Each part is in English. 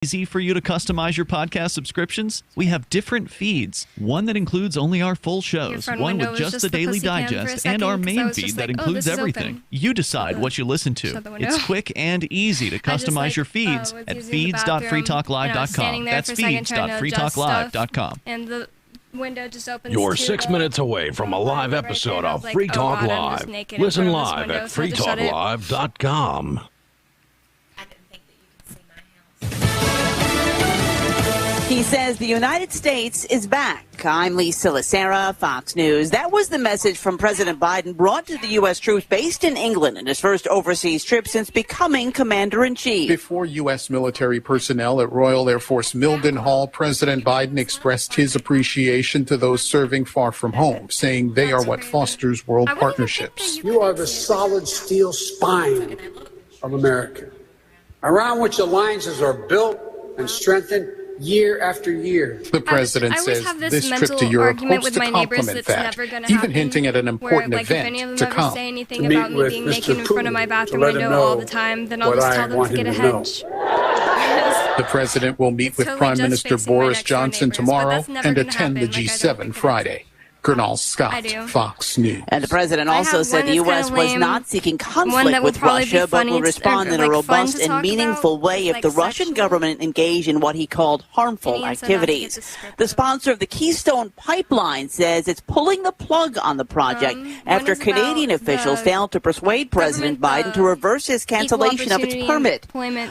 Easy for you to customize your podcast subscriptions? We have different feeds. One that includes only our full shows, one with just the Daily Digest, and our main feed that includes everything. You decide what you listen to. It's quick and easy to customize your feeds at feeds.freetalklive.com. That's feeds.freetalklive.com. And the window just opens. You're 6 minutes away from a live episode of Free Talk Live. Listen live at freetalklive.com. He says the United States is back. I'm Lee Silasera, Fox News. That was the message from President Biden brought to the U.S. troops based in England in his first overseas trip since becoming commander-in-chief. Before U.S. military personnel at Royal Air Force Mildenhall, President Biden expressed his appreciation to those serving far from home, saying they are what fosters world partnerships. You are the solid steel spine of America, around which alliances are built and strengthened year after year. The president says this trip to Europe hopes to complement that, even hinting at an important event to come. Say anything about me being naked in front of my bathroom window all the time, then I'll just tell them to get a hedge. The president will meet with Prime Minister Boris Johnson tomorrow and attend the G7 Friday. Gernal Scott, Fox News. And the president also said the U.S. was not seeking conflict with Russia, but will respond in a robust and meaningful way if the Russian government engaged in what he called harmful activities. The sponsor of the Keystone Pipeline says it's pulling the plug on the project after Canadian officials failed to persuade President Biden to reverse his cancellation of its permit.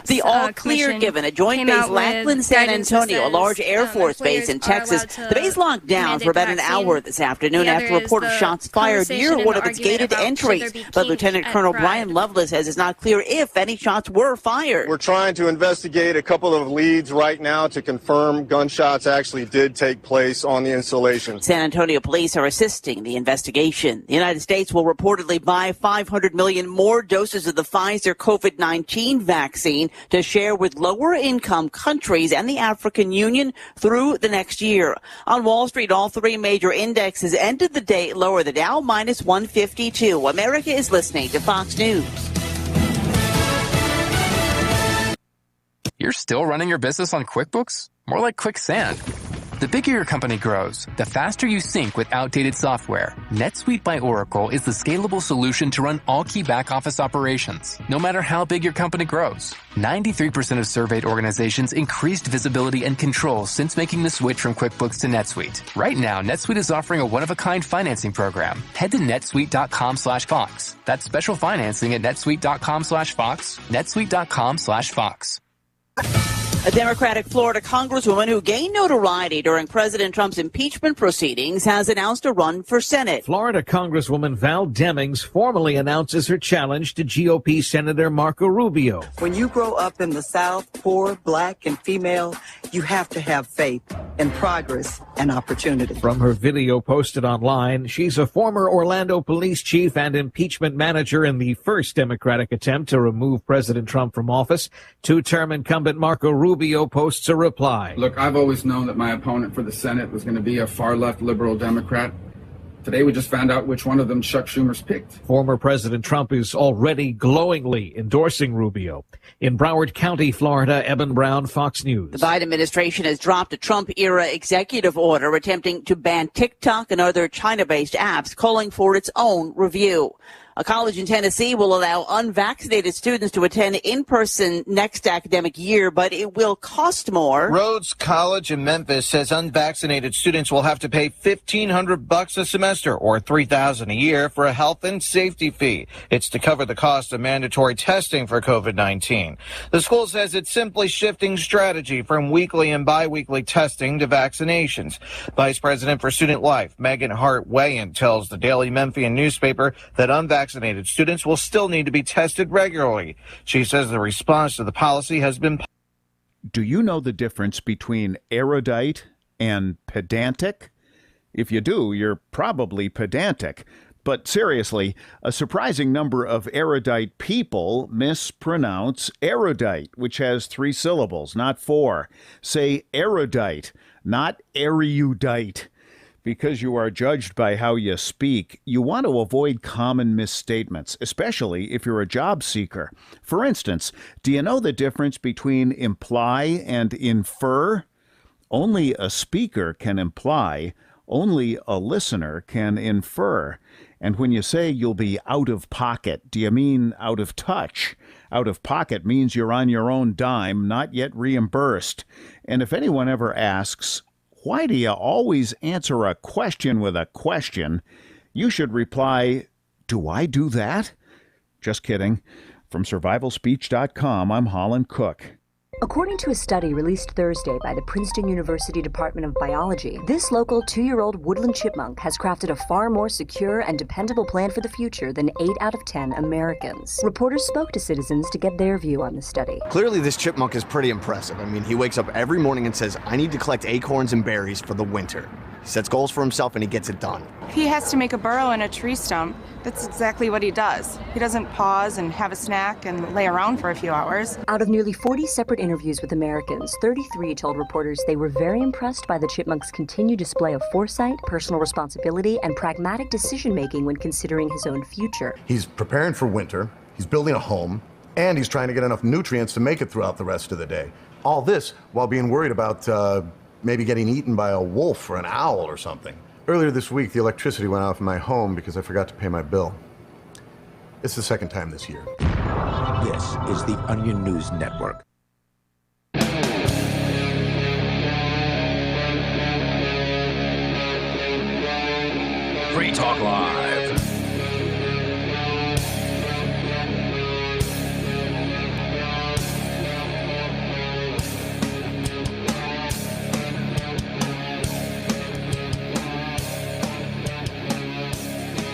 The all-clear given at Joint Base Lackland, San Antonio, a large Air Force base in Texas. The base locked down for about an hour this afternoon after a report of shots fired near one of its gated entries. But Lieutenant Colonel Brian Lovelace says it's not clear if any shots were fired. We're trying to investigate a couple of leads right now to confirm gunshots actually did take place on the installation. San Antonio police are assisting the investigation. The United States will reportedly buy 500 million more doses of the Pfizer COVID-19 vaccine to share with lower-income countries and the African Union through the next year. On Wall Street, all three major indexes ended the day lower. The Dow minus 152. America is listening to Fox News. You're still running your business on QuickBooks? More like quicksand. The bigger your company grows, the faster you sync with outdated software. NetSuite by Oracle is the scalable solution to run all key back-office operations, no matter how big your company grows. 93% of surveyed organizations increased visibility and control since making the switch from QuickBooks to NetSuite. Right now, NetSuite is offering a one-of-a-kind financing program. Head to netsuite.com/Fox. That's special financing at netsuite.com/Fox, netsuite.com/Fox. A Democratic Florida congresswoman who gained notoriety during President Trump's impeachment proceedings has announced a run for Senate. Florida Congresswoman Val Demings formally announces her challenge to GOP Senator Marco Rubio. When you grow up in the South, poor, black, and female, you have to have faith in progress and opportunity. From her video posted online, she's a former Orlando police chief and impeachment manager in the first Democratic attempt to remove President Trump from office. Two-term incumbent Marco Rubio posts a reply. Look, I've always known that my opponent for the Senate was going to be a far-left liberal Democrat. Today we just found out which one of them Chuck Schumer's picked. Former President Trump is already glowingly endorsing Rubio. In Broward County, Florida, Eben Brown, Fox News. The Biden administration has dropped a Trump-era executive order attempting to ban TikTok and other China-based apps, calling for its own review. A college in Tennessee will allow unvaccinated students to attend in-person next academic year, but it will cost more. Rhodes College in Memphis says unvaccinated students will have to pay $1,500 a semester or $3,000 a year for a health and safety fee. It's to cover the cost of mandatory testing for COVID-19. The school says it's simply shifting strategy from weekly and biweekly testing to vaccinations. Vice President for Student Life, Megan Hart-Wayan, tells the Daily Memphian newspaper that unvaccinated students will still need to be tested regularly. She says the response to the policy has been... Do you know the difference between erudite and pedantic? If you do, you're probably pedantic. But seriously, a surprising number of erudite people mispronounce erudite, which has 3 syllables, not 4. Say erudite, not erudite. Because you are judged by how you speak, you want to avoid common misstatements, especially if you're a job seeker. For instance, do you know the difference between imply and infer? Only a speaker can imply, only a listener can infer. And when you say you'll be out of pocket, do you mean out of touch? Out of pocket means you're on your own dime, not yet reimbursed. And if anyone ever asks, why do you always answer a question with a question? You should reply, do I do that? Just kidding. From survivalspeech.com, I'm Holland Cook. According to a study released Thursday by the Princeton University Department of Biology, this local 2-year-old woodland chipmunk has crafted a far more secure and dependable plan for the future than 8 out of 10 Americans. Reporters spoke to citizens to get their view on the study. Clearly, this chipmunk is pretty impressive. I mean, he wakes up every morning and says, I need to collect acorns and berries for the winter. He sets goals for himself and he gets it done. If he has to make a burrow in a tree stump, that's exactly what he does. He doesn't pause and have a snack and lay around for a few hours. Out of nearly 40 separate interviews with Americans, 33 told reporters they were very impressed by the chipmunk's continued display of foresight, personal responsibility, and pragmatic decision-making when considering his own future. He's preparing for winter, he's building a home, and he's trying to get enough nutrients to make it throughout the rest of the day. All this while being worried about maybe getting eaten by a wolf or an owl or something. Earlier this week, the electricity went off in my home because I forgot to pay my bill. It's the second time this year. This is the Onion News Network. Free Talk Live.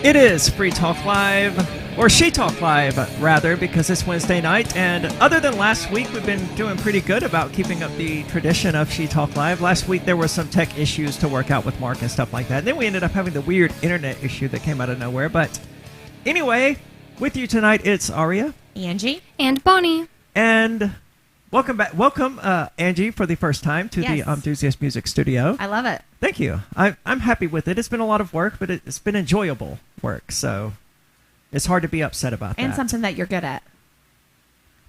It is Free Talk Live, or She Talk Live, rather, because it's Wednesday night, and other than last week, we've been doing pretty good about keeping up the tradition of She Talk Live. Last week, there were some tech issues to work out with Mark and stuff like that, and then we ended up having the weird internet issue that came out of nowhere, but anyway, with you tonight, it's Aria. Angie. And Bonnie. And welcome back. Welcome, Angie, for the first time to the Enthusiast Music Studio. I love it. Thank you. I'm happy with it. It's been a lot of work, but it's been enjoyable work, so it's hard to be upset about that. And something that you're good at.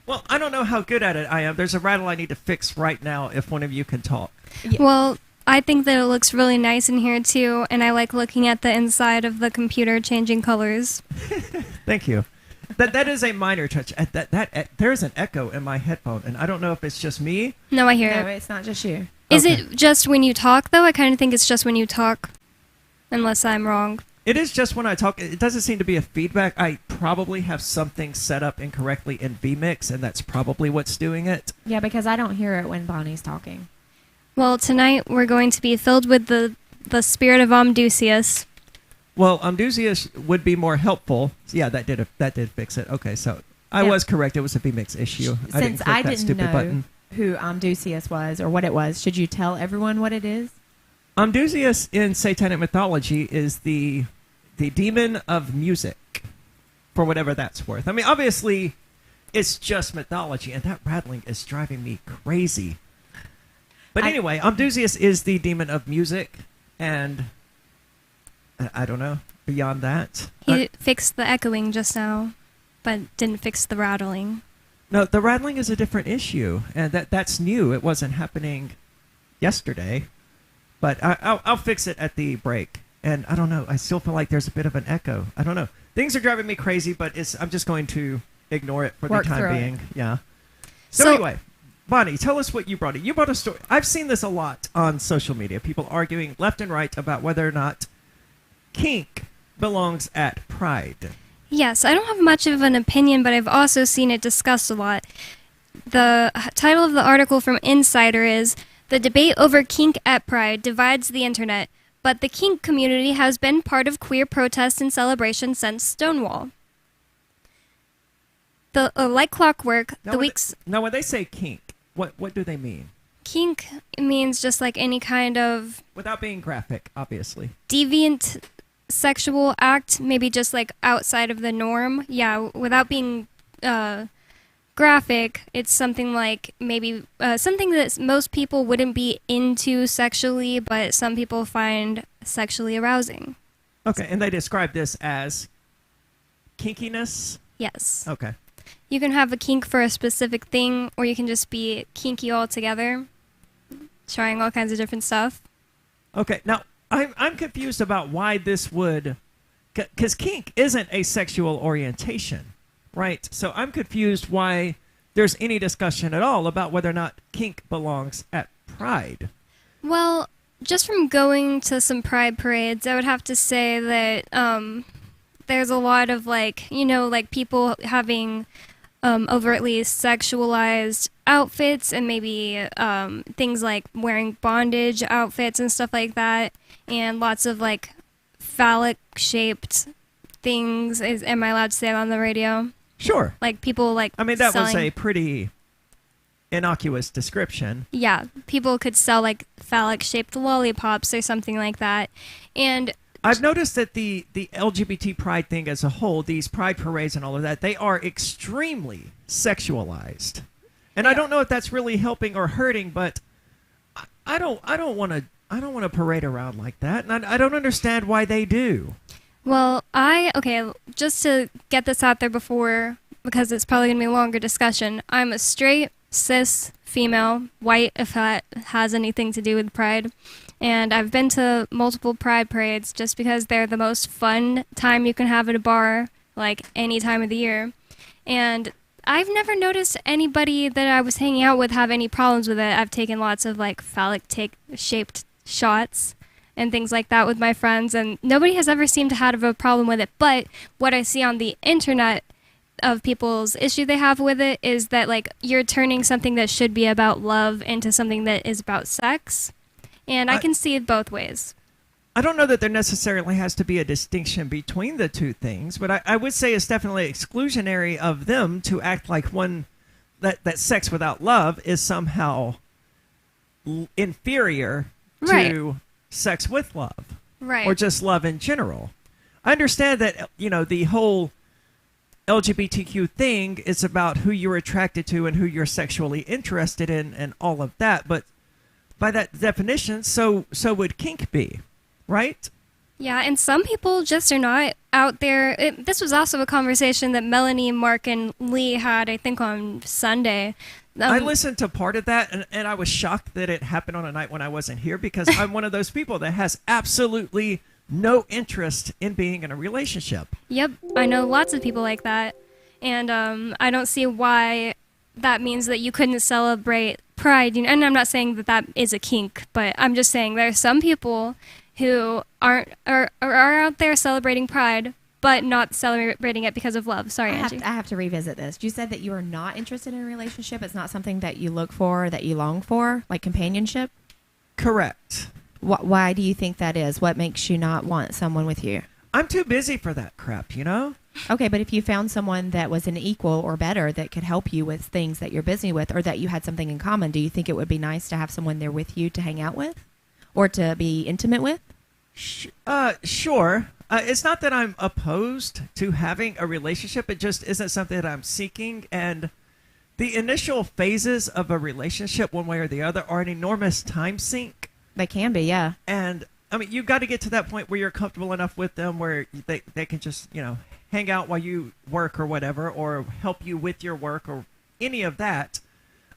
Well, I don't know how good at it I am. There's a rattle I need to fix right now if one of you can talk. Yeah. Well, I think that it looks really nice in here, too, and I like looking at the inside of the computer changing colors. Thank you. That is a minor touch. There's an echo in my headphone, and I don't know if it's just me. No, I hear it. No, it's not just you. Is it just when you talk, though? I kind of think it's just when you talk, unless I'm wrong. It is just when I talk. It doesn't seem to be a feedback. I probably have something set up incorrectly in vMix, and that's probably what's doing it. Yeah, because I don't hear it when Bonnie's talking. Well, tonight we're going to be filled with the spirit of Omdusius. Well, Omdusius would be more helpful. Yeah, that did fix it. Okay, so I was correct. It was a vMix issue. Since I didn't know who Omdusius was or what it was, should you tell everyone what it is? Omdusius in satanic mythology is the demon of music, for whatever that's worth. I mean, obviously, it's just mythology, and that rattling is driving me crazy. But anyway, Omdusius is the demon of music, and I don't know, beyond that. He fixed the echoing just now, but didn't fix the rattling. No, the rattling is a different issue, and that's new. It wasn't happening yesterday, but I'll fix it at the break. And I don't know, I still feel like there's a bit of an echo. I don't know. Things are driving me crazy, but I'm just going to ignore it for the time being. Yeah. So anyway, Bonnie, tell us what you brought. You brought a story. I've seen this a lot on social media. People arguing left and right about whether or not kink belongs at Pride. Yes, I don't have much of an opinion, but I've also seen it discussed a lot. The title of the article from Insider is, "The debate over kink at Pride divides the internet, but the kink community has been part of queer protests and celebrations since Stonewall." Like clockwork, Now, when they say kink, what do they mean? Kink means just like any kind of... Without being graphic, obviously. Deviant sexual act, maybe just like outside of the norm. Yeah, without being graphic, it's something like maybe something that most people wouldn't be into sexually, but some people find sexually arousing. Okay, and they describe this as kinkiness? Yes. Okay. You can have a kink for a specific thing, or you can just be kinky altogether, trying all kinds of different stuff. Okay, now I'm confused about why this would, because kink isn't a sexual orientation, right? So I'm confused why there's any discussion at all about whether or not kink belongs at Pride. Well, just from going to some Pride parades, I would have to say that there's a lot of people having overtly sexualized outfits, and maybe things like wearing bondage outfits and stuff like that, and lots of phallic shaped things. Am I allowed to say that on the radio? Sure. Like people I mean, that was a pretty innocuous description. Yeah, people could sell phallic shaped lollipops or something like that. And I've noticed that the LGBT pride thing as a whole, these pride parades and all of that, they are extremely sexualized. And I don't know if that's really helping or hurting, but I don't want to parade around like that, and I don't understand why they do. Well, just to get this out there before, because it's probably going to be a longer discussion, I'm a straight, cis, female, white, if that has anything to do with pride. And I've been to multiple pride parades just because they're the most fun time you can have at a bar, any time of the year. And I've never noticed anybody that I was hanging out with have any problems with it. I've taken lots of phallic shaped shots and things like that with my friends, and nobody has ever seemed to have a problem with it. But what I see on the internet of people's issue they have with it is that you're turning something that should be about love into something that is about sex. And I can see it both ways. I don't know that there necessarily has to be a distinction between the two things, but I would say it's definitely exclusionary of them to act like that sex without love is somehow inferior to sex with love. Right. Or just love in general. I understand that, the whole LGBTQ thing is about who you're attracted to and who you're sexually interested in and all of that, but by that definition, so would kink be, right? Yeah, and some people just are not out there. This was also a conversation that Melanie, Mark, and Lee had, I think, on Sunday. I listened to part of that, and I was shocked that it happened on a night when I wasn't here, because I'm one of those people that has absolutely no interest in being in a relationship. Yep, I know lots of people like that, and I don't see why that means that you couldn't celebrate Pride. And I'm not saying that is a kink, but I'm just saying there are some people who are out there celebrating Pride, but not celebrating it because of love. Sorry, Angie. I have to revisit this. You said that you are not interested in a relationship. It's not something that you look for or that you long for, like companionship? Correct. Why do you think that is? What makes you not want someone with you? I'm too busy for that crap, Okay, but if you found someone that was an equal or better that could help you with things that you're busy with, or that you had something in common, do you think it would be nice to have someone there with you to hang out with or to be intimate with? Sure. It's not that I'm opposed to having a relationship. It just isn't something that I'm seeking. And the initial phases of a relationship, one way or the other, are an enormous time sink. They can be, yeah. And I mean, you've got to get to that point where you're comfortable enough with them where they can just, hang out while you work or whatever, or help you with your work or any of that.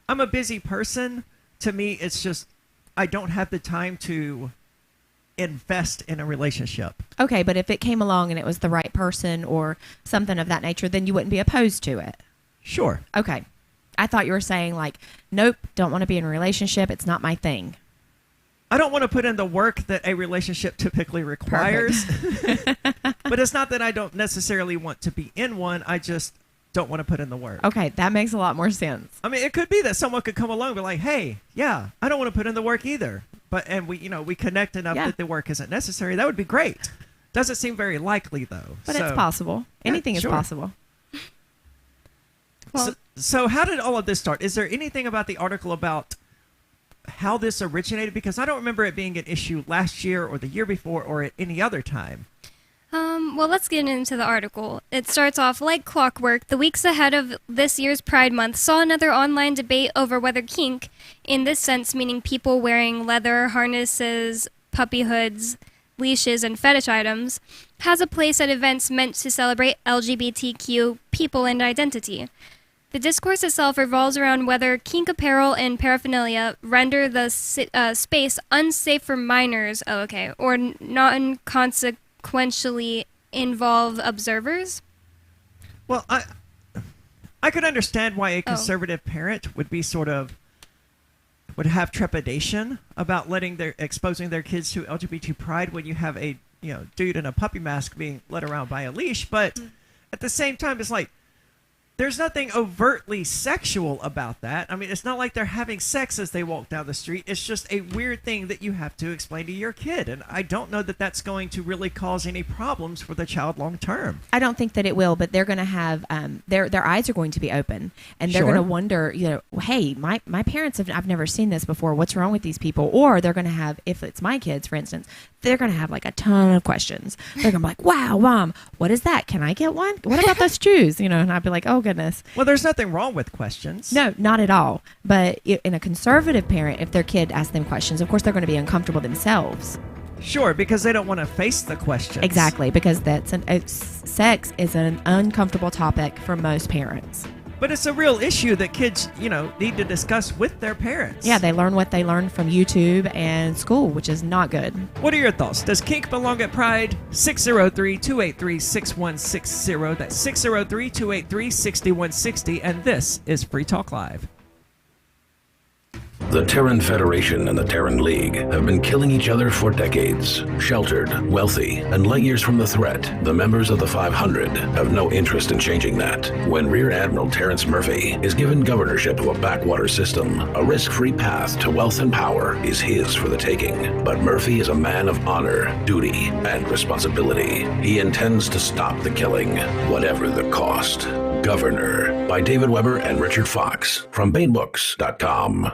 I'm a busy person. To me, it's just, I don't have the time to invest in a relationship. Okay, but if it came along and it was the right person or something of that nature, then you wouldn't be opposed to it. Sure. Okay. I thought you were saying nope, don't want to be in a relationship. It's not my thing. I don't want to put in the work that a relationship typically requires. But it's not that I don't necessarily want to be in one. I just don't want to put in the work. Okay, that makes a lot more sense. I mean, it could be that someone could come along and be like, hey, yeah, I don't want to put in the work either. And we connect enough that the work isn't necessary. That would be great. Doesn't seem very likely, though. But it's possible. Anything is possible. Well, so how did all of this start? Is there anything about the article about how this originated? Because I don't remember it being an issue last year or the year before or at any other time. Well, let's get into the article. It starts off like clockwork. The weeks ahead of this year's Pride Month saw another online debate over whether kink, in this sense meaning people wearing leather harnesses, puppy hoods, leashes, and fetish items, has a place at events meant to celebrate LGBTQ people and identity. The discourse itself revolves around whether kink apparel and paraphernalia render the space unsafe for minors, or non-consequentially involve observers. Well, I could understand why a conservative parent would have trepidation about exposing their kids to LGBT pride when you have a dude in a puppy mask being led around by a leash. But at the same time, it's like there's nothing overtly sexual about that. I mean, it's not like they're having sex as they walk down the street. It's just a weird thing that you have to explain to your kid. And I don't know that that's going to really cause any problems for the child long term. I don't think that it will, but they're going to have their eyes are going to be open, and they're going to wonder, hey, my parents I've never seen this before. What's wrong with these people? Or they're going to have, if it's my kids, for instance, they're going to have like a ton of questions. They're going to be like, wow, Mom, what is that? Can I get one? What about those shoes? And I'd be like, oh, goodness. Well, there's nothing wrong with questions. No, not at all. But in a conservative parent, if their kid asks them questions, of course, they're going to be uncomfortable themselves. Sure, because they don't want to face the questions. Exactly, because sex is an uncomfortable topic for most parents. But it's a real issue that kids, need to discuss with their parents. Yeah, they learn what they learn from YouTube and school, which is not good. What are your thoughts? Does kink belong at Pride? 603-283-6160. That's 603-283-6160. And this is Free Talk Live. The Terran Federation and the Terran League have been killing each other for decades. Sheltered, wealthy, and light years from the threat, the members of the 500 have no interest in changing that. When Rear Admiral Terrence Murphy is given governorship of a backwater system, a risk-free path to wealth and power is his for the taking. But Murphy is a man of honor, duty, and responsibility. He intends to stop the killing, whatever the cost. Governor, by David Weber and Richard Fox, from BaneBooks.com.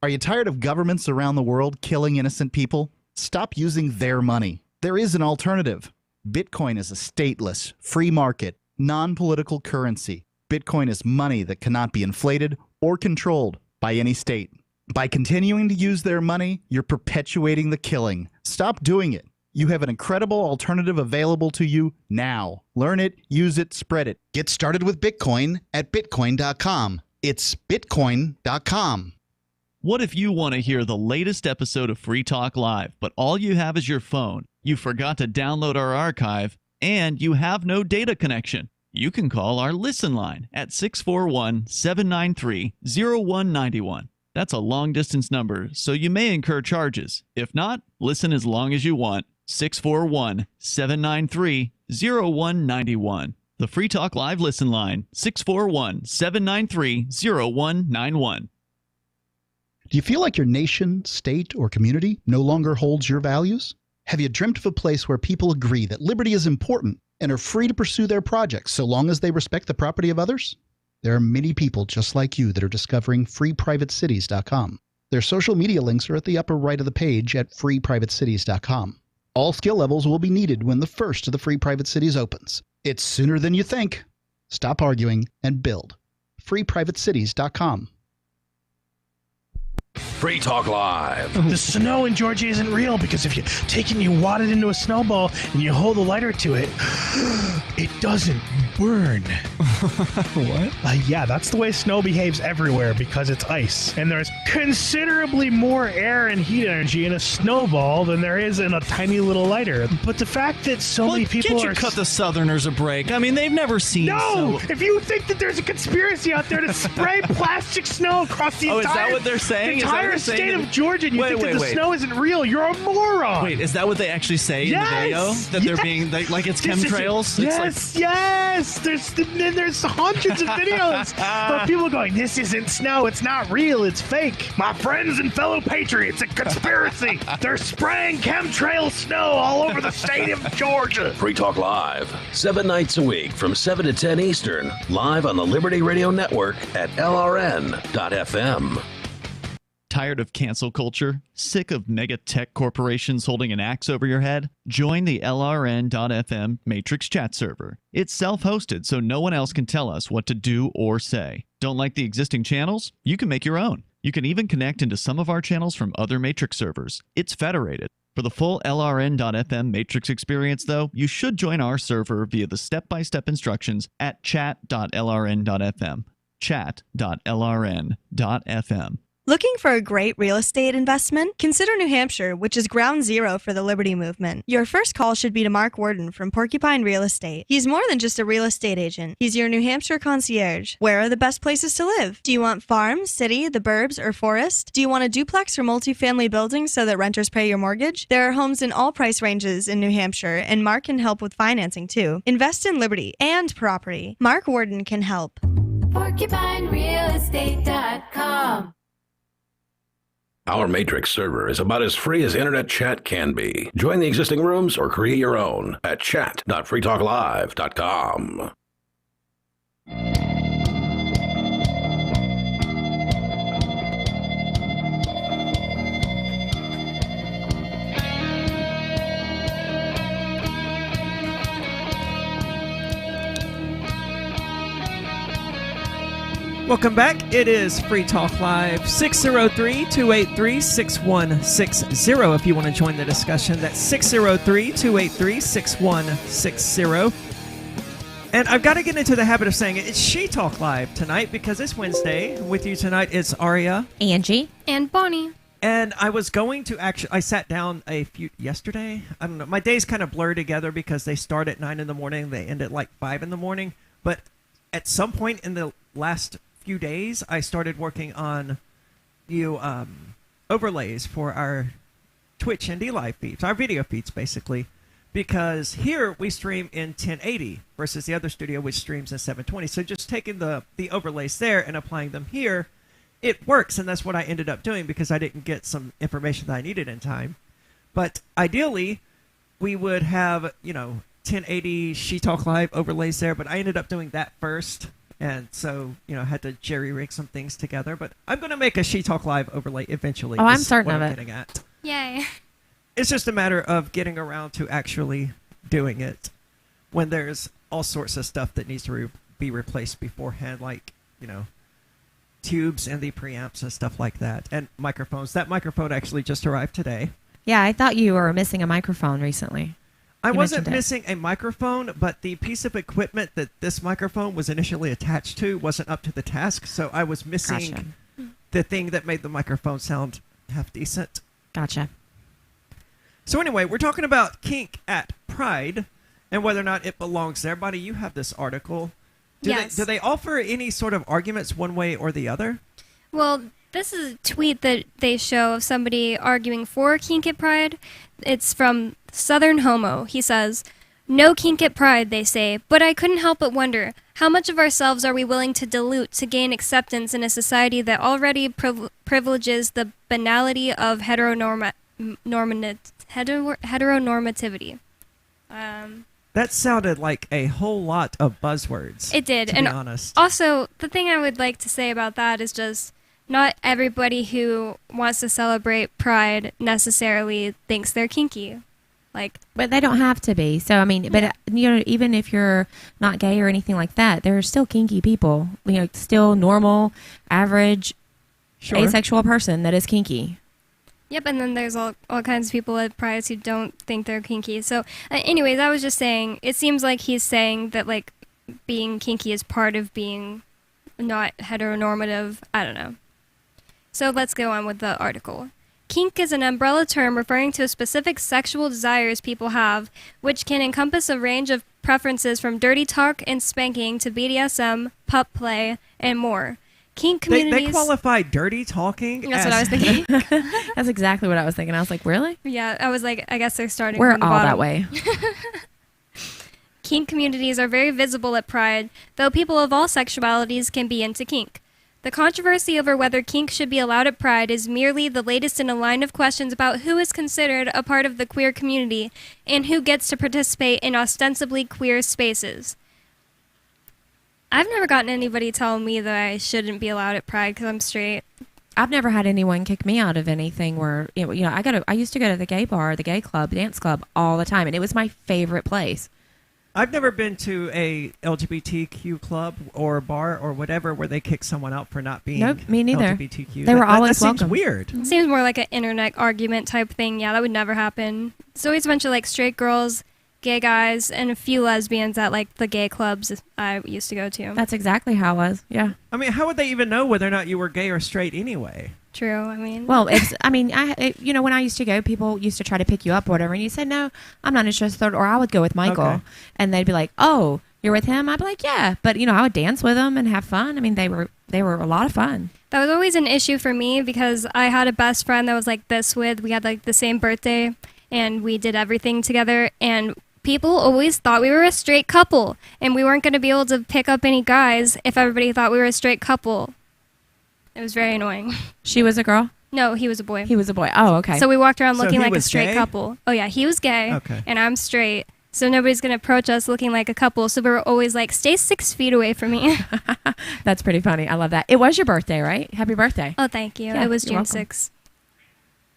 Are you tired of governments around the world killing innocent people? Stop using their money. There is an alternative. Bitcoin is a stateless, free market, non-political currency. Bitcoin is money that cannot be inflated or controlled by any state. By continuing to use their money, you're perpetuating the killing. Stop doing it. You have an incredible alternative available to you now. Learn it, use it, spread it. Get started with Bitcoin at Bitcoin.com. It's Bitcoin.com. What if you want to hear the latest episode of Free Talk Live, but all you have is your phone, you forgot to download our archive, and you have no data connection? You can call our Listen line at 641-793-0191. That's a long-distance number, so you may incur charges. If not, listen as long as you want. 641-793-0191. The Free Talk Live Listen line, 641-793-0191. Do you feel like your nation, state, or community no longer holds your values? Have you dreamt of a place where people agree that liberty is important and are free to pursue their projects so long as they respect the property of others? There are many people just like you that are discovering freeprivatecities.com. Their social media links are at the upper right of the page at freeprivatecities.com. All skill levels will be needed when the first of the Free Private Cities opens. It's sooner than you think. Stop arguing and build. freeprivatecities.com. Free Talk Live. The snow in Georgia isn't real because if you take it and you wad it into a snowball and you hold a lighter to it, it doesn't burn. What? Yeah, that's the way snow behaves everywhere because it's ice. And there's considerably more air and heat energy in a snowball than there is in a tiny little lighter. But the fact that so many people can't you cut the Southerners a break? I mean, they've never seen No! snow. If you think that there's a conspiracy out there to spray plastic snow across the Oh, entire, is that what they're saying? entire state of Georgia, and you think that the snow isn't real, you're a moron. Wait, is that what they actually say in the video? That they're being like it's chemtrails? Yes. There's hundreds of videos of people going, "This isn't snow. It's not real. It's fake." My friends and fellow patriots, a conspiracy. They're spraying chemtrail snow all over the state of Georgia. Free Talk Live, 7 nights a week from 7 to 10 Eastern, live on the Liberty Radio Network at LRN.FM. Tired of cancel culture? Sick of mega tech corporations holding an axe over your head? Join the LRN.FM Matrix chat server. It's self-hosted, so no one else can tell us what to do or say. Don't like the existing channels? You can make your own. You can even connect into some of our channels from other Matrix servers. It's federated. For the full LRN.FM Matrix experience, though, you should join our server via the step-by-step instructions at chat.lrn.fm. Chat.lrn.fm. Looking for a great real estate investment? Consider New Hampshire, which is ground zero for the Liberty Movement. Your first call should be to Mark Worden from Porcupine Real Estate. He's more than just a real estate agent. He's your New Hampshire concierge. Where are the best places to live? Do you want farm, city, the burbs, or forest? Do you want a duplex or multifamily building so that renters pay your mortgage? There are homes in all price ranges in New Hampshire, and Mark can help with financing too. Invest in Liberty and property. Mark Worden can help. PorcupineRealEstate.com. Our Matrix server is about as free as internet chat can be. Join the existing rooms or create your own at chat.freetalklive.com. Welcome back. It is Free Talk Live, 603-283-6160. If you want to join the discussion, that's 603-283-6160. And I've got to get into the habit of saying it. It's She Talk Live tonight because it's Wednesday. With you tonight, it's Aria, Angie, and Bonnie. And I was going to I sat down yesterday. I don't know. My days kind of blur together because they start at 9 in the morning. They end at like 5 in the morning. But at some point in the last few days, I started working on new overlays for our Twitch and D-Live feeds, our video feeds, basically. Because here we stream in 1080 versus the other studio, which streams in 720. So just taking the overlays there and applying them here, it works, and that's what I ended up doing because I didn't get some information that I needed in time. But ideally, we would have, 1080 She Talk Live overlays there, but I ended up doing that first. And so, had to jerry-rig some things together. But I'm going to make a She Talk Live overlay eventually. Oh, I'm certain of it. Getting at. Yay. It's just a matter of getting around to actually doing it when there's all sorts of stuff that needs to be replaced beforehand, like, tubes and the preamps and stuff like that. And microphones. That microphone actually just arrived today. Yeah, I thought you were missing a microphone recently. I wasn't missing a microphone, but the piece of equipment that this microphone was initially attached to wasn't up to the task, so I was missing the thing that made the microphone sound half decent. Gotcha. So anyway, we're talking about kink at Pride and whether or not it belongs there. Buddy, you have this article. Yes. Do they offer any sort of arguments one way or the other? Well, this is a tweet that they show of somebody arguing for kink at Pride. It's from Southern Homo. He says, "No kink at Pride, they say, but I couldn't help but wonder, how much of ourselves are we willing to dilute to gain acceptance in a society that already privileges the banality of heteronormativity?" That sounded like a whole lot of buzzwords. It did. To be honest. Also, the thing I would like to say about that is just not everybody who wants to celebrate Pride necessarily thinks they're kinky. But they don't have to be. So, I mean, but even if you're not gay or anything like that, there are still kinky people. Still normal, average, asexual person that is kinky. Yep, and then there's all kinds of people at Pride who don't think they're kinky. So, anyways, I was just saying, it seems like he's saying that, being kinky is part of being not heteronormative. I don't know. So let's go on with the article. Kink is an umbrella term referring to specific sexual desires people have, which can encompass a range of preferences from dirty talk and spanking to BDSM, pup play, and more. Kink communities... They qualify dirty talking That's what I was thinking. That's exactly what I was thinking. I was like, really? Yeah, I was like, I guess they're starting We're from the all bottom. that way. Kink communities are very visible at Pride, though people of all sexualities can be into kink. The controversy over whether kink should be allowed at Pride is merely the latest in a line of questions about who is considered a part of the queer community and who gets to participate in ostensibly queer spaces. I've never gotten anybody tell me that I shouldn't be allowed at Pride because I'm straight. I've never had anyone kick me out of anything where, I used to go to the gay bar, the gay club, dance club all the time, and it was my favorite place. I've never been to a LGBTQ club or bar or whatever where they kick someone out for not being Nope, me neither. LGBTQ. They were always that seems welcome. weird. Seems more like an internet argument type thing. Yeah, that would never happen. It's always a bunch of like straight girls, gay guys, and a few lesbians at like the gay clubs I used to go to. That's exactly how it was. Yeah. I mean, how would they even know whether or not you were gay or straight anyway? True. I mean, Well, when I used to go, people used to try to pick you up or whatever, and you said, no, I'm not interested, or I would go with Michael, Okay. and they'd be like, oh, you're with him? I'd be like, yeah, but I would dance with them and have fun. I mean, they were a lot of fun. that was always an issue for me because I had a best friend that was like this with. We had like the same birthday, and we did everything together, and people always thought we were a straight couple, and we weren't going to be able to pick up any guys if everybody thought we were a straight couple. It was very annoying. She was a girl? No, he was a boy. He was a boy. Oh, okay. So we walked around So looking he like a was straight gay? couple. Oh yeah, he was gay, Okay. and I'm straight. So nobody's going to approach us looking like a couple. So we were always like, stay 6 feet away from me. That's pretty funny. I love that. It was your birthday, right? Happy birthday. Oh, thank you. Yeah, It was you're June welcome. 6th.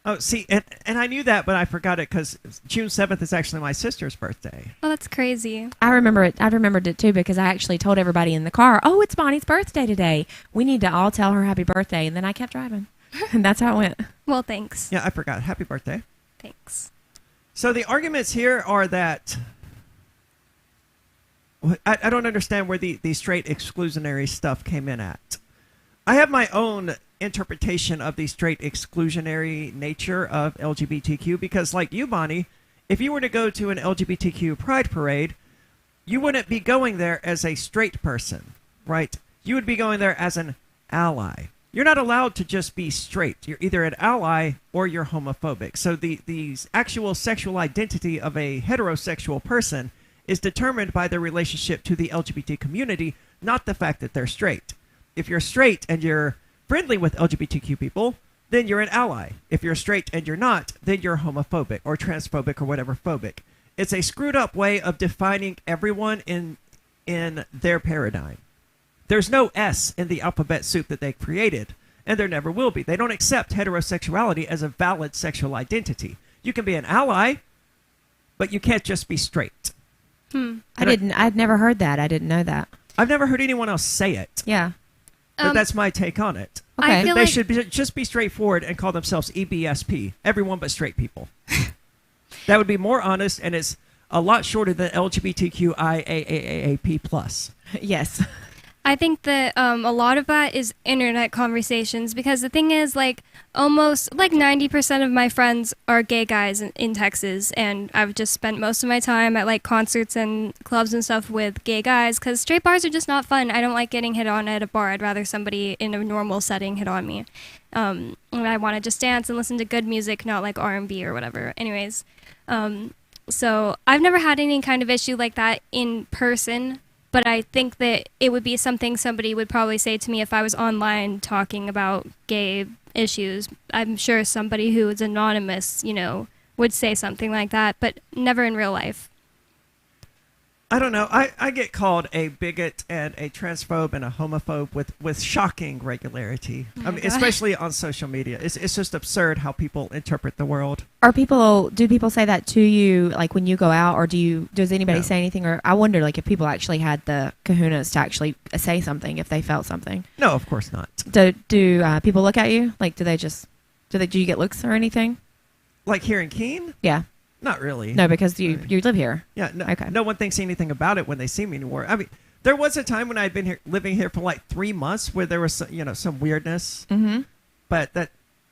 Oh, see, and I knew that, but I forgot it because June 7th is actually my sister's birthday. Oh, that's crazy. I remember it. I remembered it too because I actually told everybody in the car, "Oh, it's Bonnie's birthday today. We need to all tell her happy birthday." And then I kept driving, and that's how it went. Well, thanks. Yeah, I forgot. Happy birthday. Thanks. So the arguments here are that I don't understand where the straight exclusionary stuff came in at. I have my own interpretation of the straight exclusionary nature of LGBTQ because, like you, Bonnie, if you were to go to an LGBTQ pride parade, you wouldn't be going there as a straight person, right? You would be going there as an ally. You're not allowed to just be straight. You're either an ally or you're homophobic. So the actual sexual identity of a heterosexual person is determined by their relationship to the LGBT community, not the fact that they're straight. If you're straight and you're friendly with LGBTQ people, then you're an ally. If you're straight and you're not, then you're homophobic or transphobic or whatever phobic. It's a screwed up way of defining everyone in their paradigm. There's no S in the alphabet soup that they created, and there never will be. They don't accept heterosexuality as a valid sexual identity. You can be an ally, but you can't just be straight. I'd never heard that. I didn't know that. I've never heard anyone else say it. Yeah. But that's my take on it. I feel They like- should just be straightforward and call themselves EBSP, everyone but straight people. That would be more honest, and it's a lot shorter than LGBTQIAAAP+. Yes. I think that a lot of that is internet conversations because the thing is, like, almost like 90% of my friends are gay guys in Texas, and I've just spent most of my time at like concerts and clubs and stuff with gay guys because straight bars are just not fun. I don't like getting hit on at a bar. I'd rather somebody in a normal setting hit on me. And I want to just dance and listen to good music, not like R&B or whatever. Anyways, so I've never had any kind of issue like that in person. But I think that it would be something somebody would probably say to me if I was online talking about gay issues. I'm sure somebody who is anonymous, would say something like that, but never in real life. I don't know. I get called a bigot and a transphobe and a homophobe with shocking regularity. I mean, God. especially on social media. It's just absurd how people interpret the world. Do people say that to you, like when you go out, or does anybody No. say anything? Or I wonder, like, if people actually had the kahunas to actually say something if they felt something. No, of course not. Do people look at you? Like, do you get looks or anything? Like here in Keene? Yeah. Not really. No, because you live here. Yeah, no, Okay. no one thinks anything about it when they see me anymore. I mean, there was a time when I'd been living here for like 3 months where there was some weirdness. Mm-hmm. But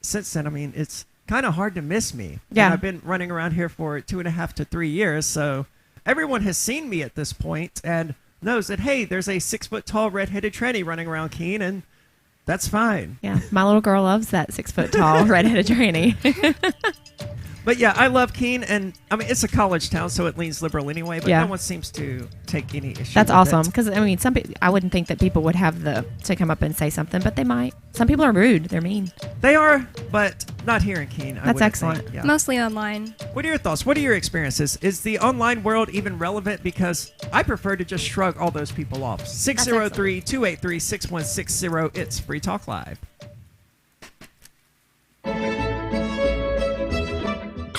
since then, I mean, it's kind of hard to miss me. Yeah. And I've been running around here for 2.5 to 3 years, so everyone has seen me at this point and knows that, hey, there's a 6-foot-tall redheaded tranny running around Keene, and that's fine. Yeah, my little girl loves that 6-foot-tall redheaded tranny. But yeah, I love Keene, and I mean, it's a college town, so it leans liberal anyway, but Yeah. no one seems to take any issue That's with awesome. it. Because, I mean, I wouldn't think that people would have to come up and say something, but they might. Some people are rude. They're mean. They are, but not here in Keene. That's excellent. Yeah. Mostly online. What are your thoughts? What are your experiences? Is the online world even relevant? Because I prefer to just shrug all those people off. 603-283-6160. It's Free Talk Live.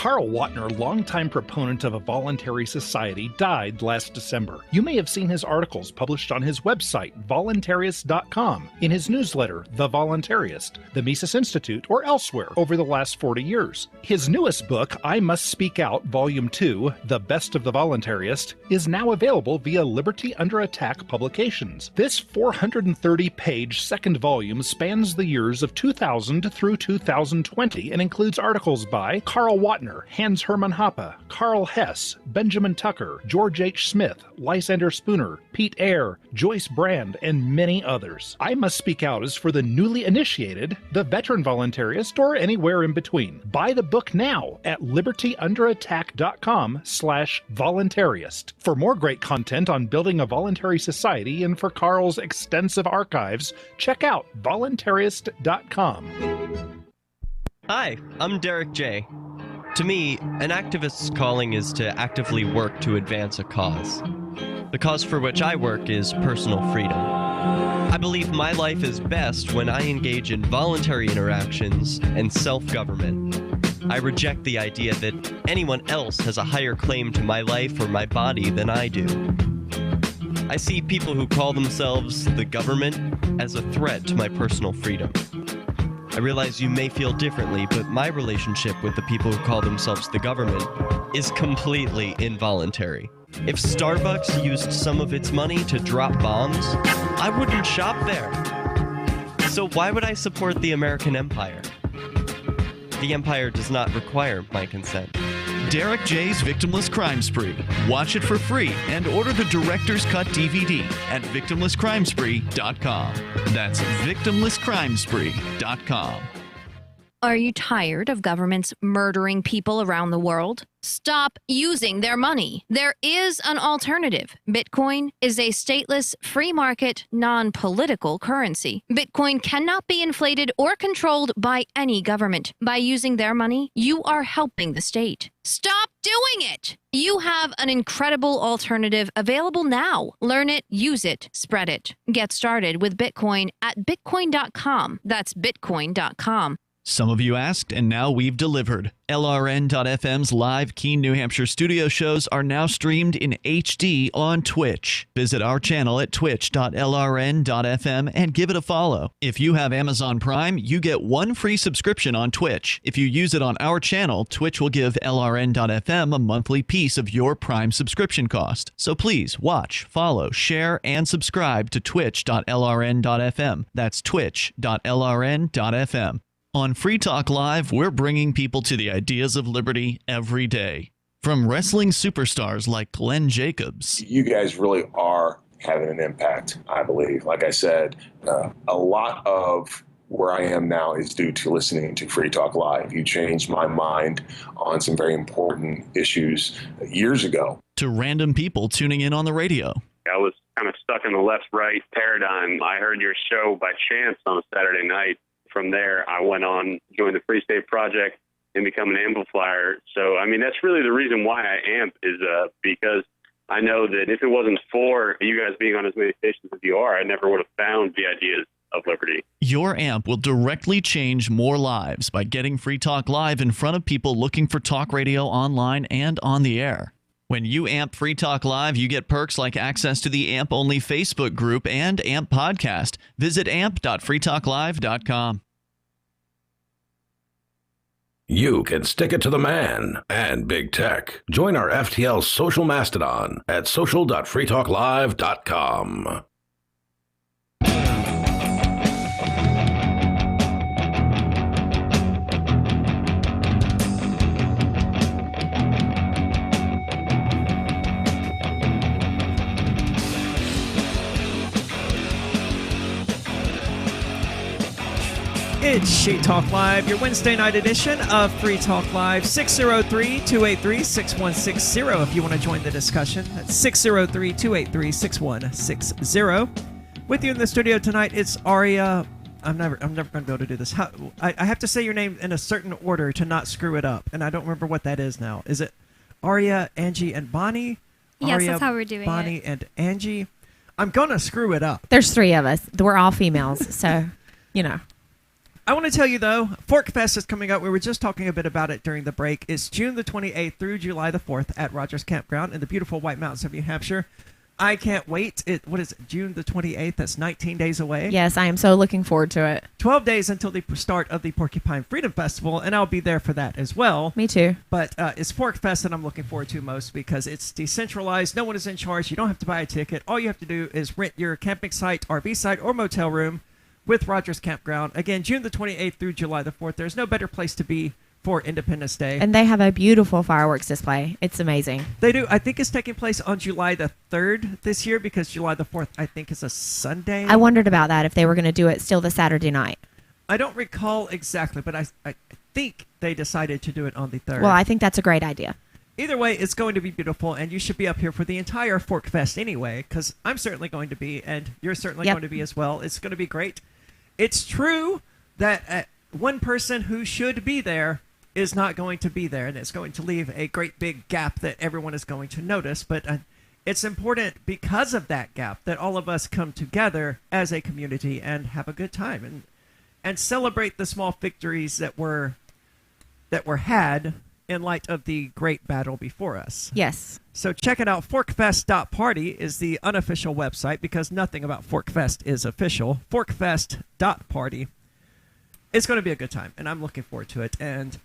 Carl Watner, longtime proponent of a voluntary society, died last December. You may have seen his articles published on his website, voluntarist.com, in his newsletter, The Voluntarist, the Mises Institute, or elsewhere over the last 40 years. His newest book, I Must Speak Out, Volume 2, The Best of the Voluntarist, is now available via Liberty Under Attack Publications. This 430-page second volume spans the years of 2000 through 2020 and includes articles by Carl Watner, Hans Hermann Hoppe, Carl Hess, Benjamin Tucker, George H. Smith, Lysander Spooner, Pete Eyre, Joyce Brand, and many others. I Must Speak Out is for the newly initiated, the veteran voluntarist, or anywhere in between. Buy the book now at libertyunderattack.com/voluntarist. For more great content on building a voluntary society and for Carl's extensive archives, check out voluntarist.com. Hi, I'm Derek J. To me, an activist's calling is to actively work to advance a cause. The cause for which I work is personal freedom. I believe my life is best when I engage in voluntary interactions and self-government. I reject the idea that anyone else has a higher claim to my life or my body than I do. I see people who call themselves the government as a threat to my personal freedom. I realize you may feel differently, but my relationship with the people who call themselves the government is completely involuntary. If Starbucks used some of its money to drop bombs, I wouldn't shop there. So why would I support the American empire? The empire does not require my consent. Derek J's Victimless Crime Spree. Watch it for free and order the Director's Cut DVD at victimlesscrimespree.com. That's victimlesscrimespree.com. Are you tired of governments murdering people around the world? Stop using their money. There is an alternative. Bitcoin is a stateless, free market, non-political currency. Bitcoin cannot be inflated or controlled by any government. By using their money, you are helping the state. Stop doing it! You have an incredible alternative available now. Learn it, use it, spread it. Get started with Bitcoin at bitcoin.com. That's bitcoin.com. Some of you asked, and now we've delivered. LRN.FM's live Keene, New Hampshire studio shows are now streamed in HD on Twitch. Visit our channel at twitch.lrn.fm and give it a follow. If you have Amazon Prime, you get one free subscription on Twitch. If you use it on our channel, Twitch will give LRN.FM a monthly piece of your Prime subscription cost. So please watch, follow, share, and subscribe to twitch.lrn.fm. That's twitch.lrn.fm. On Free Talk Live, we're bringing people to the ideas of liberty every day. From wrestling superstars like Glenn Jacobs. You guys really are having an impact, I believe. Like I said, a lot of where I am now is due to listening to Free Talk Live. You changed my mind on some very important issues years ago. To random people tuning in on the radio. I was kind of stuck in the left-right paradigm. I heard your show by chance on a Saturday night. From there, I went on, joined the Free State Project, and become an amplifier. So, I mean, that's really the reason why I amp is because I know that if it wasn't for you guys being on as many stations as you are, I never would have found the ideas of liberty. Your amp will directly change more lives by getting Free Talk Live in front of people looking for talk radio online and on the air. When you amp Free Talk Live, you get perks like access to the AMP-only Facebook group and AMP podcast. Visit amp.freetalklive.com. You can stick it to the man and big tech. Join our FTL social mastodon at social.freetalklive.com. It's She Talk Live, your Wednesday night edition of Free Talk Live. 603-283-6160 if you want to join the discussion. That's 603-283-6160. With you in the studio tonight, it's Aria. I'm never going to be able to do this. I have to say your name in a certain order to not screw it up, and I don't remember what that is now. Is it Aria, Angie, and Bonnie? Yes, Aria, that's how we're doing Bonnie, and Angie. I'm going to screw it up. There's three of us. We're all females, so, you know. I want to tell you, though, Fork Fest is coming up. We were just talking a bit about it during the break. It's June the 28th through July the 4th at Rogers Campground in the beautiful White Mountains of New Hampshire. I can't wait. What is it, June the 28th? That's 19 days away. Yes, I am so looking forward to it. 12 days until the start of the Porcupine Freedom Festival, and I'll be there for that as well. Me too. But it's Fork Fest that I'm looking forward to most because it's decentralized. No one is in charge. You don't have to buy a ticket. All you have to do is rent your camping site, RV site, or motel room with Rogers Campground. Again, June the 28th through July the 4th. There's no better place to be for Independence Day. And they have a beautiful fireworks display. It's amazing. They do. I think it's taking place on July the 3rd this year because July the 4th, I think, is a Sunday. I wondered about that, if they were going to do it still the Saturday night. I don't recall exactly, but I think they decided to do it on the 3rd. Well, I think that's a great idea. Either way, it's going to be beautiful, and you should be up here for the entire Fork Fest anyway, because I'm certainly going to be, and you're certainly going to be as well. It's going to be great. It's true that one person who should be there is not going to be there, and it's going to leave a great big gap that everyone is going to notice. But it's important because of that gap that all of us come together as a community and have a good time and celebrate the small victories that were had in light of the great battle before us. Yes. So check it out. Forkfest.party is the unofficial website because nothing about Forkfest is official. Forkfest.party. It's going to be a good time, and I'm looking forward to it. And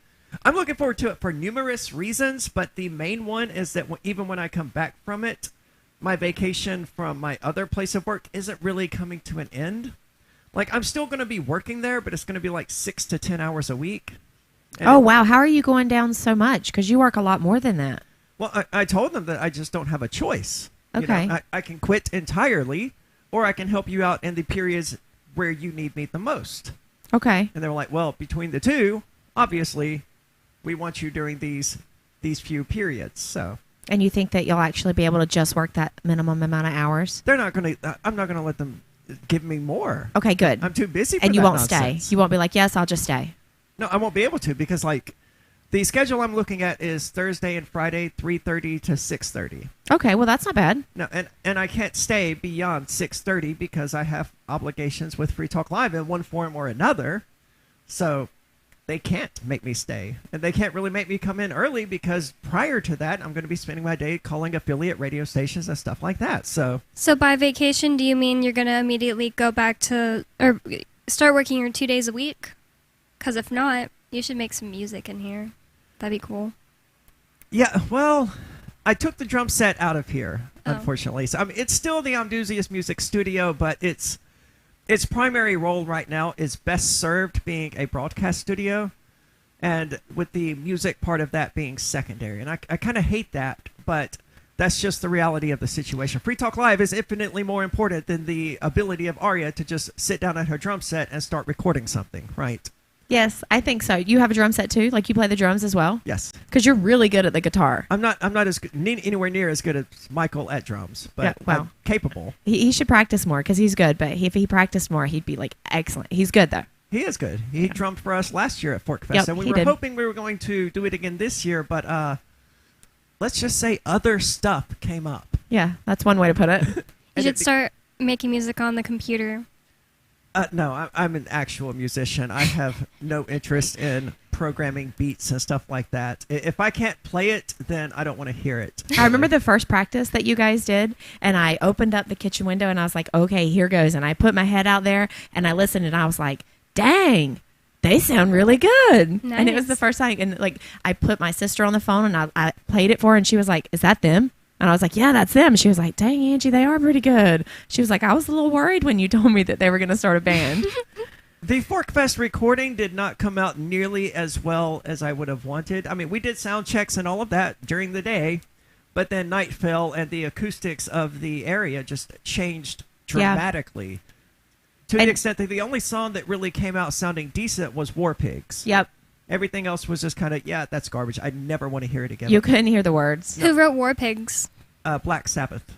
I'm looking forward to it for numerous reasons, but the main one is that even when I come back from it, my vacation from my other place of work isn't really coming to an end. Like, I'm still going to be working there, but it's going to be like 6 to 10 hours a week. And wow. How are you going down so much? Because you work a lot more than that. Well, I told them that I just don't have a choice. Okay. You know, I can quit entirely, or I can help you out in the periods where you need me the most. Okay. And they were like, well, between the two, obviously, we want you during these few periods. So. And you think that you'll actually be able to just work that minimum amount of hours? They're not going to. I'm not going to let them give me more. Okay, good. I'm too busy for and you that won't nonsense. stay. You won't be like, yes, I'll just stay. No, I won't be able to because the schedule I'm looking at is Thursday and Friday, 3:30 to 6:30. Okay, well that's not bad. No, and I can't stay beyond 6:30 because I have obligations with Free Talk Live in one form or another. So they can't make me stay, and they can't really make me come in early because prior to that, I'm going to be spending my day calling affiliate radio stations and stuff like that. So by vacation, do you mean you're going to immediately go back to or start working your 2 days a week? Because if not, you should make some music in here. That'd be cool. Yeah, well, I took the drum set out of here, unfortunately. So I mean, it's still the Amdusius Music Studio, but its primary role right now is best served being a broadcast studio, and with the music part of that being secondary. And I kind of hate that, but that's just the reality of the situation. Free Talk Live is infinitely more important than the ability of Aria to just sit down at her drum set and start recording something, right? Yes, I think so. You have a drum set too? Like you play the drums as well? Yes. Because you're really good at the guitar. I'm not as good, anywhere near as good as Michael at drums, but yeah, well, I'm capable. He should practice more because he's good. But if he practiced more, he'd be like excellent. He's good though. He is good. He drummed for us last year at Fork Fest, and we were hoping we were going to do it again this year. But let's just say other stuff came up. Yeah, that's one way to put it. You should start making music on the computer. No, I'm an actual musician. I have no interest in programming beats and stuff like that. If I can't play it, then I don't want to hear it. I remember the first practice that you guys did, and I opened up the kitchen window, and I was like, okay, here goes. And I put my head out there, and I listened, and I was like, dang, they sound really good. Nice. And it was the first time, and like I put my sister on the phone, and I played it for her, and she was like, is that them? And I was like, yeah, that's them. She was like, dang, Angie, they are pretty good. She was like, I was a little worried when you told me that they were going to start a band. The Fork Fest recording did not come out nearly as well as I would have wanted. I mean, we did sound checks and all of that during the day, but then night fell and the acoustics of the area just changed dramatically. To the extent that the only song that really came out sounding decent was War Pigs. Yep. Everything else was just kind of, yeah, that's garbage. I never want to hear it again. You couldn't hear the words. Who wrote War Pigs? Black Sabbath.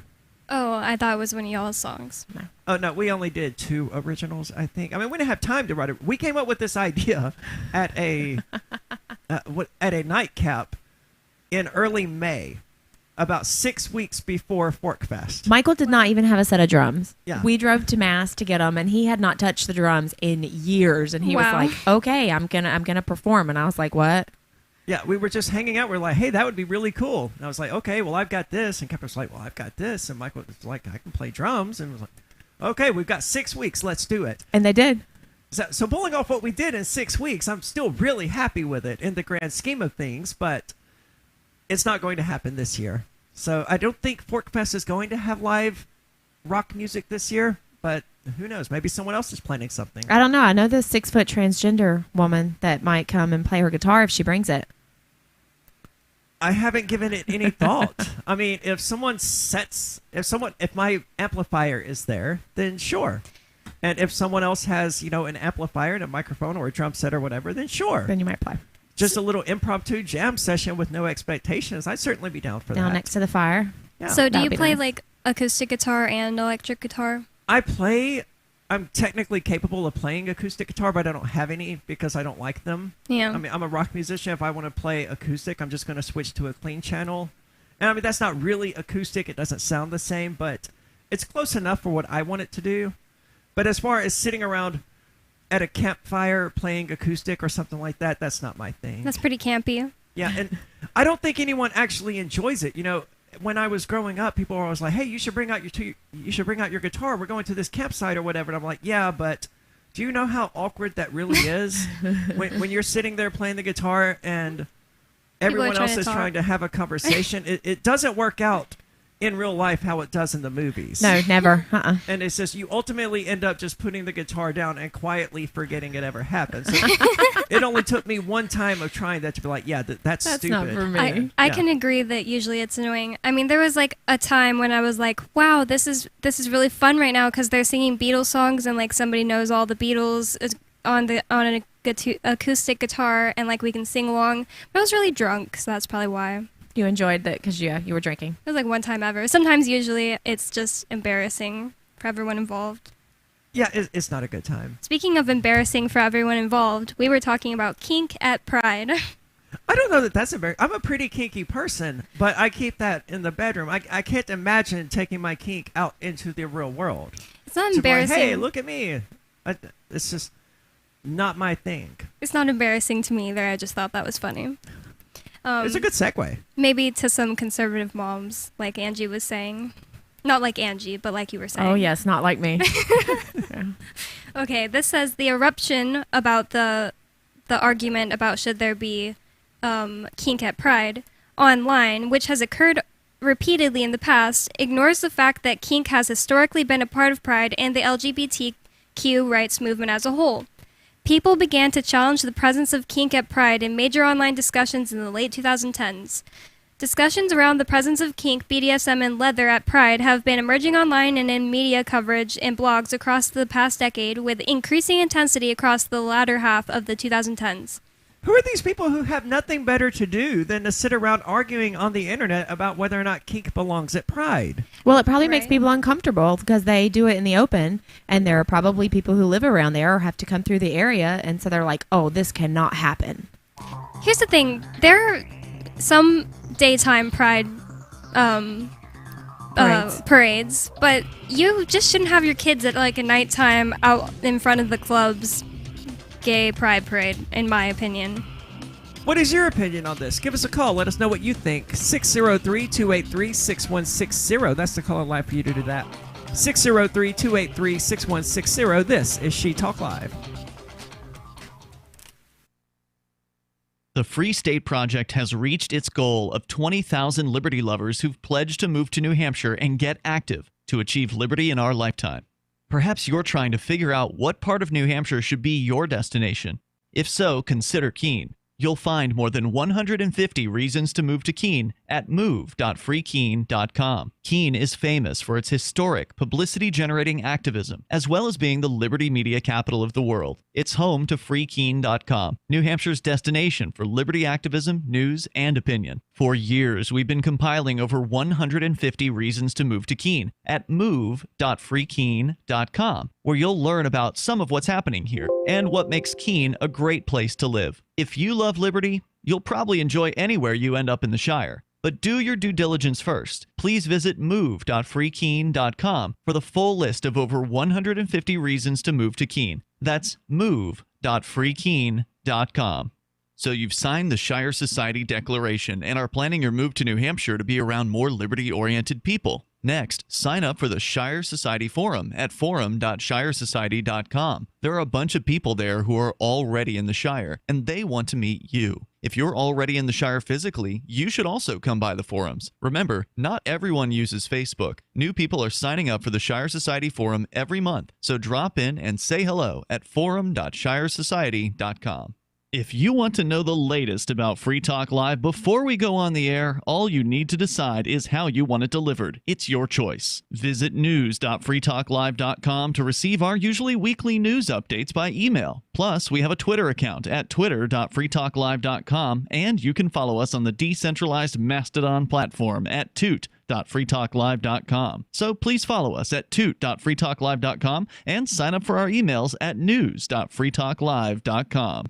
Oh, I thought it was one of y'all's songs. No. Oh, no, we only did 2 originals, I think. I mean, we didn't have time to write it. We came up with this idea at a nightcap in early May. about 6 weeks before Fork Fest. Michael did not even have a set of drums. Yeah. We drove to Mass to get them, and he had not touched the drums in years. And he was like, "Okay, I'm gonna perform." And I was like, "What?" Yeah, we were just hanging out. We're like, "Hey, that would be really cool." And I was like, "Okay, well, I've got this." And Kepler's like, "Well, I've got this." And Michael was like, "I can play drums." And was like, "Okay, we've got 6 weeks. Let's do it." And they did. So pulling off what we did in 6 weeks, I'm still really happy with it in the grand scheme of things, but it's not going to happen this year. So I don't think Fork Fest is going to have live rock music this year, but who knows? Maybe someone else is planning something. I don't know. I know this 6-foot transgender woman that might come and play her guitar if she brings it. I haven't given it any thought. I mean, if my amplifier is there, then sure. And if someone else has, an amplifier and a microphone or a drum set or whatever, then sure. Then you might play. Just a little impromptu jam session with no expectations. I'd certainly be down for that. Down next to the fire. Yeah. So do you play like acoustic guitar and electric guitar? I'm technically capable of playing acoustic guitar, but I don't have any because I don't like them. Yeah. I mean, I'm a rock musician. If I want to play acoustic, I'm just going to switch to a clean channel. And I mean, that's not really acoustic. It doesn't sound the same, but it's close enough for what I want it to do. But as far as sitting around at a campfire playing acoustic or something like that, that's not my thing. That's pretty campy. Yeah, and I don't think anyone actually enjoys it. When I was growing up, people were always like, "Hey, you should bring out your guitar. We're going to this campsite or whatever." And I'm like, "Yeah, but do you know how awkward that really is when you're sitting there playing the guitar and everyone else is trying to have a conversation? It doesn't work out in real life how it does in the movies. No, never. And it's just you ultimately end up just putting the guitar down and quietly forgetting it ever happened. So it only took me one time of trying that to be like, yeah, that's stupid. Not for me. I can agree that usually it's annoying. I mean, there was like a time when I was like, wow, this is really fun right now because they're singing Beatles songs and like somebody knows all the Beatles on an acoustic guitar and like we can sing along. But I was really drunk, so that's probably why. You enjoyed that because you were drinking. It was like one time ever. Sometimes, usually, it's just embarrassing for everyone involved. Yeah, it's not a good time. Speaking of embarrassing for everyone involved, we were talking about kink at Pride. I don't know that that's embarrassing. I'm a pretty kinky person, but I keep that in the bedroom. I can't imagine taking my kink out into the real world. It's not embarrassing. Like, hey, look at me. It's just not my thing. It's not embarrassing to me either. I just thought that was funny. It's a good segue. Maybe to some conservative moms, like Angie was saying. Not like Angie, but like you were saying. Oh, yes, not like me. Yeah. Okay, this says the eruption about the argument about should there be kink at Pride online, which has occurred repeatedly in the past, ignores the fact that kink has historically been a part of Pride and the LGBTQ rights movement as a whole. People began to challenge the presence of kink at Pride in major online discussions in the late 2010s. Discussions around the presence of kink, BDSM, and leather at Pride have been emerging online and in media coverage and blogs across the past decade, with increasing intensity across the latter half of the 2010s. Who are these people who have nothing better to do than to sit around arguing on the internet about whether or not kink belongs at Pride? Well, it probably makes people uncomfortable because they do it in the open, and there are probably people who live around there or have to come through the area, and so they're like, oh, this cannot happen. Here's the thing. There are some daytime Pride parades, but you just shouldn't have your kids at like a nighttime out in front of the club's gay pride parade, in my opinion. What is your opinion on this? Give us a call. Let us know what you think. 603-283-6160. That's the call line for you to do that. 603-283-6160. This is She Talk Live. The Free State Project has reached its goal of 20,000 liberty lovers who've pledged to move to New Hampshire and get active to achieve liberty in our lifetime. Perhaps you're trying to figure out what part of New Hampshire should be your destination. If so, consider Keene. You'll find more than 150 reasons to move to Keene at move.freekeene.com. Keene is famous for its historic, publicity-generating activism, as well as being the liberty media capital of the world. It's home to freekeene.com, New Hampshire's destination for liberty activism, news, and opinion. For years, we've been compiling over 150 reasons to move to Keene at move.freekeene.com, where you'll learn about some of what's happening here and what makes Keene a great place to live. If you love liberty, you'll probably enjoy anywhere you end up in the Shire. But do your due diligence first. Please visit move.freekeen.com for the full list of over 150 reasons to move to Keene. That's move.freekeen.com. So you've signed the Shire Society Declaration and are planning your move to New Hampshire to be around more liberty-oriented people. Next, sign up for the Shire Society Forum at forum.shiresociety.com. There are a bunch of people there who are already in the Shire, and they want to meet you. If you're already in the Shire physically, you should also come by the forums. Remember, not everyone uses Facebook. New people are signing up for the Shire Society Forum every month, so drop in and say hello at forum.shiresociety.com. If you want to know the latest about Free Talk Live before we go on the air, all you need to decide is how you want it delivered. It's your choice. Visit news.freetalklive.com to receive our usually weekly news updates by email. Plus, we have a Twitter account at twitter.freetalklive.com, and you can follow us on the decentralized Mastodon platform at toot.freetalklive.com. So please follow us at toot.freetalklive.com and sign up for our emails at news.freetalklive.com.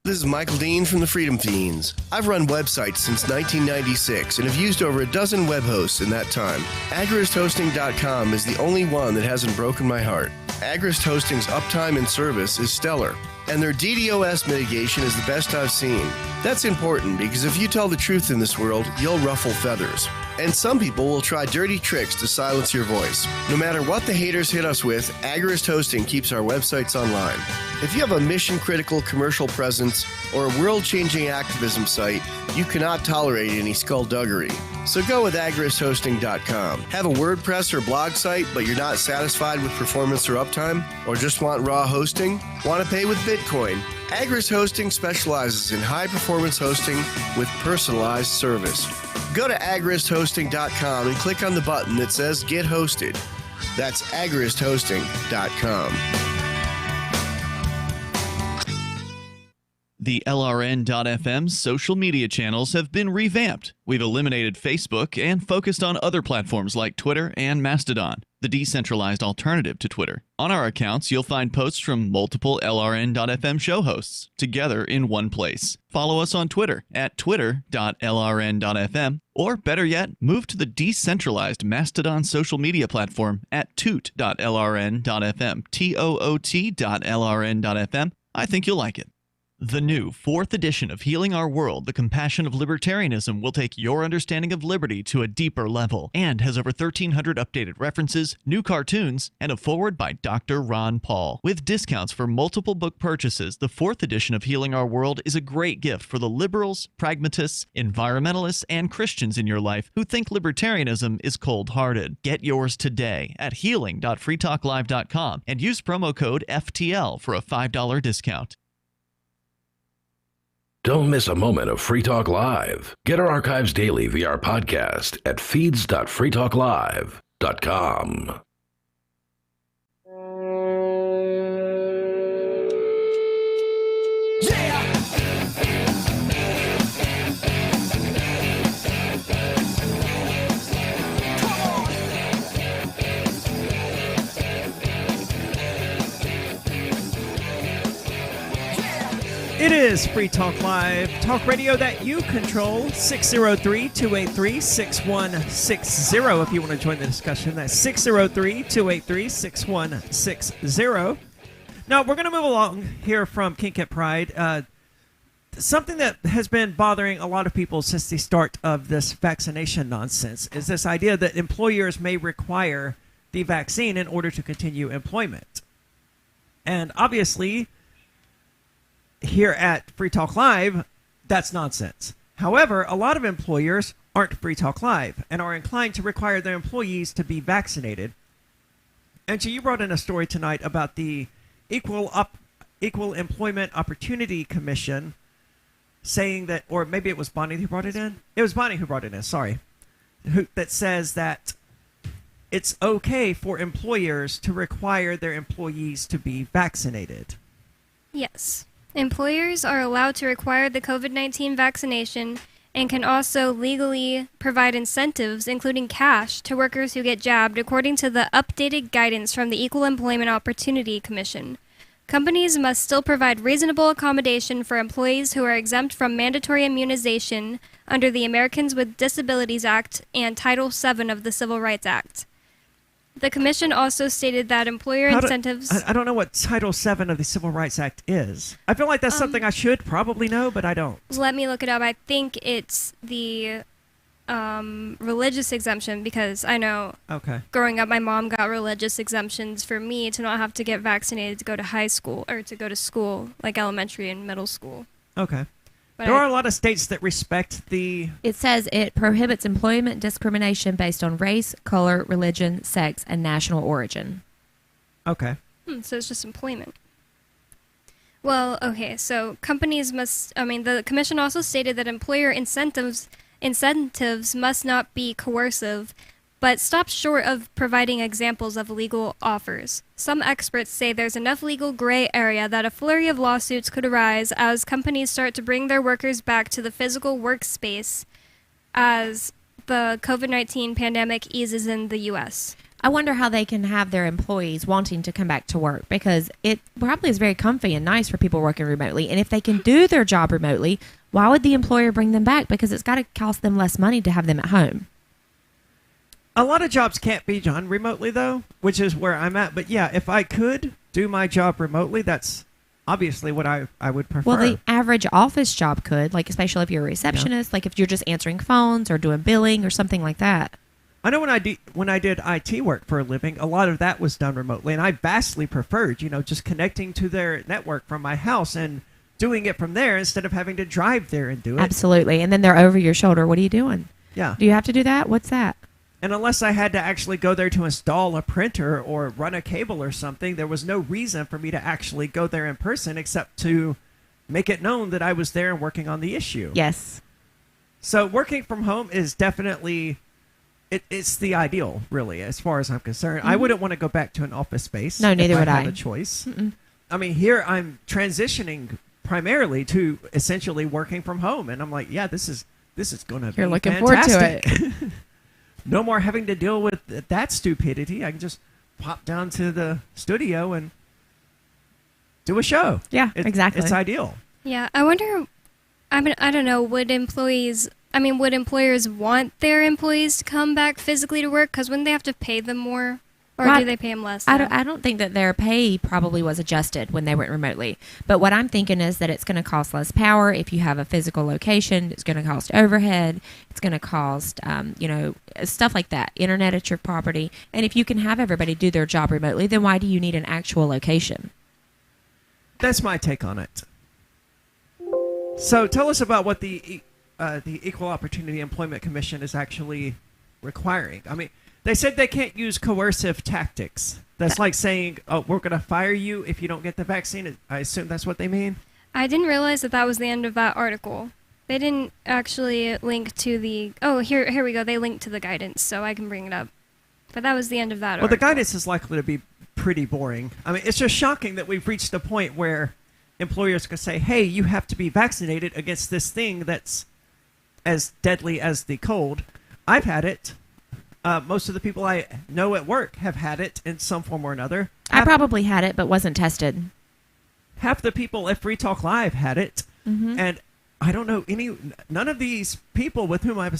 This is Michael Dean from the Freedom Fiends. I've run websites since 1996 and have used over a dozen web hosts in that time. AgristHosting.com is the only one that hasn't broken my heart. Agrist Hosting's uptime and service is stellar, and their DDoS mitigation is the best I've seen. That's important because if you tell the truth in this world, you'll ruffle feathers. And some people will try dirty tricks to silence your voice. No matter what the haters hit us with, Agrist Hosting keeps our websites online. If you have a mission-critical commercial presence or a world-changing activism site, you cannot tolerate any skullduggery. So go with agristhosting.com. Have a WordPress or blog site, but you're not satisfied with performance or uptime? Or just want raw hosting? Want to pay with Bitcoin? Agrist Hosting specializes in high-performance hosting with personalized service. Go to agristhosting.com and click on the button that says Get Hosted. That's agristhosting.com. The LRN.FM's social media channels have been revamped. We've eliminated Facebook and focused on other platforms like Twitter and Mastodon, the decentralized alternative to Twitter. On our accounts, you'll find posts from multiple LRN.FM show hosts together in one place. Follow us on Twitter at twitter.lrn.fm, or better yet, move to the decentralized Mastodon social media platform at toot.lrn.fm, toot.lrn.fm. I think you'll like it. The new 4th edition of Healing Our World, The Compassion of Libertarianism, will take your understanding of liberty to a deeper level and has over 1,300 updated references, new cartoons, and a foreword by Dr. Ron Paul. With discounts for multiple book purchases, the 4th edition of Healing Our World is a great gift for the liberals, pragmatists, environmentalists, and Christians in your life who think libertarianism is cold-hearted. Get yours today at healing.freetalklive.com and use promo code FTL for a $5 discount. Don't miss a moment of Free Talk Live. Get our archives daily via our podcast at feeds.freetalklive.com. It is Free Talk Live, talk radio that you control, 603-283-6160 if you want to join the discussion. That's 603-283-6160. Now, we're going to move along here from Kink at Pride. Something that has been bothering a lot of people since the start of this vaccination nonsense is this idea that employers may require the vaccine in order to continue employment. And obviously, here at Free Talk Live, that's nonsense. However, a lot of employers aren't Free Talk Live and are inclined to require their employees to be vaccinated. Angie, you brought in a story tonight about the Equal Employment Opportunity Commission saying that, or maybe it was Bonnie who brought it in? It was Bonnie who brought it in, sorry. That says that it's okay for employers to require their employees to be vaccinated. Yes. Employers are allowed to require the COVID-19 vaccination and can also legally provide incentives, including cash, to workers who get jabbed, according to the updated guidance from the Equal Employment Opportunity Commission. Companies must still provide reasonable accommodation for employees who are exempt from mandatory immunization under the Americans with Disabilities Act and Title VII of the Civil Rights Act. The Commission also stated that employer incentives... I don't know what Title VII of the Civil Rights Act is. I feel like that's something I should probably know, but I don't. Let me look it up. I think it's the religious exemption, because I know growing up my mom got religious exemptions for me to not have to get vaccinated to go to high school or to go to school, like elementary and middle school. Okay. But there are a lot of states that respect the... It says it prohibits employment discrimination based on race, color, religion, sex, and national origin. Okay. So it's just employment. Well, okay, so companies must... the Commission also stated that employer incentives must not be coercive, but stopped short of providing examples of legal offers. Some experts say there's enough legal gray area that a flurry of lawsuits could arise as companies start to bring their workers back to the physical workspace as the COVID-19 pandemic eases in the U.S. I wonder how they can have their employees wanting to come back to work, because it probably is very comfy and nice for people working remotely. And if they can do their job remotely, why would the employer bring them back? Because it's got to cost them less money to have them at home. A lot of jobs can't be done remotely, though, which is where I'm at. But yeah, if I could do my job remotely, that's obviously what I would prefer. Well, the average office job could, like especially if you're a receptionist, like if you're just answering phones or doing billing or something like that. I know when I did IT work for a living, a lot of that was done remotely, and I vastly preferred, just connecting to their network from my house and doing it from there instead of having to drive there and do it. Absolutely. And then they're over your shoulder. What are you doing? Yeah. Do you have to do that? What's that? And unless I had to actually go there to install a printer or run a cable or something, there was no reason for me to actually go there in person except to make it known that I was there and working on the issue. Yes. So working from home is definitely... It's the ideal, really, as far as I'm concerned. Mm-hmm. I wouldn't want to go back to an office space. No, neither would I. Have a choice. Mm-mm. I mean, here I'm transitioning primarily to essentially working from home, and I'm like, yeah, this is going to be You're looking fantastic. forward to it. No more having to deal with that stupidity. I can just pop down to the studio and do a show. Yeah, exactly. It's ideal. Yeah, I wonder. I don't know. Would employers want their employees to come back physically to work? Because wouldn't they have to pay them more? Or do they pay them less? I don't think that their pay probably was adjusted when they went remotely. But what I'm thinking is that it's going to cost less power if you have a physical location. It's going to cost overhead. It's going to cost, stuff like that, internet at your property. And if you can have everybody do their job remotely, then why do you need an actual location? That's my take on it. So tell us about what the Equal Opportunity Employment Commission is actually requiring. I mean, they said they can't use coercive tactics. That's like saying, oh, we're going to fire you if you don't get the vaccine. I assume that's what they mean. I didn't realize that was the end of that article. They didn't actually link to the... Oh, here we go. They linked to the guidance, so I can bring it up. But that was the end of that article. Well, the guidance is likely to be pretty boring. I mean, it's just shocking that we've reached a point where employers can say, hey, you have to be vaccinated against this thing that's as deadly as the cold. I've had it. Most of the people I know at work have had it in some form or another. I probably had it, but wasn't tested. Half the people at Free Talk Live had it, and I don't know none of these people with whom I'm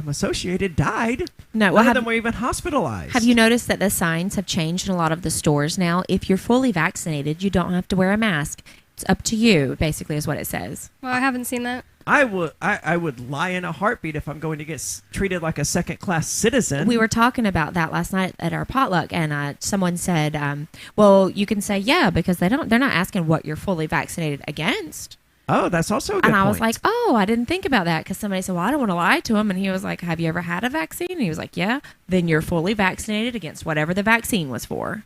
associated died. No, none of them were even hospitalized. Have you noticed that the signs have changed in a lot of the stores now? If you're fully vaccinated, you don't have to wear a mask. It's up to you, basically, is what it says. Well, I haven't seen that. I would lie in a heartbeat if I'm going to get treated like a second-class citizen. We were talking about that last night at our potluck, and someone said, well, you can say yeah, because they're not asking what you're fully vaccinated against. Oh, that's also a good point. point. I was like, oh, I didn't think about that, because somebody said, well, I don't want to lie to him. And he was like, have you ever had a vaccine? And he was like, yeah. Then you're fully vaccinated against whatever the vaccine was for.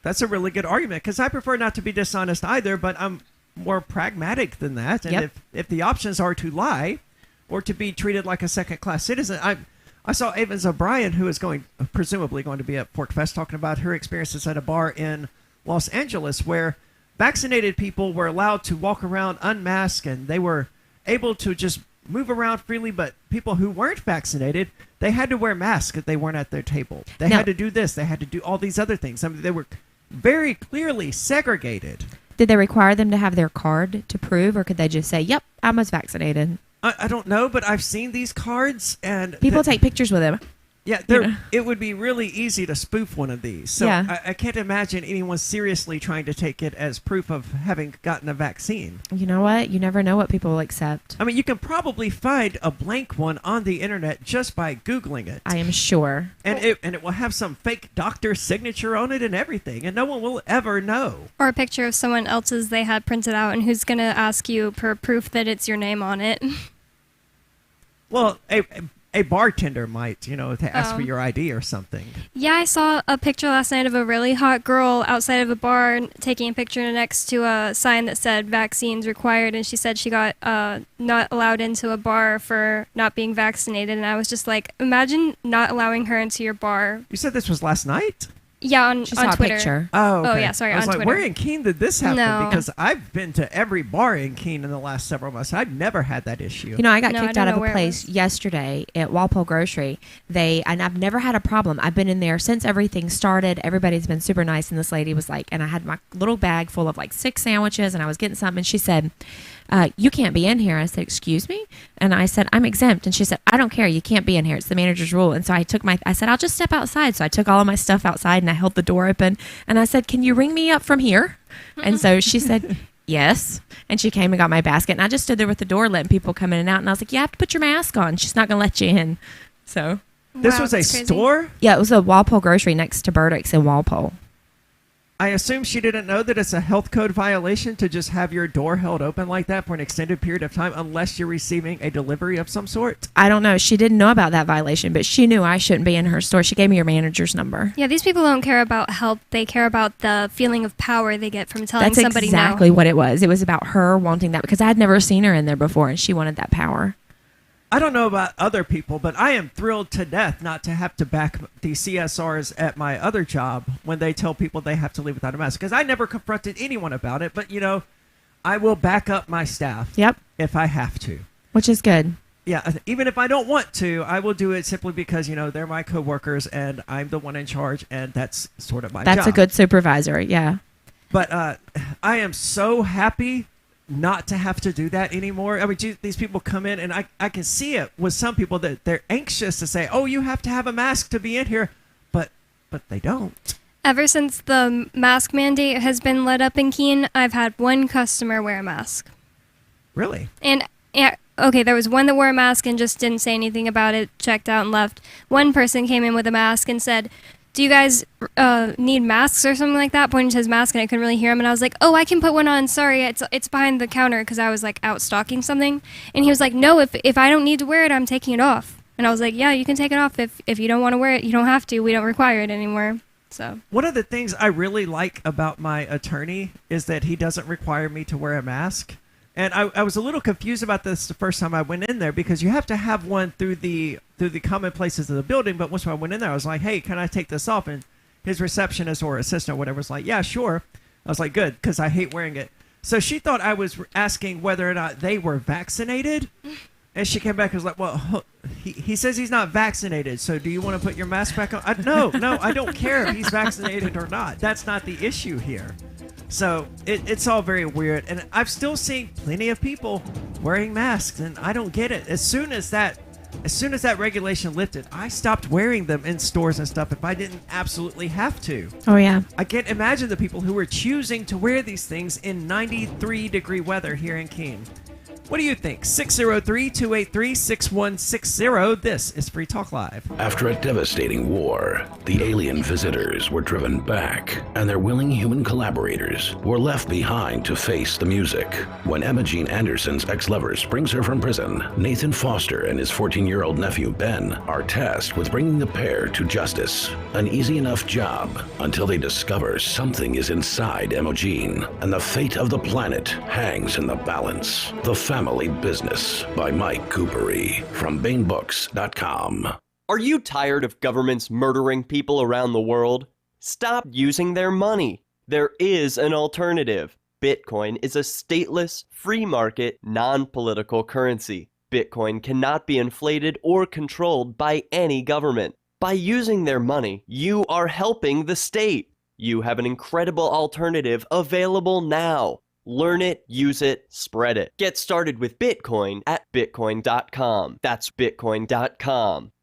That's a really good argument, because I prefer not to be dishonest either, but I'm more pragmatic than that. And if the options are to lie or to be treated like a second-class citizen, I saw Avens O'Brien, who is presumably going to be at Fork Fest, talking about her experiences at a bar in Los Angeles where vaccinated people were allowed to walk around unmasked and they were able to just move around freely, but people who weren't vaccinated, they had to wear masks if they weren't at their table. They had to do this. They had to do all these other things. I mean, they were very clearly segregated. Did they require them to have their card to prove, or could they just say, yep, I was vaccinated? I don't know, but I've seen these cards, and people take pictures with them. Yeah, it would be really easy to spoof one of these. So I can't imagine anyone seriously trying to take it as proof of having gotten a vaccine. You know what? You never know what people will accept. I mean, you can probably find a blank one on the internet just by Googling it. I am sure. And it will have some fake doctor signature on it and everything, and no one will ever know. Or a picture of someone else's they had printed out and who's going to ask you for proof that it's your name on it. Well, a bartender might, to ask for your ID or something. Yeah, I saw a picture last night of a really hot girl outside of a bar taking a picture next to a sign that said vaccines required, and she said she got not allowed into a bar for not being vaccinated, and I was just like, imagine not allowing her into your bar. You said this was last night? Yeah, on She saw a Twitter. picture. Oh, okay. Oh, yeah, sorry, I was on like, Twitter. where in Keene did this happen? No. Because I've been to every bar in Keene in the last several months. I've never had that issue. You know, I got No, I kicked don't out of know a where it place yesterday at Walpole Grocery. And I've never had a problem. I've been in there since everything started. Everybody's been super nice. And this lady was like, and I had my little bag full of like 6 sandwiches, and I was getting something. And she said, you can't be in here. I said, excuse me? And I said, I'm exempt. And she said, I don't care. You can't be in here. It's the manager's rule. And so I said, I'll just step outside. So I took all of my stuff outside and I held the door open. And I said, can you ring me up from here? And so she said, yes. And she came and got my basket. And I just stood there with the door letting people come in and out. And I was like, you have to put your mask on. She's not going to let you in. So. This was a store? Yeah, it was a Walpole Grocery next to Burdick's in Walpole. I assume she didn't know that it's a health code violation to just have your door held open like that for an extended period of time unless you're receiving a delivery of some sort. I don't know. She didn't know about that violation, but she knew I shouldn't be in her store. She gave me your manager's number. Yeah, these people don't care about health. They care about the feeling of power they get from telling somebody no. That's exactly what it was. It was about her wanting that because I had never seen her in there before, and she wanted that power. I don't know about other people, but I am thrilled to death not to have to back the CSRs at my other job when they tell people they have to leave without a mask. Because I never confronted anyone about it, but, I will back up my staff if I have to. Which is good. Yeah, even if I don't want to, I will do it simply because, they're my coworkers and I'm the one in charge, and that's sort of my job. That's a good supervisor, yeah. But I am so happy not to have to do that anymore. I mean, these people come in, and I can see it with some people that they're anxious to say, oh, you have to have a mask to be in here, but they don't. Ever since the mask mandate has been let up in Keene, I've had one customer wear a mask. Really? And, yeah, okay, there was one that wore a mask and just didn't say anything about it, checked out and left. One person came in with a mask and said, do you guys need masks or something like that? Pointing to his mask, and I couldn't really hear him. And I was like, oh, I can put one on. Sorry, it's behind the counter, because I was like out stocking something. And he was like, no, if I don't need to wear it, I'm taking it off. And I was like, yeah, you can take it off. If you don't want to wear it, you don't have to. We don't require it anymore. So one of the things I really like about my attorney is that he doesn't require me to wear a mask. And I was a little confused about this the first time I went in there, because you have to have one through the common places of the building. But once I went in there, I was like, hey, can I take this off? And his receptionist or assistant or whatever was like, yeah, sure. I was like, good, because I hate wearing it. So she thought I was asking whether or not they were vaccinated. And she came back and was like, well, he says he's not vaccinated, so do you want to put your mask back on? No, I don't care if he's vaccinated or not. That's not the issue here. So it's all very weird. And I've still seen plenty of people wearing masks, and I don't get it. As soon as that regulation lifted, I stopped wearing them in stores and stuff if I didn't absolutely have to. Oh, yeah. I can't imagine the people who were choosing to wear these things in 93-degree weather here in Keene. What do you think? 603-283-6160. This is Free Talk Live. After a devastating war, the alien visitors were driven back, and their willing human collaborators were left behind to face the music. When Emma Jean Anderson's ex-lover brings her from prison, Nathan Foster and his 14-year-old nephew Ben are tasked with bringing the pair to justice. An easy enough job until they discover something is inside Emma Jean, and the fate of the planet hangs in the balance. The Family Business by Mike Coopery from BaneBooks.com. Are you tired of governments murdering people around the world? Stop using their money. There is an alternative. Bitcoin is a stateless, free market, non-political currency. Bitcoin cannot be inflated or controlled by any government. By using their money, you are helping the state. You have an incredible alternative available now. Learn it, use it, spread it. Get started with Bitcoin at Bitcoin.com. That's Bitcoin.com.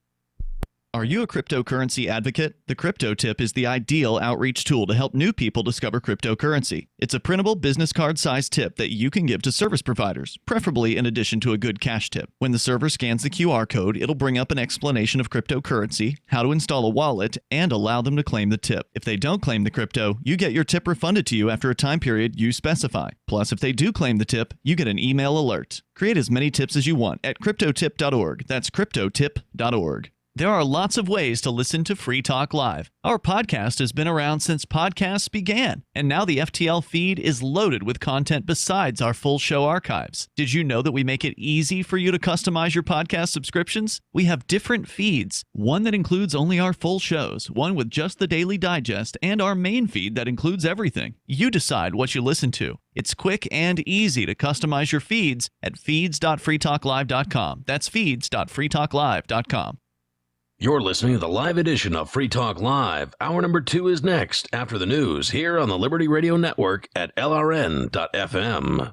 Are you a cryptocurrency advocate? The Crypto Tip is the ideal outreach tool to help new people discover cryptocurrency. It's a printable business card-sized tip that you can give to service providers, preferably in addition to a good cash tip. When the server scans the QR code, it'll bring up an explanation of cryptocurrency, how to install a wallet, and allow them to claim the tip. If they don't claim the crypto, you get your tip refunded to you after a time period you specify. Plus, if they do claim the tip, you get an email alert. Create as many tips as you want at cryptotip.org. That's cryptotip.org. There are lots of ways to listen to Free Talk Live. Our podcast has been around since podcasts began, and now the FTL feed is loaded with content besides our full show archives. Did you know that we make it easy for you to customize your podcast subscriptions? We have different feeds, one that includes only our full shows, one with just the Daily Digest, and our main feed that includes everything. You decide what you listen to. It's quick and easy to customize your feeds at feeds.freetalklive.com. That's feeds.freetalklive.com. You're listening to the live edition of Free Talk Live. Hour number 2 is next after the news here on the Liberty Radio Network at LRN.FM.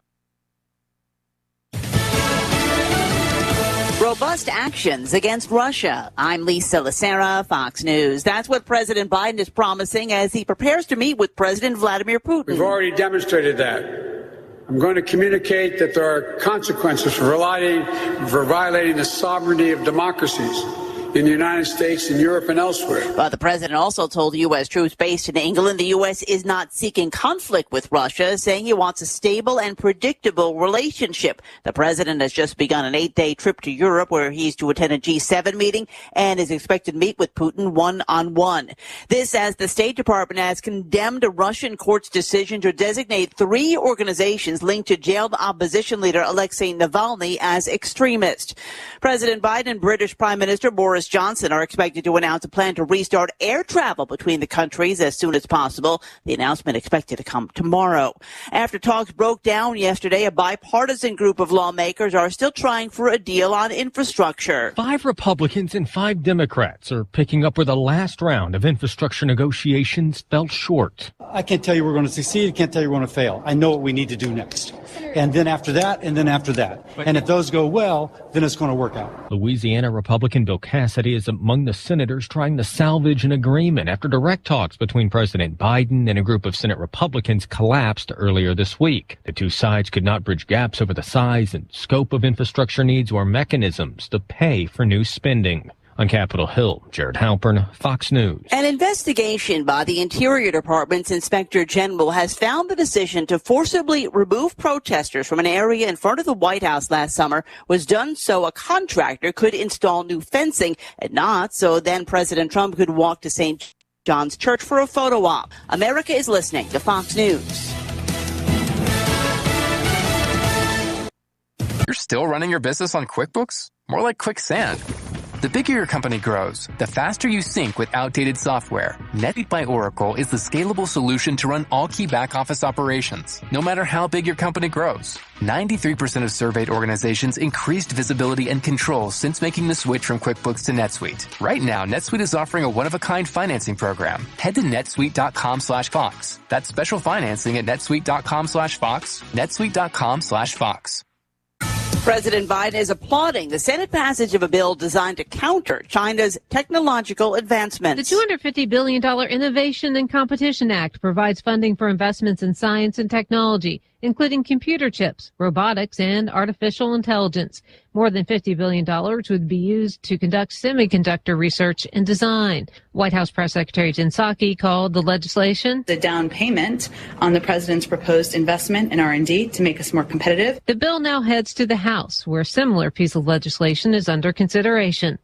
Robust actions against Russia. I'm Lisa Lacera, Fox News. That's what President Biden is promising as he prepares to meet with President Vladimir Putin. We've already demonstrated that. I'm going to communicate that there are consequences for violating the sovereignty of democracies in the United States, in Europe, and elsewhere. But the president also told U.S. troops based in England the U.S. is not seeking conflict with Russia, saying he wants a stable and predictable relationship. The president has just begun an 8-day trip to Europe where he's to attend a G7 meeting and is expected to meet with Putin one-on-one. This as the State Department has condemned a Russian court's decision to designate 3 organizations linked to jailed opposition leader Alexei Navalny as extremist. President Biden and British Prime Minister Boris Johnson are expected to announce a plan to restart air travel between the countries as soon as possible. The announcement expected to come tomorrow. After talks broke down yesterday, a bipartisan group of lawmakers are still trying for a deal on infrastructure. 5 Republicans and 5 Democrats are picking up where the last round of infrastructure negotiations fell short. I can't tell you we're going to succeed. I can't tell you we're going to fail. I know what we need to do next. And then after that, and then after that. And if those go well, then it's going to work out. Louisiana Republican Bill Cassidy is among the senators trying to salvage an agreement after direct talks between President Biden and a group of Senate Republicans collapsed earlier this week. The two sides could not bridge gaps over the size and scope of infrastructure needs or mechanisms to pay for new spending. On Capitol Hill, Jared Halpern, Fox News. An investigation by the Interior Department's Inspector General has found the decision to forcibly remove protesters from an area in front of the White House last summer was done so a contractor could install new fencing and not so then President Trump could walk to St. John's Church for a photo op. America is listening to Fox News. You're still running your business on QuickBooks? More like quicksand. The bigger your company grows, the faster you sync with outdated software. NetSuite by Oracle is the scalable solution to run all key back-office operations, no matter how big your company grows. 93% of surveyed organizations increased visibility and control since making the switch from QuickBooks to NetSuite. Right now, NetSuite is offering a one-of-a-kind financing program. Head to netsuite.com/Fox. That's special financing at netsuite.com/Fox, netsuite.com/Fox. President Biden is applauding the Senate passage of a bill designed to counter China's technological advancements. The $250 billion Innovation and Competition Act provides funding for investments in science and technology, including computer chips, robotics, and artificial intelligence. More than $50 billion would be used to conduct semiconductor research and design. White House Press Secretary Jen Psaki called the legislation the down payment on the president's proposed investment in R&D to make us more competitive. The bill now heads to the House, where a similar piece of legislation is under consideration.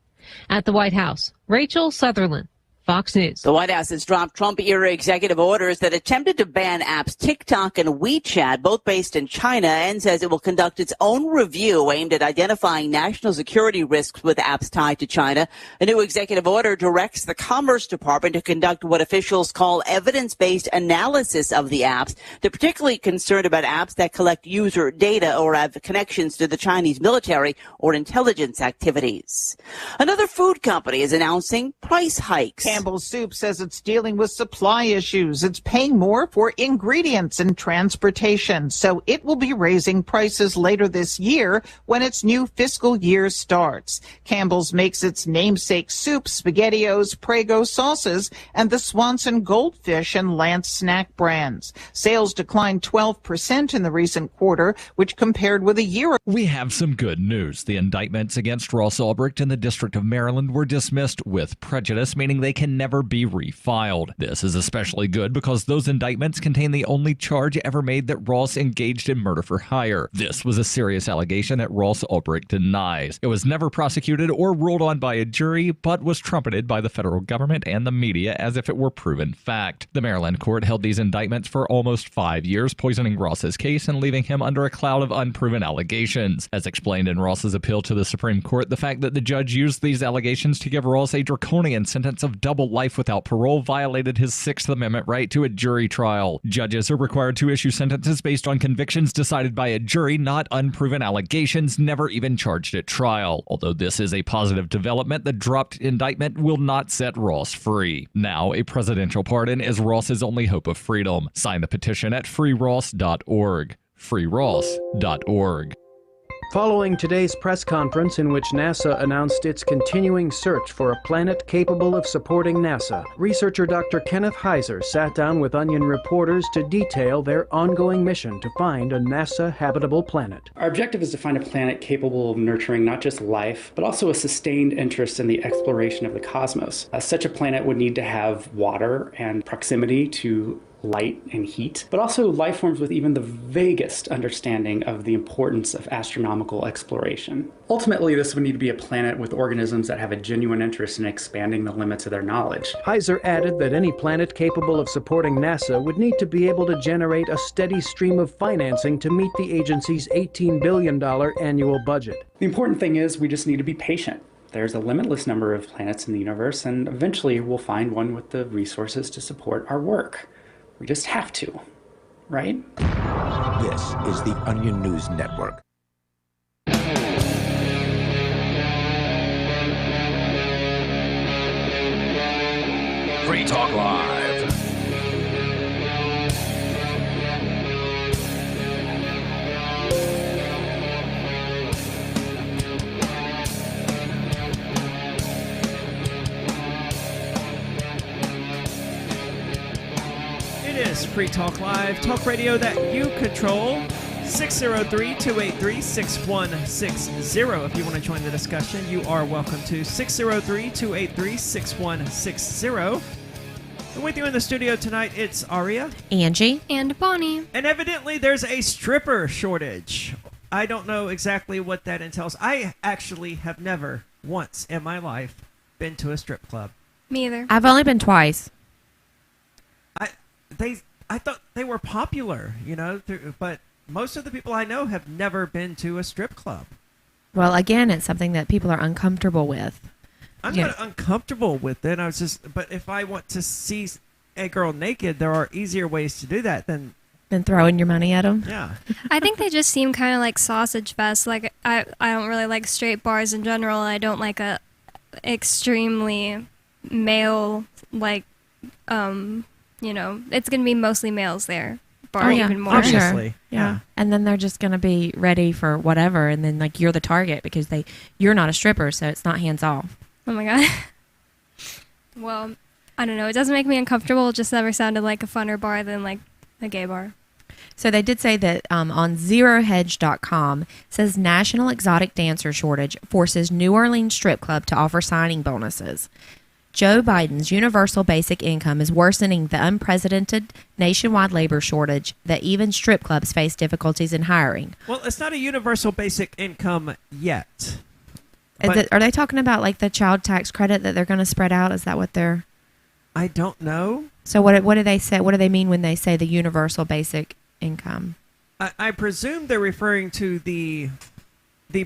At the White House, Rachel Sutherland, Fox News. The White House has dropped Trump-era executive orders that attempted to ban apps TikTok and WeChat, both based in China, and says it will conduct its own review aimed at identifying national security risks with apps tied to China. A new executive order directs the Commerce Department to conduct what officials call evidence-based analysis of the apps. They're particularly concerned about apps that collect user data or have connections to the Chinese military or intelligence activities. Another food company is announcing price hikes. Campbell's Soup says it's dealing with supply issues. It's paying more for ingredients and transportation, so it will be raising prices later this year when its new fiscal year starts. Campbell's makes its namesake soup, SpaghettiOs, Prego sauces, and the Swanson Goldfish and Lance snack brands. Sales declined 12% in the recent quarter, which compared with a year ago. We have some good news. The indictments against Ross Ulbricht in the District of Maryland were dismissed with prejudice, meaning they can never be refiled. This is especially good because those indictments contain the only charge ever made that Ross engaged in murder for hire. This was a serious allegation that Ross Ulbricht denies. It was never prosecuted or ruled on by a jury, but was trumpeted by the federal government and the media as if it were proven fact. The Maryland court held these indictments for almost 5 years, poisoning Ross's case and leaving him under a cloud of unproven allegations. As explained in Ross's appeal to the Supreme Court, the fact that the judge used these allegations to give Ross a draconian sentence of double life without parole violated his Sixth Amendment right to a jury trial. Judges are required to issue sentences based on convictions decided by a jury, not unproven allegations never even charged at trial. Although this is a positive development, the dropped indictment will not set Ross free. Now, a presidential pardon is Ross's only hope of freedom. Sign the petition at freeross.org. freeross.org. Following today's press conference in which NASA announced its continuing search for a planet capable of supporting NASA, researcher Dr. Kenneth Heiser sat down with Onion reporters to detail their ongoing mission to find a NASA habitable planet. Our objective is to find a planet capable of nurturing not just life, but also a sustained interest in the exploration of the cosmos. Such a planet would need to have water and proximity to light and heat, but also life forms with even the vaguest understanding of the importance of astronomical exploration. Ultimately, this would need to be a planet with organisms that have a genuine interest in expanding the limits of their knowledge. Heiser added that any planet capable of supporting NASA would need to be able to generate a steady stream of financing to meet the agency's $18 billion annual budget. The important thing is we just need to be patient. There's a limitless number of planets in the universe, and eventually we'll find one with the resources to support our work. We just have to, right? This is the Onion News Network. Free Talk Live. Free Talk Live, talk radio that you control. 603-283-6160. If you want to join the discussion, you are welcome to 603-283-6160. And with you in the studio tonight, it's Aria, Angie, and Bonnie. And evidently there's a stripper shortage. I don't know exactly what that entails. I actually have never once in my life been to a strip club. Me either. I've only been twice. I thought they were popular, you know, but most of the people I know have never been to a strip club. Well, again, it's something that people are uncomfortable with. I'm not uncomfortable with it. But if I want to see a girl naked, there are easier ways to do that than throwing your money at them. Yeah. I think they just seem kind of like sausage fest. Like I don't really like straight bars in general. I don't like a extremely male you know, it's going to be mostly males there. Bar even more. Obviously. Yeah. And then they're just going to be ready for whatever. And then, like, you're the target because you're not a stripper, so it's not hands off. Oh, my God. Well, I don't know. It doesn't make me uncomfortable. It just never sounded like a funner bar than, like, a gay bar. So they did say that on ZeroHedge.com says National Exotic Dancer Shortage forces New Orleans Strip Club to offer signing bonuses. Joe Biden's universal basic income is worsening the unprecedented nationwide labor shortage that even strip clubs face difficulties in hiring. Well, it's not a universal basic income yet. Are they talking about like the child tax credit that they're going to spread out? Is that what they're... I don't know. So what do they say? What do they mean when they say the universal basic income? I presume they're referring to the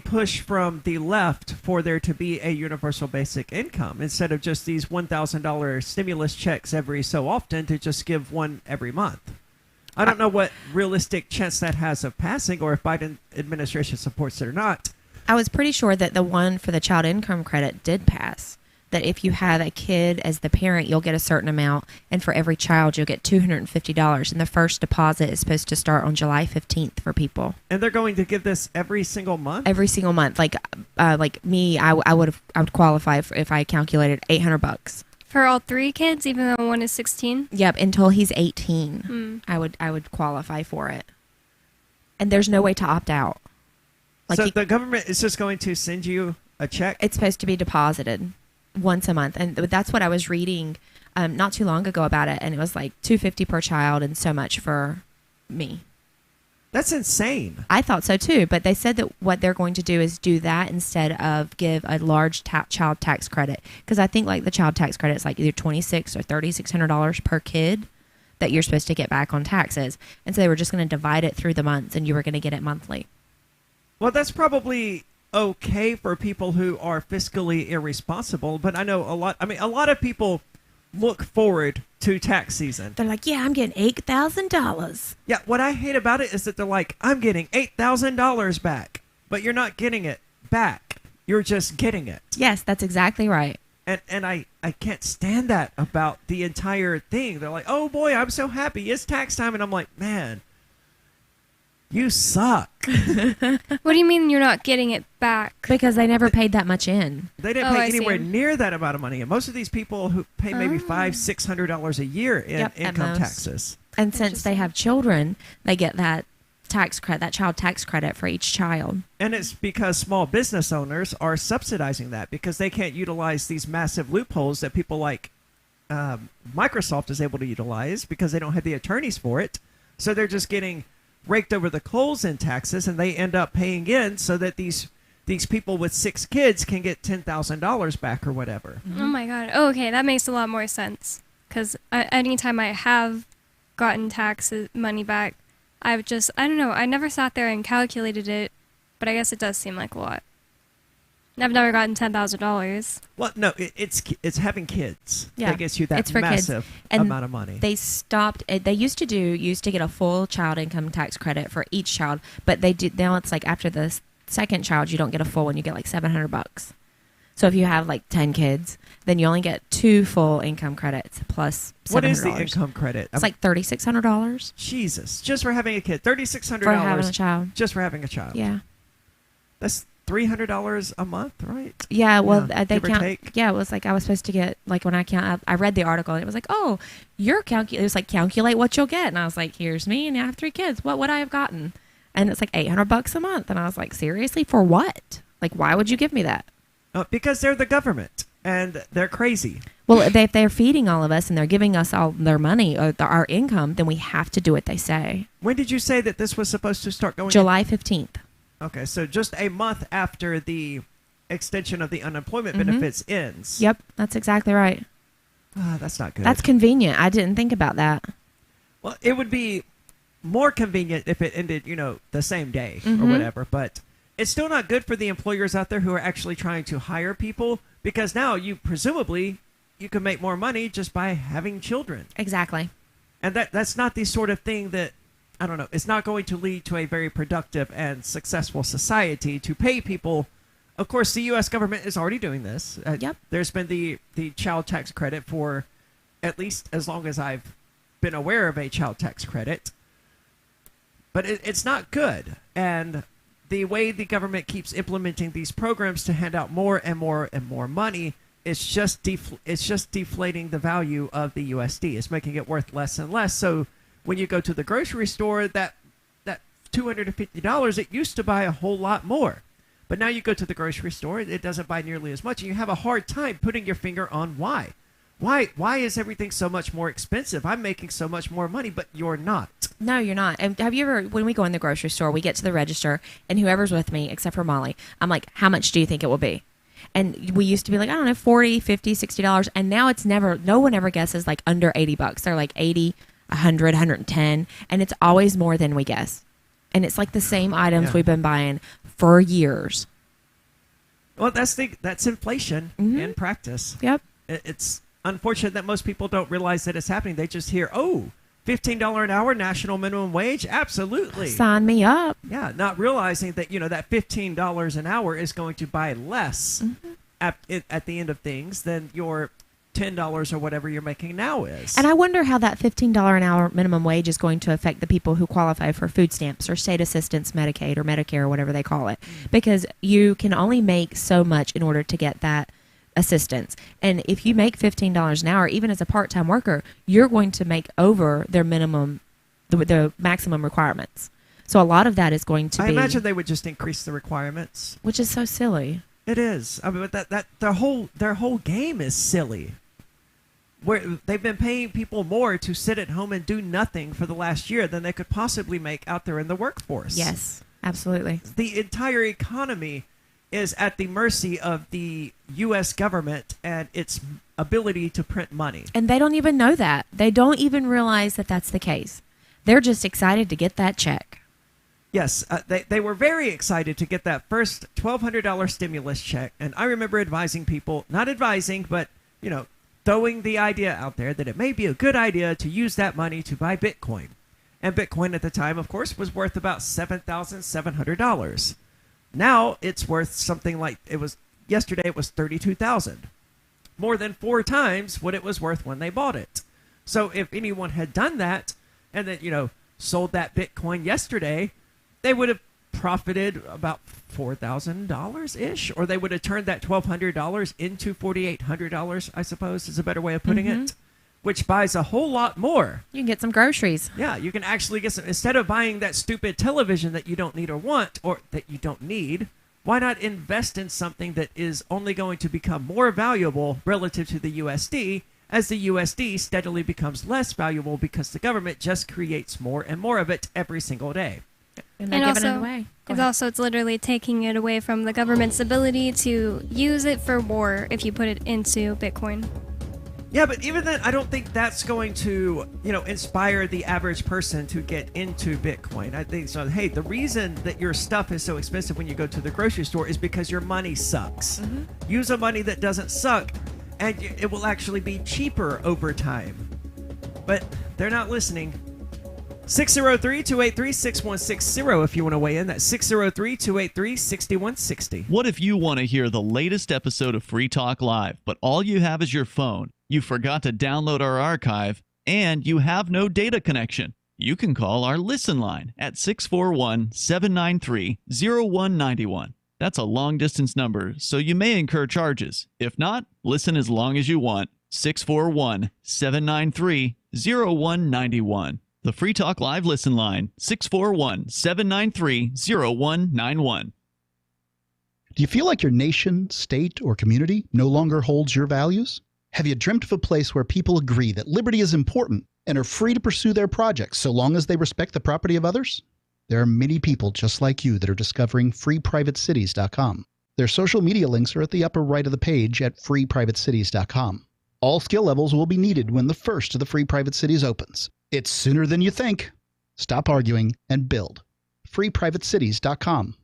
push from the left for there to be a universal basic income instead of just these $1,000 stimulus checks every so often to just give one every month. I don't know what realistic chance that has of passing or if Biden administration supports it or not. I was pretty sure that the one for the child income credit did pass. that if you have a kid as the parent, you'll get a certain amount, and for every child, you'll get $250. And the first deposit is supposed to start on July 15th for people. And they're going to give this every single month? Every single month. Like me, I would qualify if I calculated $800. For all 3 kids, even though one is 16? Yep, until he's 18, I would qualify for it. And there's no way to opt out. So the government is just going to send you a check? It's supposed to be deposited once a month. And that's what I was reading not too long ago about it. And it was like $250 per child and so much for me. That's insane. I thought so too. But they said that what they're going to do is do that instead of give a large child tax credit. Because I think like the child tax credit is like either $2,600 or $3,600 per kid that you're supposed to get back on taxes. And so they were just going to divide it through the months and you were going to get it monthly. Well, that's probably okay for people who are fiscally irresponsible, but I know a lot of people look forward to tax season. They're like, yeah, I'm getting $8,000. Yeah, what I hate about it is that they're like, I'm getting $8,000 back, but you're not getting it back. You're just getting it. Yes, that's exactly right. And I can't stand that about the entire thing. They're like, oh boy, I'm so happy. It's tax time. And I'm like, man, you suck. What do you mean you're not getting it back? Because they never paid that much in. They didn't pay anywhere near that amount of money. And most of these people who pay maybe $500-$600 a year in income taxes. And since they have children, they get that tax credit, that child tax credit for each child. And it's because small business owners are subsidizing that because they can't utilize these massive loopholes that people like Microsoft is able to utilize because they don't have the attorneys for it. So they're just getting raked over the coals in taxes, and they end up paying in so that these people with 6 kids can get $10,000 back or whatever. Oh my God. Oh, okay, that makes a lot more sense. Because anytime I have gotten taxes money back, I don't know, I never sat there and calculated it, but I guess it does seem like a lot. I've never gotten $10,000. Well, no, it's having kids. Yeah, that gets you that it's for massive amount of money. They stopped. They used to get a full child income tax credit for each child, but they do now. It's like after the second child, you don't get a full one. You get like $700. So if you have like 10 kids, then you only get 2 full income credits plus $700. What is the income credit? It's like $3,600. Jesus, just for having a kid, $3,600 for having a child. Just for having a child. Yeah, that's $300 a month, right? Yeah, well, they give or count. take. Yeah, it was like I was supposed to get like when I read the article and it was like, oh, it was like calculate what you'll get, and I was like, here's me, and I have 3 kids. What would I have gotten? And it's like $800 a month, and I was like, seriously, for what? Like, why would you give me that? Because they're the government and they're crazy. Well, if they're feeding all of us and they're giving us all their money or our income, then we have to do what they say. When did you say that this was supposed to start going? July 15th. Okay, so just a month after the extension of the unemployment benefits ends. Yep, that's exactly right. That's not good. That's convenient. I didn't think about that. Well, it would be more convenient if it ended, the same day or whatever, but it's still not good for the employers out there who are actually trying to hire people because now you can make more money just by having children. Exactly. And that's not the sort of thing that, I don't know, it's not going to lead to a very productive and successful society to pay people. Of course, the U.S. government is already doing this. Yep. There's been the child tax credit for at least as long as I've been aware of a child tax credit. But it's not good. And the way the government keeps implementing these programs to hand out more and more and more money, it's just deflating the value of the USD. It's making it worth less and less. So when you go to the grocery store, that $250, it used to buy a whole lot more. But now you go to the grocery store, it doesn't buy nearly as much, and you have a hard time putting your finger on why. Why is everything so much more expensive? I'm making so much more money, but you're not. No, you're not. And have you ever, when we go in the grocery store, we get to the register, and whoever's with me, except for Molly, I'm like, how much do you think it will be? And we used to be like, I don't know, $40, $50, $60. And now it's no one ever guesses like under $80. They're like 80, 100, 110. And it's always more than we guess. And it's like the same items we've been buying for years. Well, that's inflation in practice. Yep. It's unfortunate that most people don't realize that it's happening. They just hear, $15 an hour, national minimum wage? Absolutely. Sign me up. Yeah, not realizing that, that $15 an hour is going to buy less at the end of things than your $10 or whatever you're making now is. And I wonder how that $15 an hour minimum wage is going to affect the people who qualify for food stamps or state assistance, Medicaid or Medicare or whatever they call it. Because you can only make so much in order to get that assistance. And if you make $15 an hour, even as a part-time worker, you're going to make over their minimum, the maximum requirements. So a lot of that is going to be... I imagine they would just increase the requirements. Which is so silly. It is. I mean, but their whole game is silly. Where they've been paying people more to sit at home and do nothing for the last year than they could possibly make out there in the workforce. Yes, absolutely. The entire economy is at the mercy of the U.S. government and its ability to print money. And they don't even know that. They don't even realize that that's the case. They're just excited to get that check. Yes, they were very excited to get that first $1,200 stimulus check. And I remember advising people, not advising, but, throwing the idea out there that it may be a good idea to use that money to buy Bitcoin. And Bitcoin at the time, of course, was worth about $7,700. Now it's worth something like, yesterday it was $32,000. More than 4 times what it was worth when they bought it. So if anyone had done that and then, sold that Bitcoin yesterday, they would have profited about $4,000-ish, or they would have turned that $1,200 into $4,800, I suppose is a better way of putting it, which buys a whole lot more. You can get some groceries. Yeah, you can actually get some, instead of buying that stupid television that you don't need or want, or that you don't need, why not invest in something that is only going to become more valuable relative to the USD, as the USD steadily becomes less valuable because the government just creates more and more of it every single day. And also, it away. It's literally taking it away from the government's ability to use it for war if you put it into Bitcoin. Yeah, but even then, I don't think that's going to, inspire the average person to get into Bitcoin. I think so. Hey, the reason that your stuff is so expensive when you go to the grocery store is because your money sucks. Use a money that doesn't suck, and it will actually be cheaper over time. But they're not listening. 603-283-6160 if you want to weigh in. That's 603-283-6160. What if you want to hear the latest episode of Free Talk Live, but all you have is your phone, you forgot to download our archive, and you have no data connection? You can call our Listen line at 641-793-0191. That's a long-distance number, so you may incur charges. If not, listen as long as you want. 641-793-0191. The Free Talk Live Listen line, 641-793-0191. Do you feel like your nation, state, or community no longer holds your values? Have you dreamt of a place where people agree that liberty is important and are free to pursue their projects so long as they respect the property of others? There are many people just like you that are discovering freeprivatecities.com. Their social media links are at the upper right of the page at freeprivatecities.com. All skill levels will be needed when the first of the Free Private Cities opens. It's sooner than you think. Stop arguing and build. freeprivatecities.com.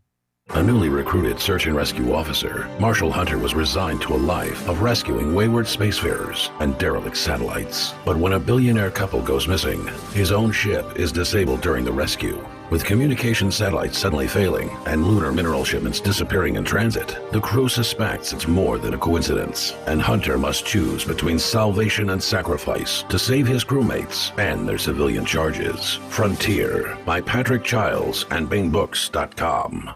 A newly recruited search and rescue officer, Marshall Hunter was resigned to a life of rescuing wayward spacefarers and derelict satellites. But when a billionaire couple goes missing, his own ship is disabled during the rescue. With communication satellites suddenly failing and lunar mineral shipments disappearing in transit, the crew suspects it's more than a coincidence, and Hunter must choose between salvation and sacrifice to save his crewmates and their civilian charges. Frontier by Patrick Childs and BingBooks.com.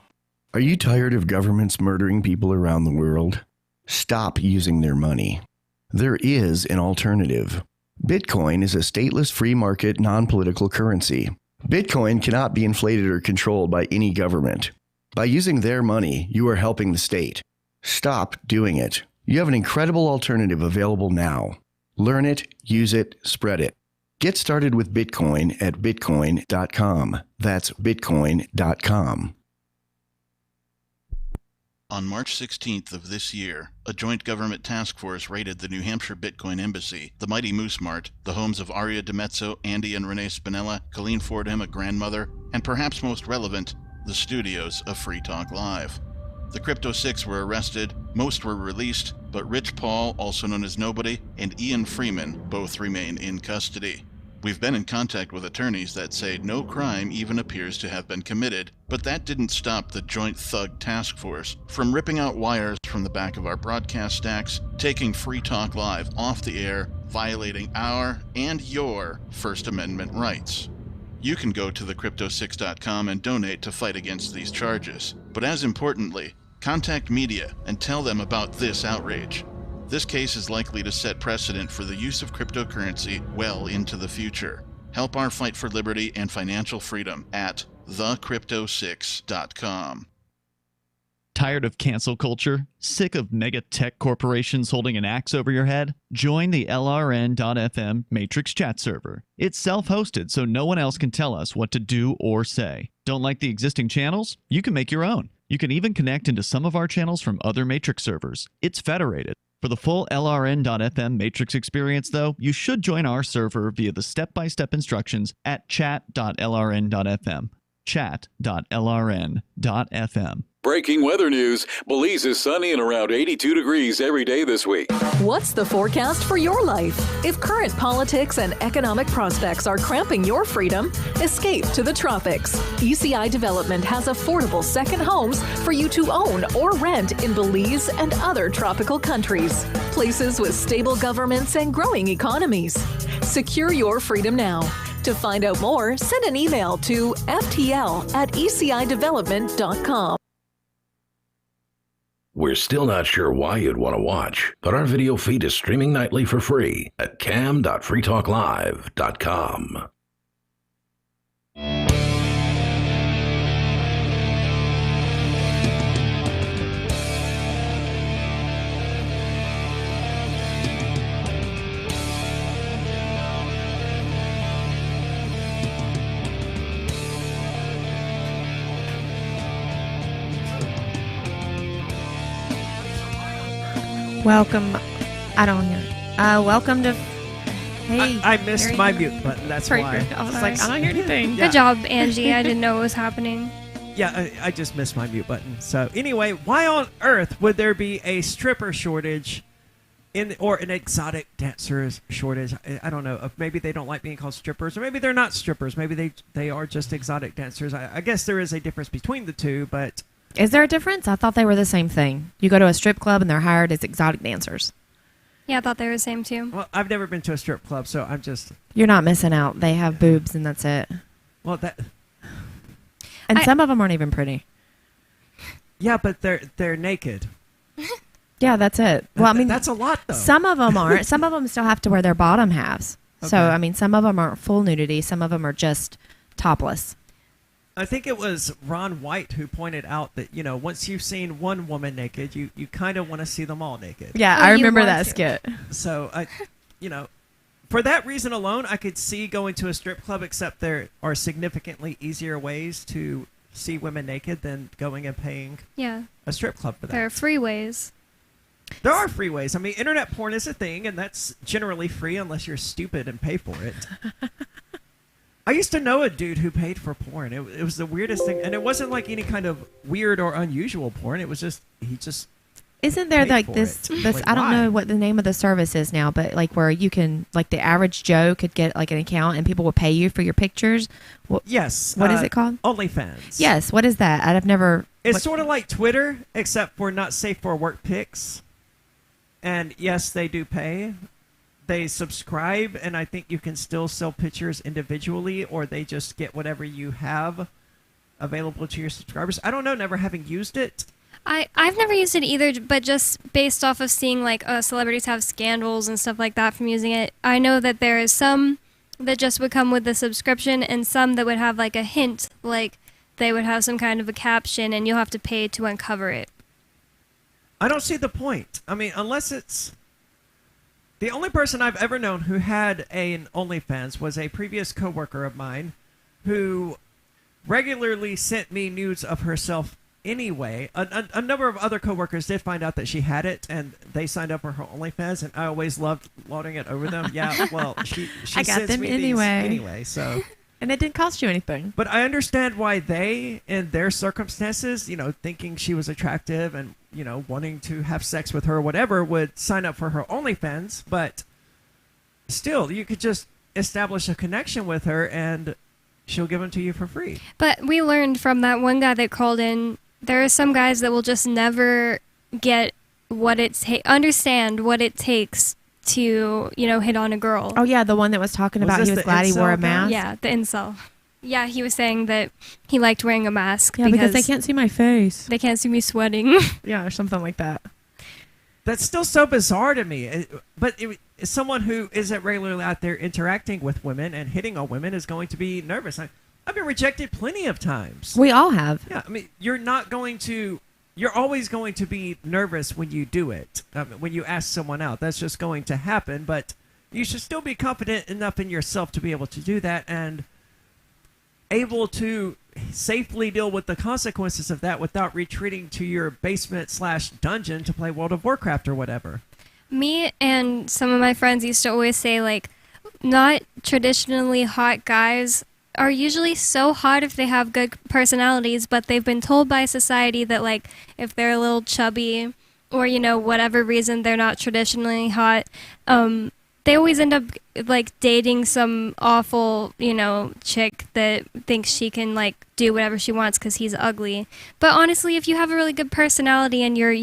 Are you tired of governments murdering people around the world? Stop using their money. There is an alternative. Bitcoin is a stateless free market non-political currency. Bitcoin cannot be inflated or controlled by any government. By using their money, you are helping the state. Stop doing it. You have an incredible alternative available now. Learn it, use it, spread it. Get started with Bitcoin at bitcoin.com. That's bitcoin.com. On March 16th of this year, a joint government task force raided the New Hampshire Bitcoin Embassy, the Mighty Moose Mart, the homes of Aria DiMezzo, Andy and Renee Spinella, Colleen Fordham, a grandmother, and perhaps most relevant, the studios of Free Talk Live. The Crypto Six were arrested, most were released, but Rich Paul, also known as Nobody, and Ian Freeman both remain in custody. We've been in contact with attorneys that say no crime even appears to have been committed, but that didn't stop the Joint Thug Task Force from ripping out wires from the back of our broadcast stacks, taking Free Talk Live off the air, violating our and your First Amendment rights. You can go to thecrypto6.com and donate to fight against these charges. But as importantly, contact media and tell them about this outrage. This case is likely to set precedent for the use of cryptocurrency well into the future. Help our fight for liberty and financial freedom at thecrypto6.com. Tired of cancel culture? Sick of mega tech corporations holding an axe over your head? Join the LRN.FM Matrix chat server. It's self-hosted, so no one else can tell us what to do or say. Don't like the existing channels? You can make your own. You can even connect into some of our channels from other Matrix servers. It's federated. For the full LRN.FM Matrix experience, though, you should join our server via the step-by-step instructions at chat.lrn.fm. Chat.lrn.fm. Breaking weather news. Belize is sunny and around 82 degrees every day this week. What's the forecast for your life? If current politics and economic prospects are cramping your freedom, escape to the tropics. ECI Development has affordable second homes for you to own or rent in Belize and other tropical countries. Places with stable governments and growing economies. Secure your freedom now. To find out more, send an email to ftl@ecidevelopment.com. We're still not sure why you'd want to watch, but our video feed is streaming nightly for free at cam.freetalklive.com. Welcome. I don't hear. Welcome to. Hey, I missed my mute button. That's why. I was like, I don't hear anything. Good job, Angie. I didn't know what was happening. Yeah, I just missed my mute button. So anyway, why on earth would there be a stripper shortage or an exotic dancers shortage? I don't know. Maybe they don't like being called strippers, or maybe they're not strippers. Maybe they are just exotic dancers. I guess there is a difference between the two, but... Is there a difference? I thought they were the same thing. You go to a strip club and they're hired as exotic dancers. Yeah, I thought they were the same too. Well, I've never been to a strip club, so I'm just... You're not missing out. They have boobs and that's it. Well, that... And some of them aren't even pretty. Yeah, but they're naked. Yeah, that's it. Well, I mean... That's a lot, though. Some of them aren't. Some of them still have to wear their bottom halves. Okay. So, I mean, some of them aren't full nudity. Some of them are just topless. I think it was Ron White who pointed out that, you know, once you've seen one woman naked, you kind of want to see them all naked. Yeah, I remember that skit. So, for that reason alone, I could see going to a strip club, except there are significantly easier ways to see women naked than going and paying a strip club for that. There are free ways. There are free ways. I mean, internet porn is a thing, and that's generally free unless you're stupid and pay for it. I used to know a dude who paid for porn. It was the weirdest thing. And it wasn't like any kind of weird or unusual porn. It was just, he just... Isn't there like this like, I don't know what the name of the service is now, but like where you can, like the average Joe could get like an account and people will pay you for your pictures? Yes. What is it called? OnlyFans. Yes. What is that? I've never... It's sort of like Twitter, except for not safe for work pics. And yes, they do pay. They subscribe, and I think you can still sell pictures individually, or they just get whatever you have available to your subscribers. I don't know, never having used it. I've never used it either, but just based off of seeing like celebrities have scandals and stuff like that from using it, I know that there is some that just would come with the subscription, and some that would have like a hint, like they would have some kind of a caption, and you'll have to pay to uncover it. I don't see the point. I mean, unless it's... The only person I've ever known who had an OnlyFans was a previous coworker of mine who regularly sent me nudes of herself anyway. A number of other coworkers did find out that she had it, and they signed up for her OnlyFans, and I always loved loading it over them. Yeah, well, she I got sends them me anyway. These anyway, so... And it didn't cost you anything. But I understand why they, in their circumstances, you know, thinking she was attractive and, you know, wanting to have sex with her or whatever, would sign up for her OnlyFans. But still, you could just establish a connection with her, and she'll give them to you for free. But we learned from that one guy that called in, there are some guys that will just never get understand what it takes to, hit on a girl. Oh, yeah, the one that was talking about he was glad he wore a mask. Yeah, the incel. Yeah, he was saying that he liked wearing a mask. Yeah, because they can't see my face. They can't see me sweating. Yeah, or something like that. That's still so bizarre to me. But someone who isn't regularly out there interacting with women and hitting on women is going to be nervous. I've been rejected plenty of times. We all have. Yeah, I mean, you're always going to be nervous when you do it, when you ask someone out. That's just going to happen, but you should still be confident enough in yourself to be able to do that and able to safely deal with the consequences of that without retreating to your basement/dungeon to play World of Warcraft or whatever. Me and some of my friends used to always say, like, not traditionally hot guys are usually so hot if they have good personalities, but they've been told by society that, like, if they're a little chubby or, whatever reason they're not traditionally hot, they always end up, like, dating some awful, chick that thinks she can, like, do whatever she wants because he's ugly. But honestly, if you have a really good personality and you're,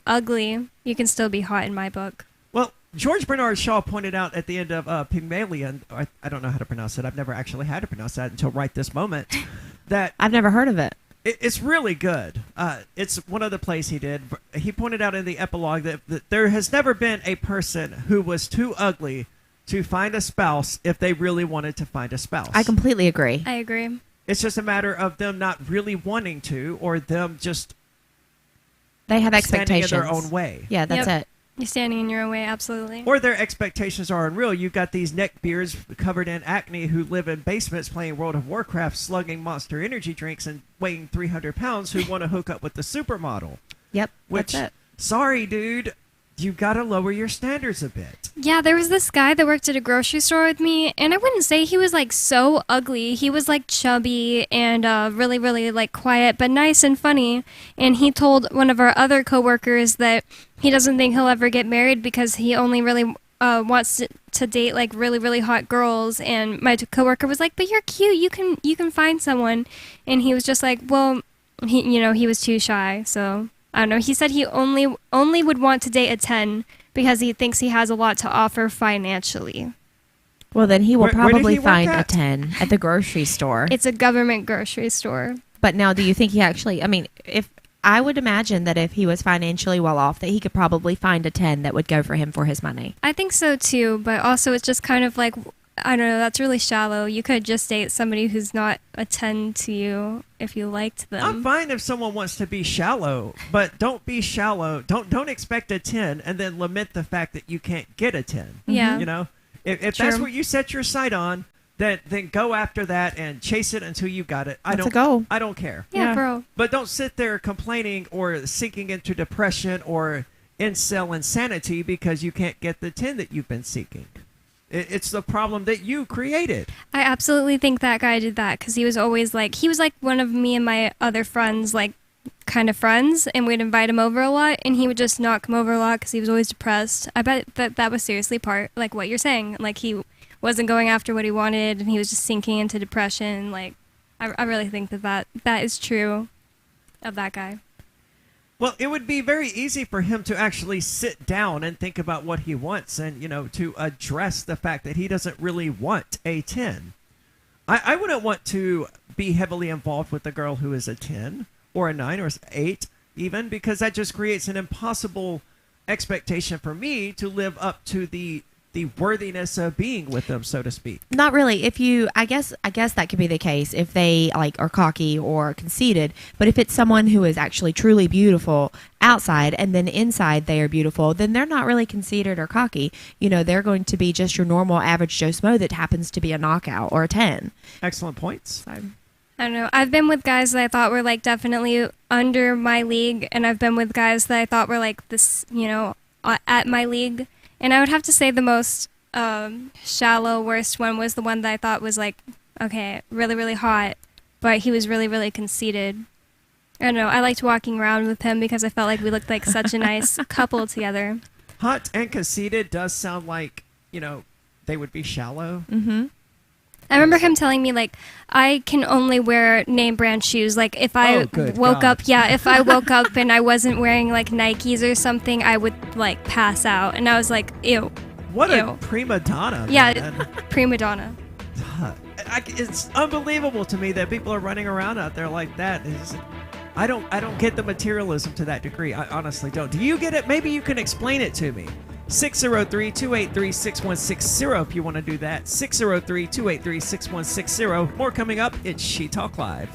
ugly, you can still be hot in my book. Well, George Bernard Shaw pointed out at the end of Pygmalion, I don't know how to pronounce it. I've never actually had to pronounce that until right this moment. That I've never heard of it. It's really good. It's one other plays he did. He pointed out in the epilogue that there has never been a person who was too ugly to find a spouse if they really wanted to find a spouse. I completely agree. I agree. It's just a matter of them not really wanting to, or them just they have expectations standing in their own way. Yeah, that's it. You're standing in your own way, absolutely. Or their expectations are unreal. You've got these neckbeards covered in acne who live in basements playing World of Warcraft, slugging Monster Energy drinks and weighing 300 pounds who want to hook up with the supermodel. Yep, Which, that's it. Sorry, dude, you got to lower your standards a bit. Yeah, there was this guy that worked at a grocery store with me, and I wouldn't say he was, like, so ugly. He was, like, chubby and really, really, like, quiet, but nice and funny. And he told one of our other coworkers that he doesn't think he'll ever get married because he only really wants to date, like, really, really hot girls. And my coworker was like, but you're cute. You can find someone. And he was just like, well, he was too shy. So, I don't know. He said he only would want to date a 10 because he thinks he has a lot to offer financially. Well, then he will probably find a 10 at the grocery store. It's a government grocery store. But now, do you think he actually, I would imagine that if he was financially well off, that he could probably find a 10 that would go for him for his money. I think so too, but also it's just kind of like, I don't know, that's really shallow. You could just date somebody who's not a 10 to you if you liked them. I'm fine if someone wants to be shallow, but don't be shallow. Don't expect a 10 and then lament the fact that you can't get a 10. Yeah. If that's what you set your sight on, then go after that and chase it until you got it. That's a goal. I don't care. Yeah, bro. But don't sit there complaining or sinking into depression or incel insanity because you can't get the 10 that you've been seeking. It's the problem that you created. I absolutely think that guy did that because he was always like, one of me and my other friends, like, kind of friends, and we'd invite him over a lot, and he would just not come over a lot because he was always depressed. I bet that was seriously part, like what you're saying. Like, he wasn't going after what he wanted, and he was just sinking into depression. Like, I really think that is true of that guy. Well, it would be very easy for him to actually sit down and think about what he wants and, to address the fact that he doesn't really want a 10. I wouldn't want to be heavily involved with a girl who is a 10 or a 9 or 8 even, because that just creates an impossible expectation for me to live up to the worthiness of being with them, so to speak. Not really. I guess that could be the case if they are cocky or conceited. But if it's someone who is actually truly beautiful outside and then inside they are beautiful, then they're not really conceited or cocky. They're going to be just your normal average Joe Smo that happens to be a knockout or a 10. Excellent points. I don't know. I've been with guys that I thought were definitely under my league, and I've been with guys that I thought were this, at my league. And I would have to say the most shallow, worst one was the one that I thought was okay, really, really hot, but he was really, really conceited. I don't know. I liked walking around with him because I felt like we looked like such a nice couple together. Hot and conceited does sound like, they would be shallow. Mm-hmm. I remember him telling me, like, I can only wear name brand shoes. Like, if I woke up and I wasn't wearing, like, Nikes or something, I would, like, pass out. And I was like, ew. What a prima donna. Yeah, man. prima donna. It's unbelievable to me that people are running around out there like that. I don't get the materialism to that degree. I honestly don't. Do you get it? Maybe you can explain it to me. 603-283-6160 if you want to do that. 603-283-6160. More coming up. It's She Talk Live.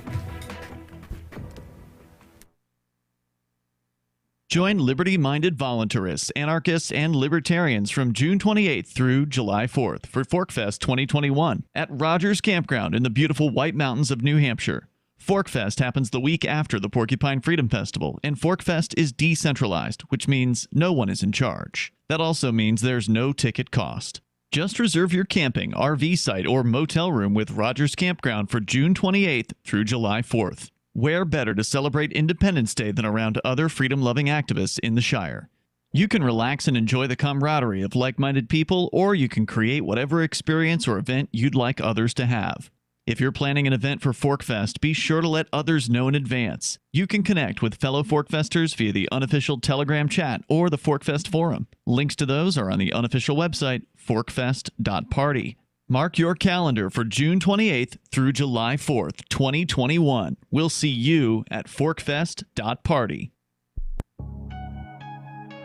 Join liberty-minded voluntarists, anarchists, and libertarians from June 28th through July 4th for Forkfest 2021 at Rogers Campground in the beautiful White Mountains of New Hampshire. Forkfest happens the week after the Porcupine Freedom Festival, and Forkfest is decentralized, which means no one is in charge. That also means there's no ticket cost. Just reserve your camping, RV site, or motel room with Rogers Campground for June 28th through July 4th. Where better to celebrate Independence Day than around other freedom-loving activists in the Shire? You can relax and enjoy the camaraderie of like-minded people, or you can create whatever experience or event you'd like others to have. If you're planning an event for Forkfest, be sure to let others know in advance. You can connect with fellow Forkfesters via the unofficial Telegram chat or the Forkfest forum. Links to those are on the unofficial website, forkfest.party. Mark your calendar for June 28th through July 4th, 2021. We'll see you at forkfest.party.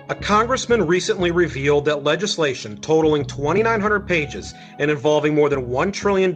A congressman recently revealed that legislation totaling 2,900 pages and involving more than $1 trillion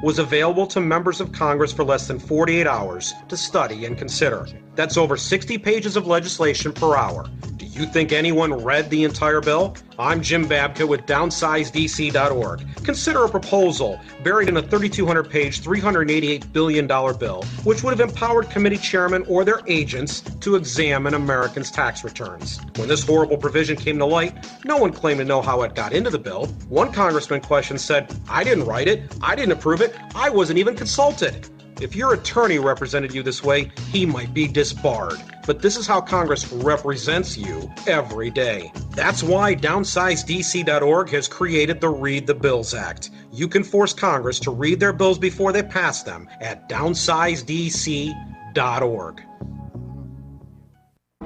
was available to members of Congress for less than 48 hours to study and consider. That's over 60 pages of legislation per hour. Do you think anyone read the entire bill? I'm Jim Babka with DownsizeDC.org. Consider a proposal buried in a 3,200-page, $388 billion bill, which would have empowered committee chairmen or their agents to examine Americans' tax returns. When this horrible provision came to light, no one claimed to know how it got into the bill. One congressman questioned said, "I didn't write it, I didn't approve it, I wasn't even consulted." If your attorney represented you this way, he might be disbarred. But this is how Congress represents you every day. That's why DownsizeDC.org has created the Read the Bills Act. You can force Congress to read their bills before they pass them at DownsizeDC.org.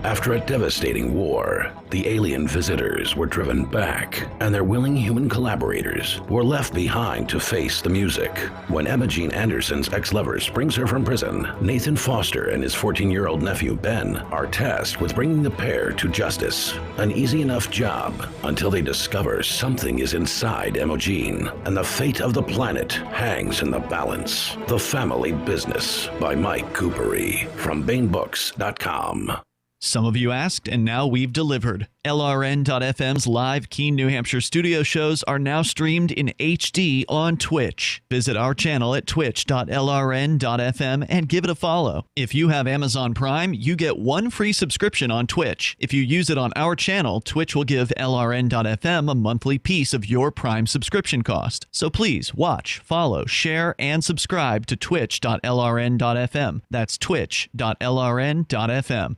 After a devastating war, the alien visitors were driven back, and their willing human collaborators were left behind to face the music. When Emma Jean Anderson's ex-lover springs her from prison, Nathan Foster and his 14-year-old nephew Ben are tasked with bringing the pair to justice. An easy enough job until they discover something is inside Emma Jean, and the fate of the planet hangs in the balance. The Family Business by Mike Coopery from BaneBooks.com. Some of you asked, and now we've delivered. LRN.FM's live Keene, New Hampshire studio shows are now streamed in HD on Twitch. Visit our channel at twitch.lrn.fm and give it a follow. If you have Amazon Prime, you get one free subscription on Twitch. If you use it on our channel, Twitch will give LRN.FM a monthly piece of your Prime subscription cost. So please watch, follow, share, and subscribe to twitch.lrn.fm. That's twitch.lrn.fm.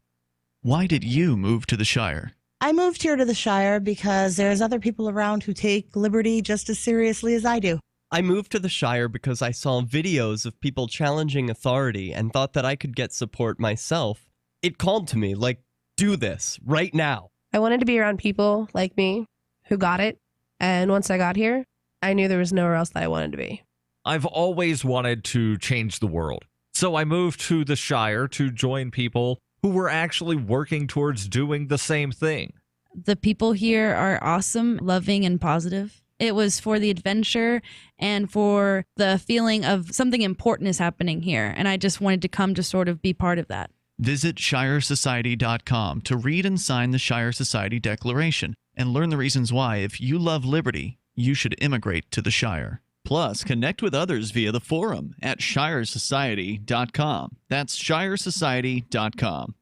Why did you move to the Shire? I moved here to the Shire because there's other people around who take liberty just as seriously as I do. I moved to the Shire because I saw videos of people challenging authority and thought that I could get support myself. It called to me, like, do this, right now. I wanted to be around people like me who got it, and once I got here, I knew there was nowhere else that I wanted to be. I've always wanted to change the world, so I moved to the Shire to join people who were actually working towards doing the same thing. The people here are awesome, loving, and positive. It was for the adventure and for the feeling of something important is happening here, and I just wanted to come to sort of be part of that. Visit ShireSociety.com to read and sign the Shire Society Declaration and learn the reasons why, if you love liberty, you should immigrate to the Shire. Plus, connect with others via the forum at ShireSociety.com. That's ShireSociety.com.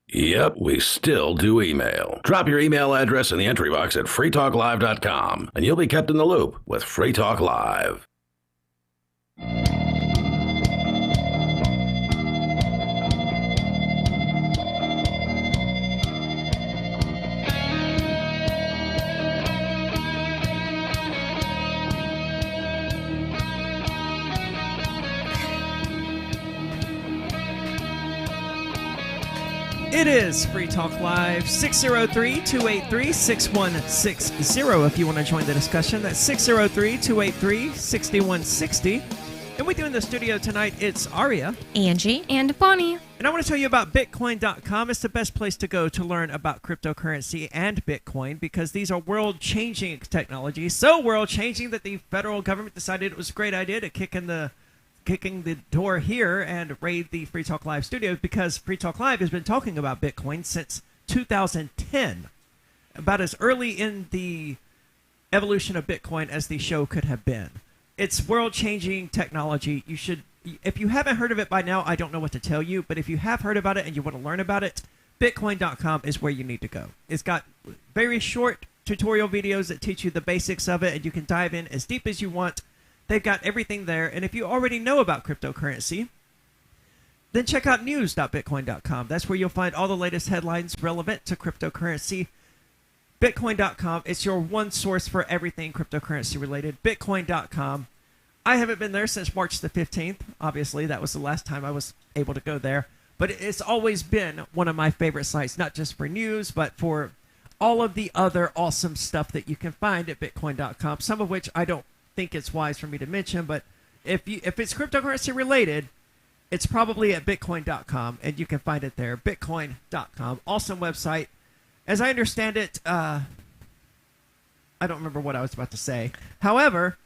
Yep, we still do email. Drop your email address in the entry box at freetalklive.com, and you'll be kept in the loop with Free Talk Live. It is Free Talk Live, 603-283-6160 if you want to join the discussion. That's 603-283-6160. And with you in the studio tonight, it's Aria, Angie, and Bonnie. And I want to tell you about Bitcoin.com. It's the best place to go to learn about cryptocurrency and Bitcoin because these are world-changing technologies. So world-changing that the federal government decided it was a great idea to kicking the door here and raid the Free Talk Live studios because Free Talk Live has been talking about Bitcoin since 2010, about as early in the evolution of Bitcoin as the show could have been. It's world-changing technology. You should, if you haven't heard of it by now, I don't know what to tell you, but if you have heard about it and you want to learn about it, Bitcoin.com is where you need to go. It's got very short tutorial videos that teach you the basics of it, and you can dive in as deep as you want. They've got everything there, and if you already know about cryptocurrency, then check out news.bitcoin.com. That's where you'll find all the latest headlines relevant to cryptocurrency. Bitcoin.com, it's your one source for everything cryptocurrency related. Bitcoin.com. I haven't been there since March the 15th. Obviously, that was the last time I was able to go there. But it's always been one of my favorite sites, not just for news, but for all of the other awesome stuff that you can find at Bitcoin.com, some of which I don't think it's wise for me to mention, but if it's cryptocurrency related, it's probably at Bitcoin.com, and you can find it there. Bitcoin.com. Awesome website. As I understand it, I don't remember what I was about to say. However,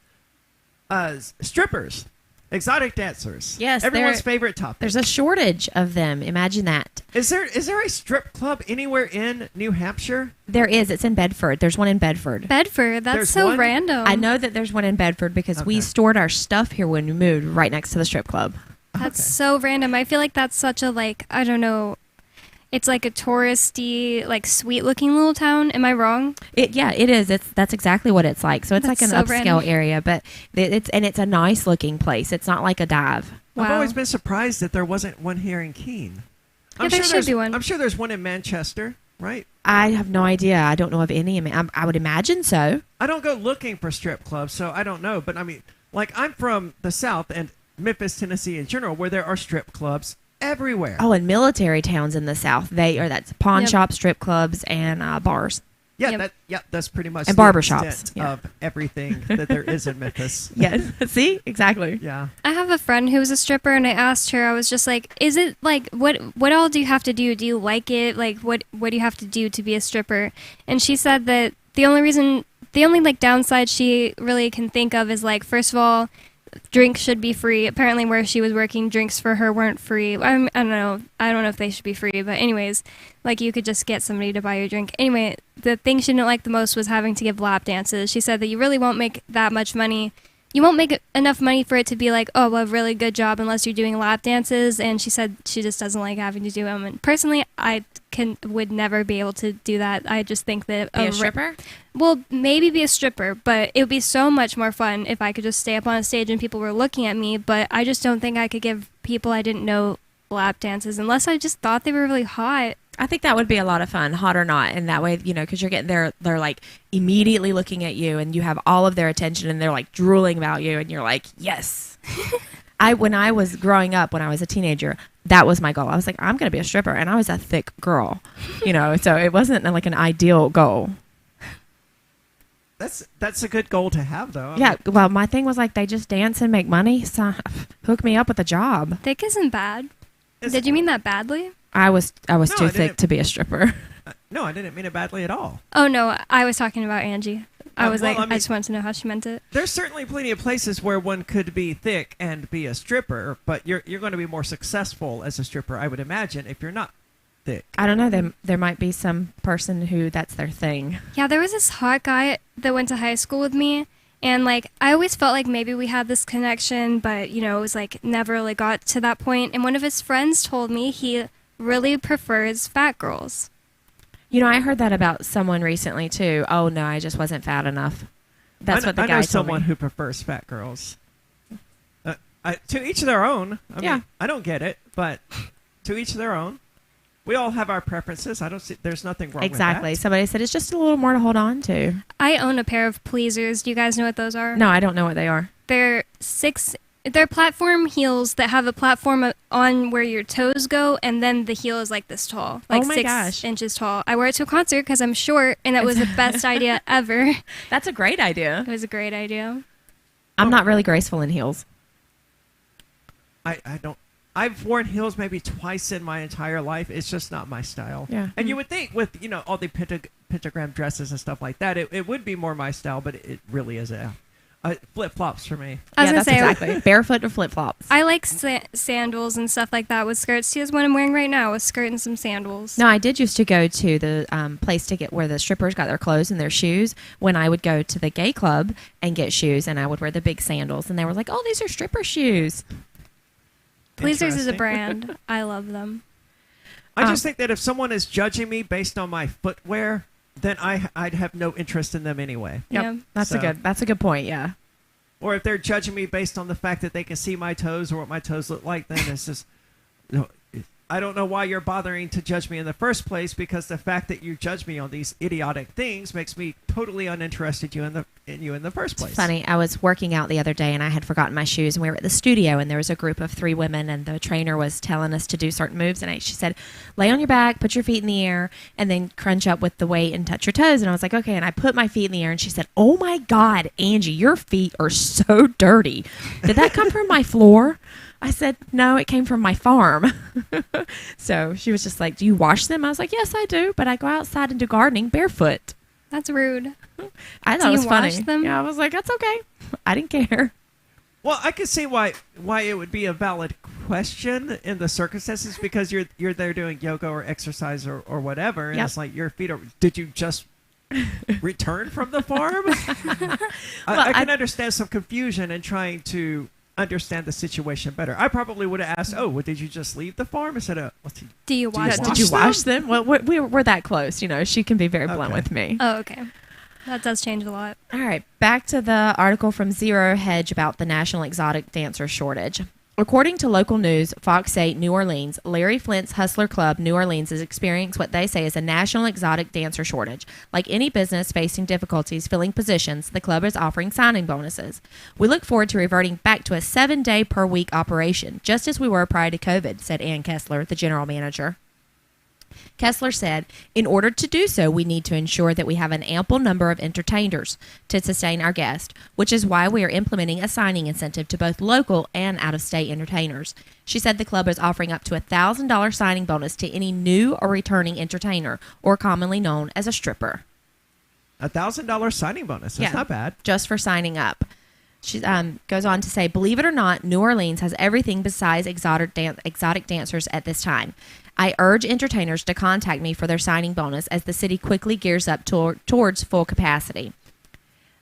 strippers, exotic dancers. Yes, everyone's favorite topic. There's a shortage of them. Imagine that. Is there a strip club anywhere in New Hampshire? There is. It's in Bedford. There's one in Bedford. Bedford? That's so one? random. I know that there's one in Bedford because we stored our stuff here when we moved right next to the strip club. That's so random. I feel like that's such a, like, I don't know, it's like a touristy, like, sweet-looking little town. Am I wrong? It is. That's exactly what it's like. So it's like an upscale random. area, but it's a nice-looking place. It's not like a dive. Wow. I've always been surprised that there wasn't one here in Keene. Yeah, there should be one. I'm sure there's one in Manchester, right? I have no idea. I don't know of any. I would imagine so. I don't go looking for strip clubs, so I don't know. But I mean, like, I'm from the South and Memphis, Tennessee in general, where there are strip clubs everywhere. Oh, and military towns in the South, that's pawn shops, strip clubs, and bars. Yeah, that's pretty much and the barbershops extent of everything that there is in Memphis. Yes, see, exactly. Yeah. I have a friend who's a stripper, and I asked her, I was just like, is it like what all do you have to do? Do you like it? Like, what do you have to do to be a stripper? And she said that the only like downside she really can think of is, like, first of all, drinks should be free. Apparently where she was working, drinks for her weren't free. I don't know if they should be free, but anyways, like, you could just get somebody to buy your drink. Anyway, the thing she didn't like the most was having to give lap dances. She said that you really won't make that much money. You won't make enough money for it to be like, oh, a really good job unless you're doing lap dances. And she said she just doesn't like having to do them. And personally, I would never be able to do that. I just think that be a stripper? Well, maybe be a stripper, but it would be so much more fun if I could just stay up on a stage and people were looking at me. But I just don't think I could give people I didn't know lap dances unless I just thought they were really hot. I think that would be a lot of fun, hot or not. And that way, because you're getting they're like immediately looking at you and you have all of their attention and they're like drooling about you and you're like, yes. When I was growing up, when I was a teenager, that was my goal. I was like, I'm going to be a stripper. And I was a thick girl, so it wasn't like an ideal goal. That's a good goal to have, though. Well, my thing was like, they just dance and make money. So hook me up with a job. Thick isn't bad. Did you mean that badly? I was too thick to be a stripper. No, I didn't mean it badly at all. Oh, no, I was talking about Angie. I just wanted to know how she meant it. There's certainly plenty of places where one could be thick and be a stripper, but you're going to be more successful as a stripper, I would imagine, if you're not thick. I don't know. There might be some person who that's their thing. Yeah, there was this hot guy that went to high school with me, and, like, I always felt like maybe we had this connection, but, it was, like, never really got to that point. And one of his friends told me he really prefers fat girls. I heard that about someone recently, too. Oh, no, I just wasn't fat enough. That's what the guy told me. I know someone who prefers fat girls. To each their own. I mean, I don't get it, but to each their own. We all have our preferences. I don't see. There's nothing wrong with that. Exactly. Somebody said it's just a little more to hold on to. I own a pair of pleasers. Do you guys know what those are? No, I don't know what they are. They're 6 They're platform heels that have a platform on where your toes go, and then the heel is like this tall, like 6 inches tall. I wear it to a concert because I'm short, and that was the best idea ever. That's a great idea. It was a great idea. I'm not really graceful in heels. I don't. I've worn heels maybe twice in my entire life. It's just not my style. Yeah. And you would think with, all the pentagram dresses and stuff like that, it would be more my style, but it really is flip-flops for me. I was gonna say, exactly. Barefoot or flip-flops. I like sandals and stuff like that with skirts. See, that's what I'm wearing right now, a skirt and some sandals. No, I did used to go to the place to get where the strippers got their clothes and their shoes when I would go to the gay club and get shoes, and I would wear the big sandals, and they were like, oh, these are stripper shoes. Tweezers is a brand. I love them. I just think that if someone is judging me based on my footwear, then I'd have no interest in them anyway. Yep. Yeah. That's a good point, yeah. Or if they're judging me based on the fact that they can see my toes or what my toes look like, then it's just I don't know why you're bothering to judge me in the first place, because the fact that you judge me on these idiotic things makes me totally uninterested in you in the first place. It's funny. I was working out the other day and I had forgotten my shoes, and we were at the studio and there was a group of 3 women, and the trainer was telling us to do certain moves, and she said, lay on your back, put your feet in the air, and then crunch up with the weight and touch your toes. And I was like, okay. And I put my feet in the air, and she said, oh my God, Angie, your feet are so dirty. Did that come from my floor? I said, no, it came from my farm. So she was just like, do you wash them? I was like, yes, I do. But I go outside and do gardening barefoot. That's rude. I thought it was funny. Wash them? Yeah, I was like, that's okay. I didn't care. Well, I could see why it would be a valid question in the circumstances, because you're there doing yoga or exercise or whatever. And It's like your feet are, did you just return from the farm? I can understand some confusion in trying to understand the situation better. I probably would have asked, well, did you just leave the farm instead of, do you wash them? Did you wash them? Well, we're that close. She can be very blunt with me. Oh, okay. That does change a lot. All right. Back to the article from Zero Hedge about the national exotic dancer shortage. According to local news, Fox 8 New Orleans, Larry Flint's Hustler Club New Orleans is experiencing what they say is a national exotic dancer shortage. Like any business facing difficulties filling positions, the club is offering signing bonuses. We look forward to reverting back to a 7-day per week operation, just as we were prior to COVID, said Ann Kessler, the general manager. Kessler said, in order to do so, we need to ensure that we have an ample number of entertainers to sustain our guests, which is why we are implementing a signing incentive to both local and out-of-state entertainers. She said the club is offering up to a $1,000 signing bonus to any new or returning entertainer, or commonly known as a stripper. $1,000 signing bonus. That's not bad. Just for signing up. She goes on to say, believe it or not, New Orleans has everything besides exotic dancers at this time. I urge entertainers to contact me for their signing bonus as the city quickly gears up towards full capacity.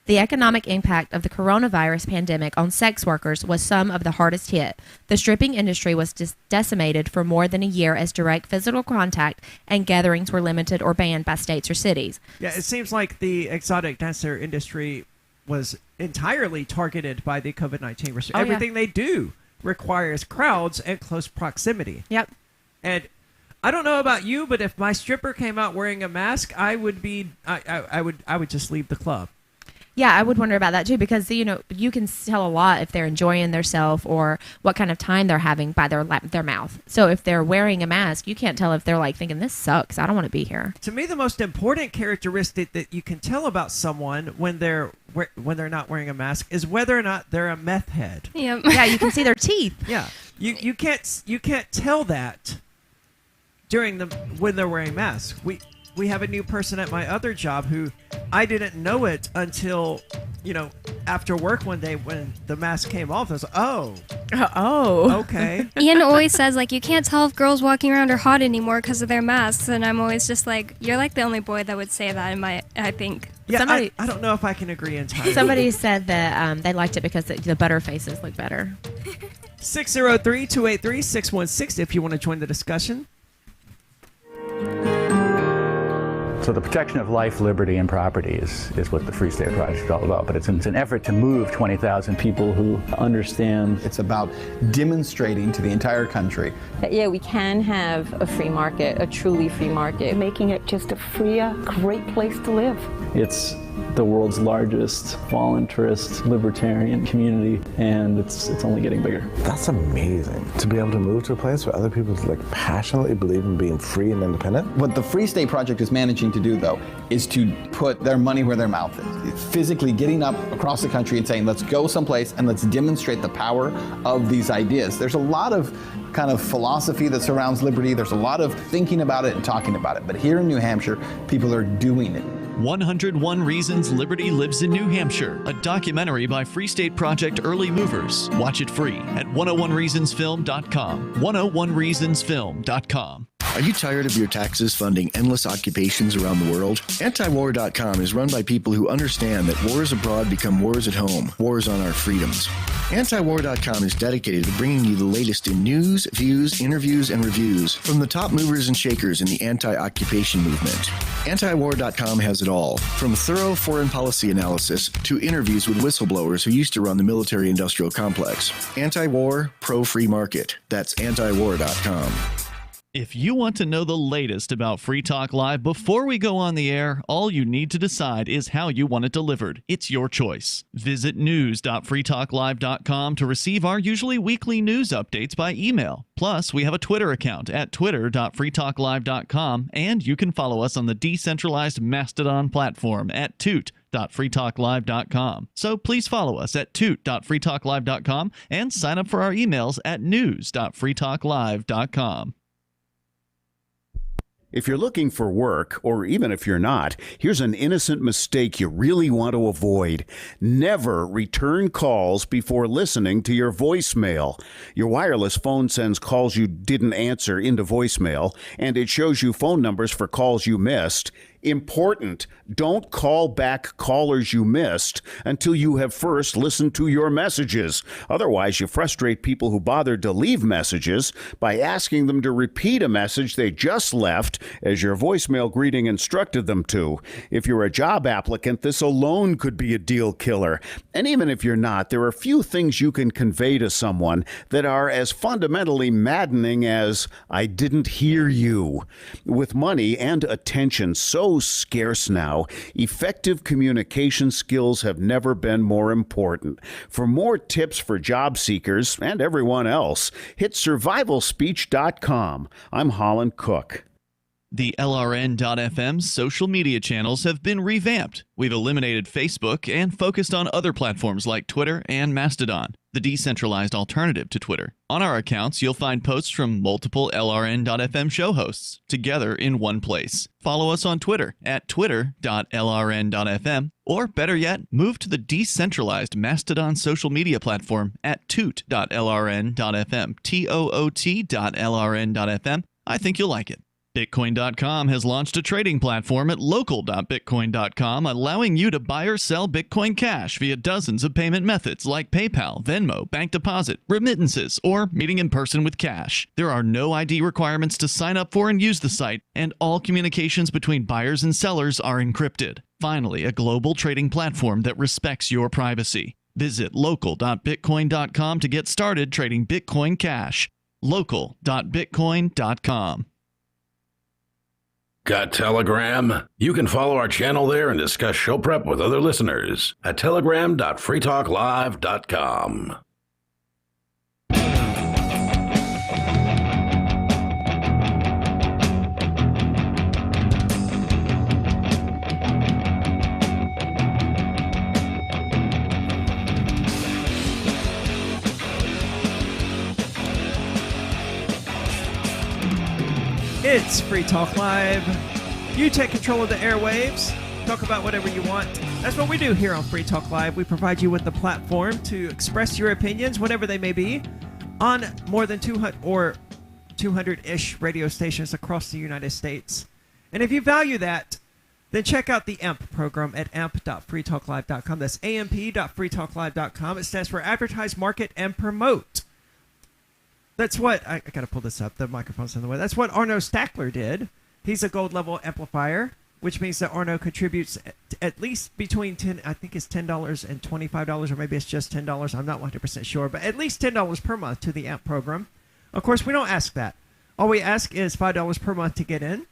The economic impact of the coronavirus pandemic on sex workers was some of the hardest hit. The stripping industry was decimated for more than a year as direct physical contact and gatherings were limited or banned by states or cities. Yeah, it seems like the exotic dancer industry was entirely targeted by the COVID-19 restriction. Everything they do requires crowds and close proximity. Yep. And I don't know about you, but if my stripper came out wearing a mask, I would just leave the club. Yeah, I would wonder about that too, because you can tell a lot if they're enjoying themselves or what kind of time they're having by their mouth. So if they're wearing a mask, you can't tell if they're like thinking, this sucks, I don't want to be here. To me, the most important characteristic that you can tell about someone when they're not wearing a mask is whether or not they're a meth head. Yep. Yeah, you can see their teeth. Yeah, you can't tell that when they're wearing masks. We have a new person at my other job who I didn't know it until, after work one day when the mask came off. I was like, oh, okay. Ian always says, you can't tell if girls walking around are hot anymore because of their masks. And I'm always just like, you're like the only boy that would say that, I think. Yeah, I don't know if I can agree entirely. Somebody said that they liked it because the butter faces look better. 603-283-6160 if you want to join the discussion. So the protection of life, liberty, and property is what the Free State Project is all about. But it's an effort to move 20,000 people who understand. It's about demonstrating to the entire country that, we can have a free market, a truly free market. Making it just a freer, great place to live. It's the world's largest voluntarist libertarian community, and it's only getting bigger. That's amazing, to be able to move to a place where other people like passionately believe in being free and independent. What the Free State Project is managing to do, though, is to put their money where their mouth is. It's physically getting up across the country and saying, let's go someplace and let's demonstrate the power of these ideas. There's a lot of kind of philosophy that surrounds liberty. There's a lot of thinking about it and talking about it. But here in New Hampshire, people are doing it. 101 Reasons Liberty Lives in New Hampshire, a documentary by Free State Project Early Movers. Watch it free at 101reasonsfilm.com. 101reasonsfilm.com. Are you tired of your taxes funding endless occupations around the world? Antiwar.com is run by people who understand that wars abroad become wars at home, wars on our freedoms. Antiwar.com is dedicated to bringing you the latest in news, views, interviews, and reviews from the top movers and shakers in the anti-occupation movement. Antiwar.com has it all, from thorough foreign policy analysis to interviews with whistleblowers who used to run the military-industrial complex. Anti-war, pro-free market. That's antiwar.com. If you want to know the latest about Free Talk Live before we go on the air, all you need to decide is how you want it delivered. It's your choice. Visit news.freetalklive.com to receive our usually weekly news updates by email. Plus, we have a Twitter account at twitter.freetalklive.com, and you can follow us on the decentralized Mastodon platform at toot.freetalklive.com. So please follow us at toot.freetalklive.com and sign up for our emails at news.freetalklive.com. If you're looking for work, or even if you're not, here's an innocent mistake you really want to avoid. Never return calls before listening to your voicemail. Your wireless phone sends calls you didn't answer into voicemail, and it shows you phone numbers for calls you missed. Important. Don't call back callers you missed until you have first listened to your messages. Otherwise, you frustrate people who bothered to leave messages by asking them to repeat a message they just left as your voicemail greeting instructed them to. If you're a job applicant, this alone could be a deal killer. And even if you're not, there are few things you can convey to someone that are as fundamentally maddening as, "I didn't hear you." With money and attention so scarce now, effective communication skills have never been more important. For more tips for job seekers and everyone else, hit survivalspeech.com. I'm Holland Cook. The LRN.FM social media channels have been revamped. We've eliminated Facebook and focused on other platforms like Twitter and Mastodon, the decentralized alternative to Twitter. On our accounts, you'll find posts from multiple LRN.FM show hosts together in one place. Follow us on Twitter at twitter.lrn.fm, or better yet, move to the decentralized Mastodon social media platform at toot.lrn.fm, toot.lrn.fm. I think you'll like it. Bitcoin.com has launched a trading platform at local.bitcoin.com, allowing you to buy or sell Bitcoin Cash via dozens of payment methods like PayPal, Venmo, bank deposit, remittances, or meeting in person with cash. There are no ID requirements to sign up for and use the site, and all communications between buyers and sellers are encrypted. Finally, a global trading platform that respects your privacy. Visit local.bitcoin.com to get started trading Bitcoin Cash. local.bitcoin.com. Got Telegram? You can follow our channel there and discuss show prep with other listeners at telegram.freetalklive.com. It's Free Talk Live. You take control of the airwaves. Talk about whatever you want. That's what we do here on Free Talk Live. We provide you with the platform to express your opinions, whatever they may be, on more than 200-ish radio stations across the United States. And if you value that, then check out the AMP program at amp.freetalklive.com. That's amp.freetalklive.com. It stands for Advertise, Market, and Promote. That's what, I got to pull this up, the microphone's in the way. That's what Arno Stackler did. He's a gold level amplifier, which means that Arno contributes at least between $10 and $25, or maybe it's just $10. I'm not 100% sure, but at least $10 per month to the AMP program. Of course, we don't ask that. All we ask is $5 per month to get in.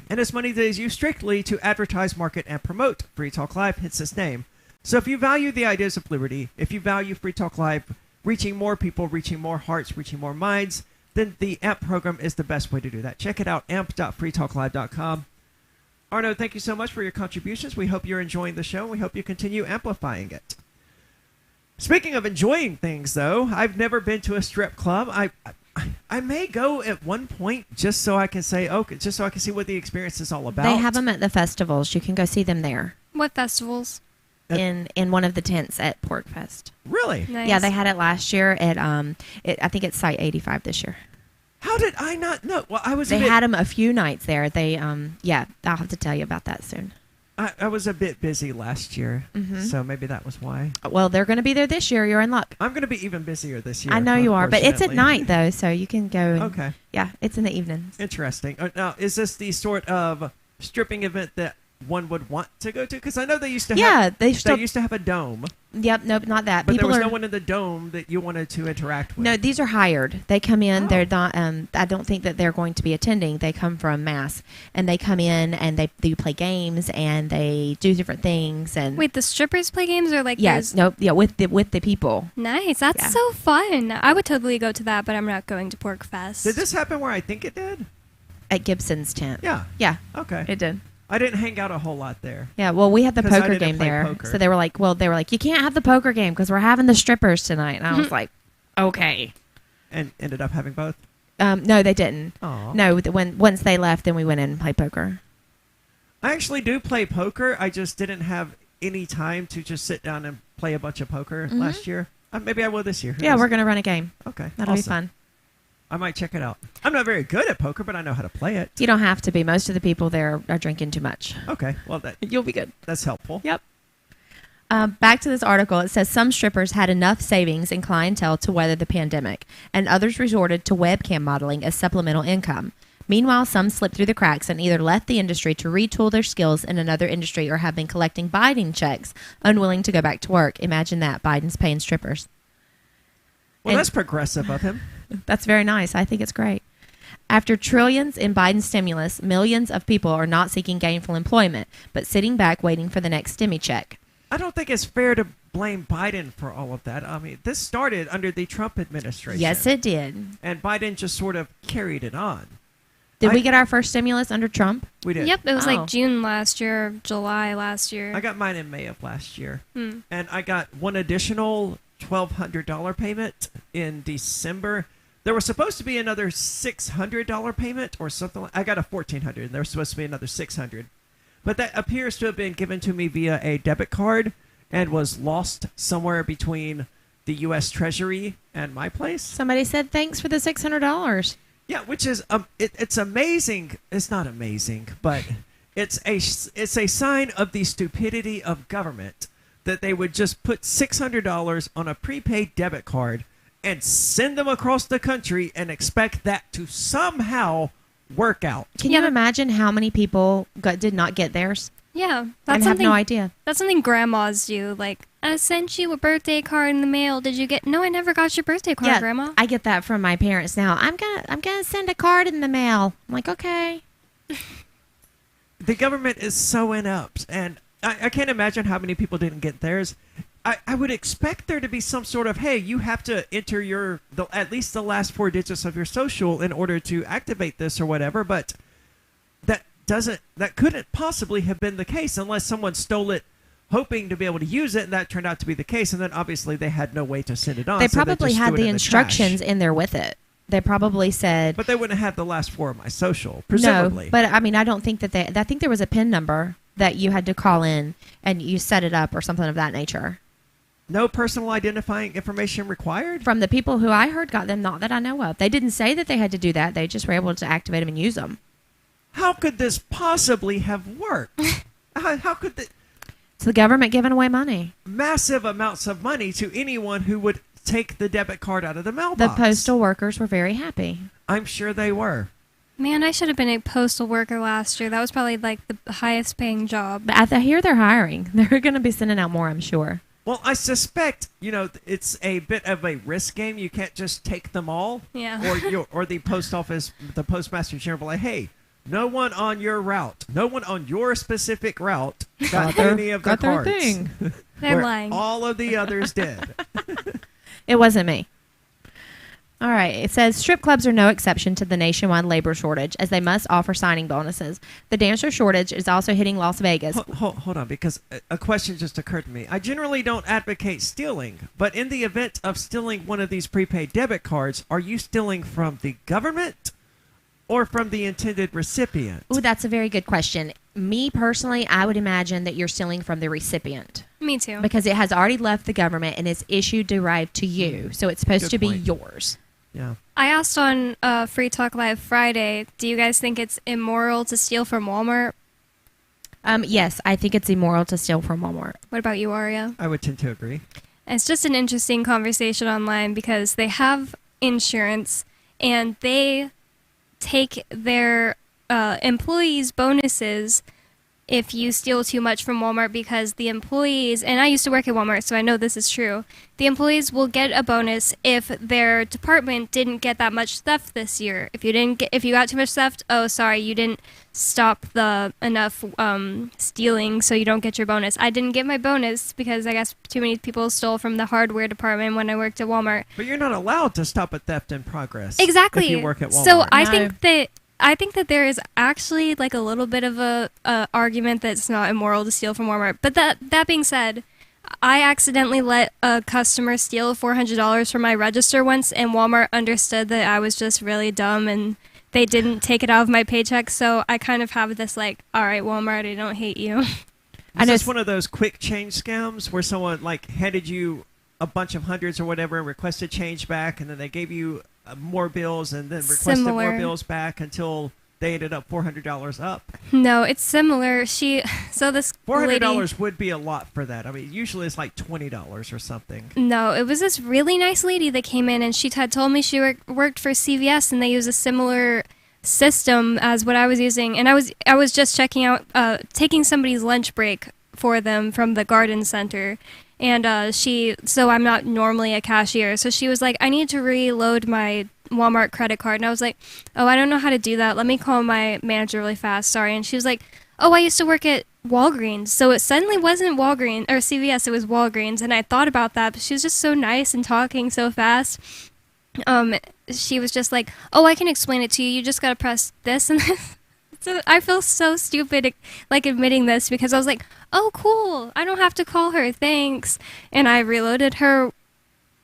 and his money that is used strictly to advertise, market, and promote Free Talk Live, hence its name. So if you value the ideas of liberty, if you value Free Talk Live reaching more people, reaching more hearts, reaching more minds, then the AMP program is the best way to do that. Check it out, amp.freetalklive.com. Arno, thank you so much for your contributions. We hope you're enjoying the show. We hope you continue amplifying it. Speaking of enjoying things, though, I've never been to a strip club. I may go at one point just so I can say, okay, just so I can see what the experience is all about. They have them at the festivals. You can go see them there. What festivals? In one of the tents at Pork Fest. Really? Nice. Yeah, they had it last year at I think it's Site 85 this year. How did I not know? Well, They had them a few nights there. They yeah, I'll have to tell you about that soon. I was a bit busy last year, so maybe that was why. Well, they're going to be there this year. You're in luck. I'm going to be even busier this year. I know you are, but it's at night though, so you can go. Okay. Yeah, it's in the evenings. Interesting. Now, is this the sort of stripping event that one would want to go to? Because I know they used to have. They used to have a dome. Yep. Nope. Not that. But there was no one in the dome that you wanted to interact with. No, these are hired. They come in. They're not. I don't think that they're going to be attending. They come from Mass, and they come in and they play games and they do different things. And wait, the strippers play games or like? Yes. Nope. Yeah. With the people. Nice. That's so fun. I would totally go to that, but I'm not going to Pork Fest. Did this happen where I think it did? At Gibson's tent. Yeah. Yeah. Okay. It did. I didn't hang out a whole lot there. Yeah, well, we had the 'Cause I poker didn't game play there. poker. So they were like, you can't have the poker game because we're having the strippers tonight. And I was like, okay. And ended up having both? No, they didn't. Aw. No, once they left, then we went in and played poker. I actually do play poker. I just didn't have any time to just sit down and play a bunch of poker last year. Maybe I will this year. Who Yeah, knows? we're going to run a game. Okay. That'll be awesome. fun. I might check it out. I'm not very good at poker, but I know how to play it. You don't have to be. Most of the people there are drinking too much. Okay. Well, you'll be good. That's helpful. Yep. Back to this article, it says some strippers had enough savings and clientele to weather the pandemic, and others resorted to webcam modeling as supplemental income. Meanwhile, some slipped through the cracks and either left the industry to retool their skills in another industry or have been collecting Biden checks, unwilling to go back to work. Imagine that. Biden's paying strippers. Well, that's progressive of him. That's very nice. I think it's great. After trillions in Biden's stimulus, millions of people are not seeking gainful employment, but sitting back waiting for the next stimmy check. I don't think it's fair to blame Biden for all of that. I mean, this started under the Trump administration. Yes, it did. And Biden just sort of carried it on. Did we get our first stimulus under Trump? We did. Yep, it was like June last year, July last year. I got mine in May of last year. Hmm. And I got one additional $1,200 payment in December. There was supposed to be another $600 payment or something. I got a $1,400, and there was supposed to be another $600. But that appears to have been given to me via a debit card and was lost somewhere between the U.S. Treasury and my place. Somebody said thanks for the $600. Yeah, which is it's amazing. It's not amazing, but it's a sign of the stupidity of government that they would just put $600 on a prepaid debit card and send them across the country and expect that to somehow work out. Can you imagine how many people did not get theirs? Yeah, and have no idea. That's something grandmas do. Like, I sent you a birthday card in the mail. Did you get? No, I never got your birthday card, Grandma. I get that from my parents now. I'm gonna send a card in the mail. I'm like, okay. The government is so inept, and I can't imagine how many people didn't get theirs. I would expect there to be some sort of, hey, you have to enter at least the last 4 digits of your social in order to activate this or whatever, but that couldn't possibly have been the case unless someone stole it hoping to be able to use it, and that turned out to be the case, and then obviously they had no way to send it on. They so probably just had threw it the in instructions trash. in there with it. They probably said... But they wouldn't have had the last 4 of my social, presumably. No, but I mean, I don't think that I think there was a PIN number that you had to call in and you set it up or something of that nature. No personal identifying information required? From the people who I heard got them, not that I know of. They didn't say that they had to do that. They just were able to activate them and use them. How could this possibly have worked? How could the... It's the government giving away money. Massive amounts of money to anyone who would take the debit card out of the The mailbox. postal workers were very happy. I'm sure they were. Man, I should have been a postal worker last year. That was probably like the highest paying job. But I hear they're hiring. They're going to be sending out more, I'm sure. Well, I suspect, it's a bit of a risk game. You can't just take them all. Yeah. Or the post office, the postmaster general, like, hey, No one on your route, no one on your specific route got any of their cards. thing. They're lying. All of the others did. It wasn't me. All right. It says strip clubs are no exception to the nationwide labor shortage, as they must offer signing bonuses. The dancer shortage is also hitting Las Vegas. Hold on, because a question just occurred to me. I generally don't advocate stealing, but in the event of stealing one of these prepaid debit cards, are you stealing from the government or from the intended recipient? Ooh, that's a very good question. Me personally, I would imagine that you're stealing from the recipient. Me too. Because it has already left the government and it's issued derived to you. So it's supposed to be yours. Yeah. I asked on Free Talk Live Friday, do you guys think it's immoral to steal from Walmart? Yes, I think it's immoral to steal from Walmart. What about you, Aria? I would tend to agree. And it's just an interesting conversation online because they have insurance and they take their employees' bonuses if you steal too much from Walmart, because the employees, and I used to work at Walmart, so I know this is true, the employees will get a bonus if their department didn't get that much theft this year. If you got too much theft, oh, sorry, you didn't stop enough stealing, so you don't get your bonus. I didn't get my bonus because I guess too many people stole from the hardware department when I worked at Walmart. But you're not allowed to stop a theft in progress. Exactly. If you work at Walmart. So I think that there is actually like a little bit of a argument that it's not immoral to steal from Walmart. But that being said, I accidentally let a customer steal $400 from my register once, and Walmart understood that I was just really dumb and they didn't take it out of my paycheck. So I kind of have this like, all right, Walmart, I don't hate you. Is this one of those quick change scams where someone like handed you a bunch of hundreds or whatever and requested change back, and then they gave you more bills and then requested more bills back until they ended up $400 up? No, it's similar. This $400 would be a lot for that. I mean, usually it's like $20 or something. No, it was this really nice lady that came in, and she had told me she worked for CVS, and they use a similar system as what I was using. And I was just checking out, taking somebody's lunch break for them from the garden center. And so I'm not normally a cashier. So she was like, I need to reload my Walmart credit card. And I was like, oh, I don't know how to do that. Let me call my manager really fast. Sorry. And she was like, oh, I used to work at Walgreens. So it suddenly wasn't Walgreens or CVS. It was Walgreens. And I thought about that, but she was just so nice and talking so fast. She was just like, oh, I can explain it to you. You just got to press this and this. So I feel so stupid, like, admitting this, because I was like, oh, cool, I don't have to call her, thanks. And I reloaded her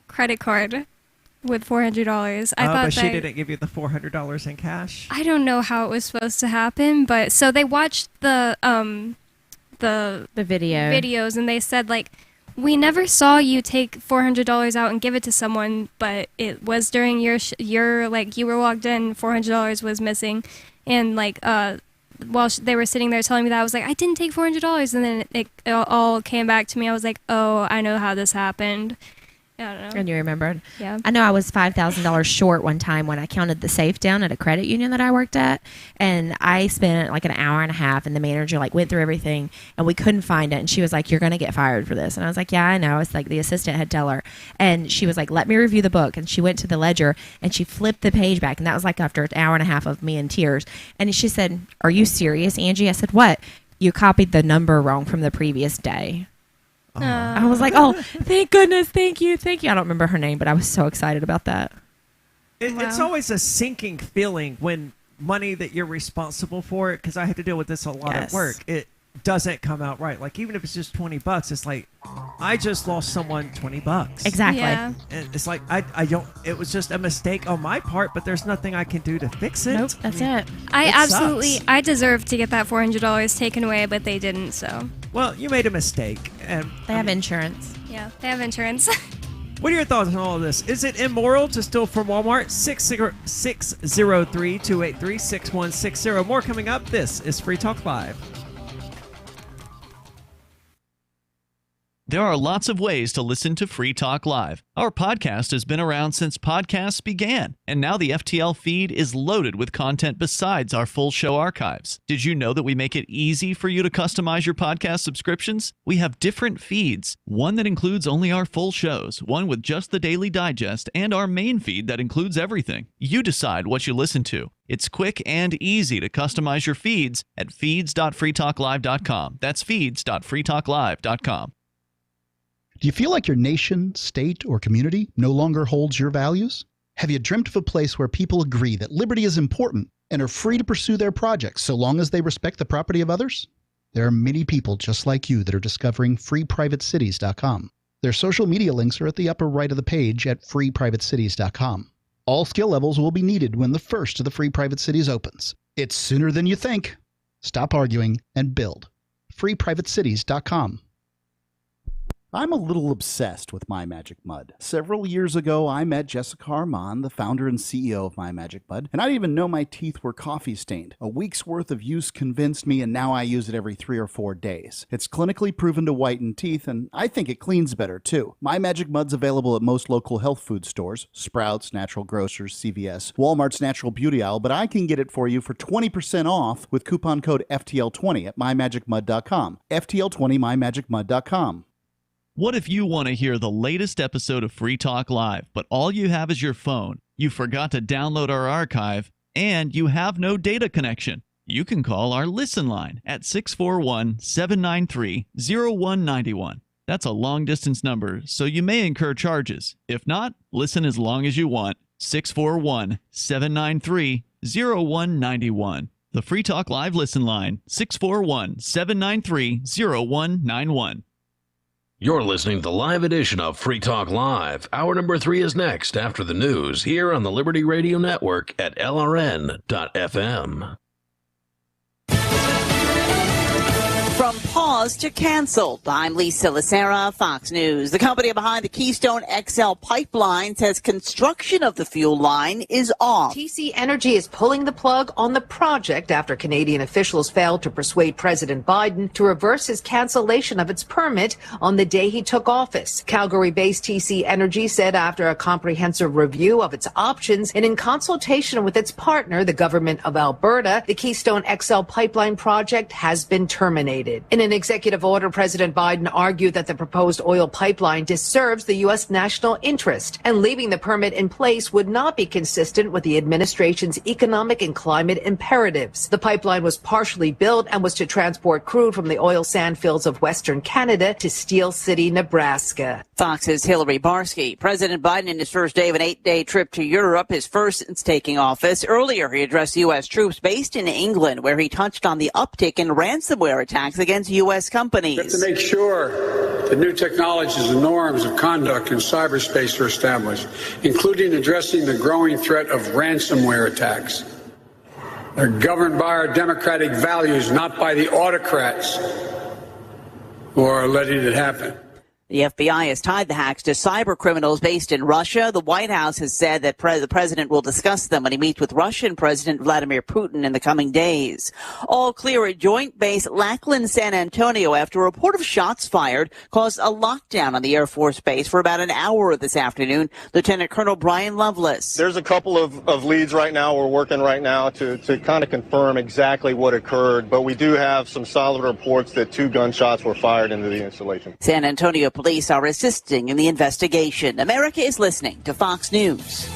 credit card with $400. I thought but she didn't give you the $400 in cash? I don't know how it was supposed to happen, but so they watched the videos, and they said, like, we never saw you take $400 out and give it to someone, but it was during your like, you were logged in, $400 was missing. And like while they were sitting there telling me that, I was like, I didn't take $400. And then it all came back to me. I was like, oh, I know how this happened. I don't know. And you remembered? Yeah. I know I was $5,000 short one time when I counted the safe down at a credit union that I worked at. And I spent like an hour and a half, and the manager like went through everything, and we couldn't find it. And she was like, you're going to get fired for this. And I was like, yeah, I know. It's like the assistant had tell her. And she was like, let me review the book. And she went to the ledger and she flipped the page back. And that was like after an hour and a half of me in tears. And she said, are you serious, Angie? I said, what? You copied the number wrong from the previous day. I was like, oh, thank goodness. Thank you. I don't remember her name, but I was so excited about that. It's always a sinking feeling when money that you're responsible for it, because I had to deal with this a lot at work. It doesn't come out right. Like, even if it's just $20, it's like, I just lost someone $20. Exactly. Yeah. And it's like, I don't, it was just a mistake on my part, but there's nothing I can do to fix it. Nope, that's it. I deserved to get that $400 taken away, but they didn't, so. Well, you made a mistake. And they have insurance. Yeah, they have insurance. What are your thoughts on all of this? Is it immoral to steal from Walmart? 603-283-6160. More coming up. This is Free Talk Live. There are lots of ways to listen to Free Talk Live. Our podcast has been around since podcasts began, and now the FTL feed is loaded with content besides our full show archives. Did you know that we make it easy for you to customize your podcast subscriptions? We have different feeds, one that includes only our full shows, one with just the Daily Digest, and our main feed that includes everything. You decide what you listen to. It's quick and easy to customize your feeds at feeds.freetalklive.com. That's feeds.freetalklive.com. Do you feel like your nation, state, or community no longer holds your values? Have you dreamt of a place where people agree that liberty is important and are free to pursue their projects so long as they respect the property of others? There are many people just like you that are discovering freeprivatecities.com. Their social media links are at the upper right of the page at freeprivatecities.com. All skill levels will be needed when the first of the Free Private Cities opens. It's sooner than you think. Stop arguing and build. freeprivatecities.com. I'm a little obsessed with My Magic Mud. Several years ago, I met Jessica Armand, the founder and CEO of My Magic Mud, and I didn't even know my teeth were coffee stained. A week's worth of use convinced me, and now I use it every 3 or 4 days. It's clinically proven to whiten teeth, and I think it cleans better too. My Magic Mud's available at most local health food stores, Sprouts, Natural Grocers, CVS, Walmart's Natural Beauty Aisle, but I can get it for you for 20% off with coupon code FTL20 at mymagicmud.com. FTL20 mymagicmud.com. What if you want to hear the latest episode of Free Talk Live, but all you have is your phone, you forgot to download our archive, and you have no data connection? You can call our Listen line at 641-793-0191. That's a long-distance number, so you may incur charges. If not, listen as long as you want. 641-793-0191. The Free Talk Live Listen line, 641-793-0191. You're listening to the live edition of Free Talk Live. Hour number 3 is next after the news here on the Liberty Radio Network at LRN.FM. From pause to canceled, I'm Lisa Lacera, Fox News. The company behind the Keystone XL pipeline says construction of the fuel line is off. TC Energy is pulling the plug on the project after Canadian officials failed to persuade President Biden to reverse his cancellation of its permit on the day he took office. Calgary-based TC Energy said after a comprehensive review of its options and in consultation with its partner, the government of Alberta, the Keystone XL pipeline project has been terminated. In an executive order, President Biden argued that the proposed oil pipeline disserves the U.S. national interest, and leaving the permit in place would not be consistent with the administration's economic and climate imperatives. The pipeline was partially built and was to transport crude from the oil sand fields of Western Canada to Steel City, Nebraska. Fox's Hillary Barsky. President Biden in his first day of an 8-day trip to Europe, his first since taking office. Earlier, he addressed U.S. troops based in England, where he touched on the uptick in ransomware attacks against U.S. companies. We have to make sure that new technologies and norms of conduct in cyberspace are established, including addressing the growing threat of ransomware attacks. They're governed by our democratic values, not by the autocrats who are letting it happen. The FBI has tied the hacks to cyber criminals based in Russia. The White House has said that the president will discuss them when he meets with Russian President Vladimir Putin in the coming days. All clear at Joint Base Lackland, San Antonio, after a report of shots fired caused a lockdown on the Air Force Base for about an hour this afternoon. Lieutenant Colonel Brian Lovelace. There's a couple of leads right now. We're working right now to kind of confirm exactly what occurred, but we do have some solid reports that 2 gunshots were fired into the installation. San Antonio police are assisting in the investigation. America is listening to Fox News.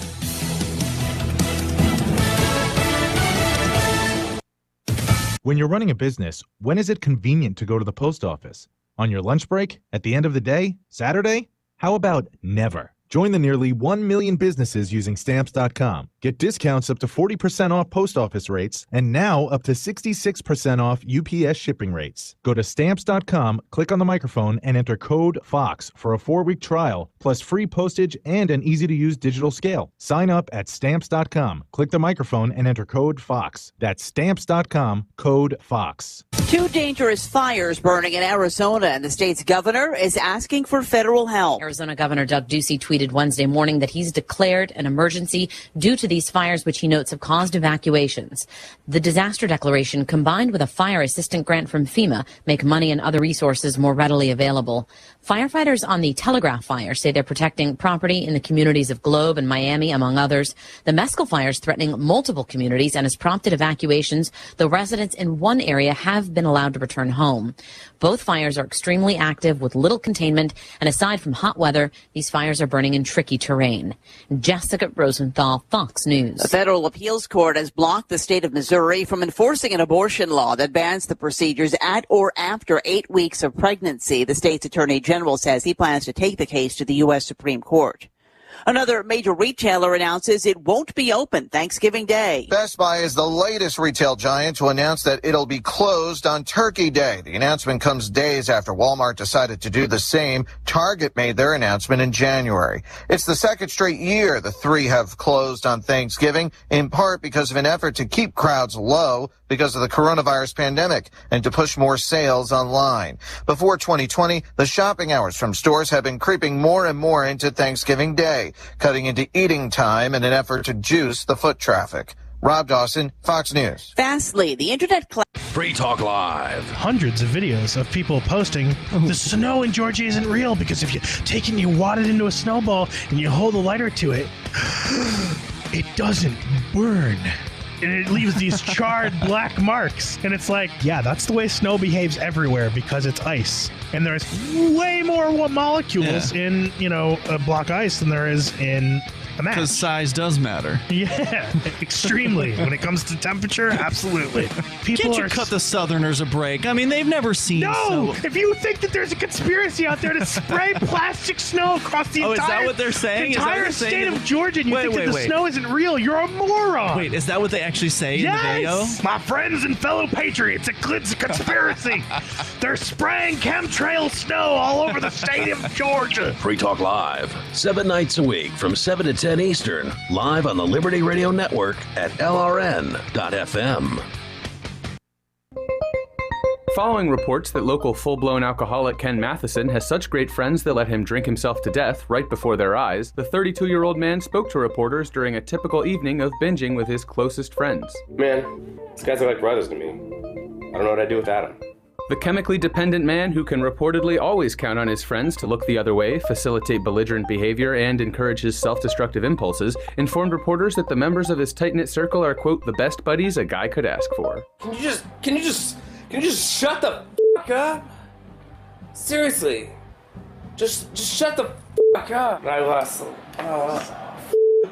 When you're running a business, when is it convenient to go to the post office? On your lunch break? At the end of the day? Saturday? How about never? Join the nearly 1 million businesses using Stamps.com. Get discounts up to 40% off post office rates and now up to 66% off UPS shipping rates. Go to Stamps.com, click on the microphone, and enter code FOX for a 4-week trial, plus free postage and an easy-to-use digital scale. Sign up at Stamps.com, click the microphone, and enter code FOX. That's Stamps.com, code FOX. 2 dangerous fires burning in Arizona, and the state's governor is asking for federal help. Arizona Governor Doug Ducey tweeted Wednesday morning that he's declared an emergency due to these fires, which he notes have caused evacuations. The disaster declaration, combined with a fire assistant grant from FEMA, make money and other resources more readily available. Firefighters on the Telegraph fire say they're protecting property in the communities of Globe and Miami, among others. The Mescal fire is threatening multiple communities and has prompted evacuations, though residents in one area have been allowed to return home. Both fires are extremely active with little containment, and aside from hot weather, these fires are burning turning in tricky terrain. Jessica Rosenthal, Fox News. The federal appeals court has blocked the state of Missouri from enforcing an abortion law that bans the procedures at or after 8 weeks of pregnancy. The state's attorney general says he plans to take the case to the U.S. Supreme Court. Another major retailer announces it won't be open Thanksgiving Day. Best Buy is the latest retail giant to announce that it'll be closed on Turkey Day. The announcement comes days after Walmart decided to do the same. Target made their announcement in January. It's the second straight year the three have closed on Thanksgiving, in part because of an effort to keep crowds low because of the coronavirus pandemic and to push more sales online. Before 2020, the shopping hours from stores have been creeping more and more into Thanksgiving Day, cutting into eating time in an effort to juice the foot traffic. Rob Dawson, Fox News. Fastly, the internet Free Talk Live. Hundreds of videos of people posting, the snow in Georgia isn't real because if you take it and you wad it into a snowball and you hold a lighter to it, it doesn't burn. And it leaves these charred black marks. And it's like, yeah, that's the way snow behaves everywhere because it's ice. And there's way more molecules in, a block ice than there is in a match. Because size does matter. Yeah, extremely. When it comes to temperature, absolutely. Can't you cut the Southerners a break? I mean, they've never seen No! snow. If you think that there's a conspiracy out there to spray plastic snow across the is entire, that what they're saying? entire state of Georgia and you think that the wait. snow isn't real, you're a moron! Wait, is that what they actually say in the video? My friends and fellow patriots, it's a conspiracy. They're spraying chemtrail snow all over the state of Georgia. Free Talk Live, 7 nights a week from 7 to 10 Eastern, live on the Liberty Radio Network at LRN.FM. Following reports that local full-blown alcoholic Ken Matheson has such great friends that let him drink himself to death right before their eyes, the 32-year-old man spoke to reporters during a typical evening of binging with his closest friends. Man, these guys are like brothers to me. I don't know what I'd do without them. The chemically dependent man, who can reportedly always count on his friends to look the other way, facilitate belligerent behavior, and encourage his self-destructive impulses, informed reporters that the members of his tight-knit circle are, quote, the best buddies a guy could ask for. Can you just shut the fuck up? Seriously. Just shut the fuck up. I lost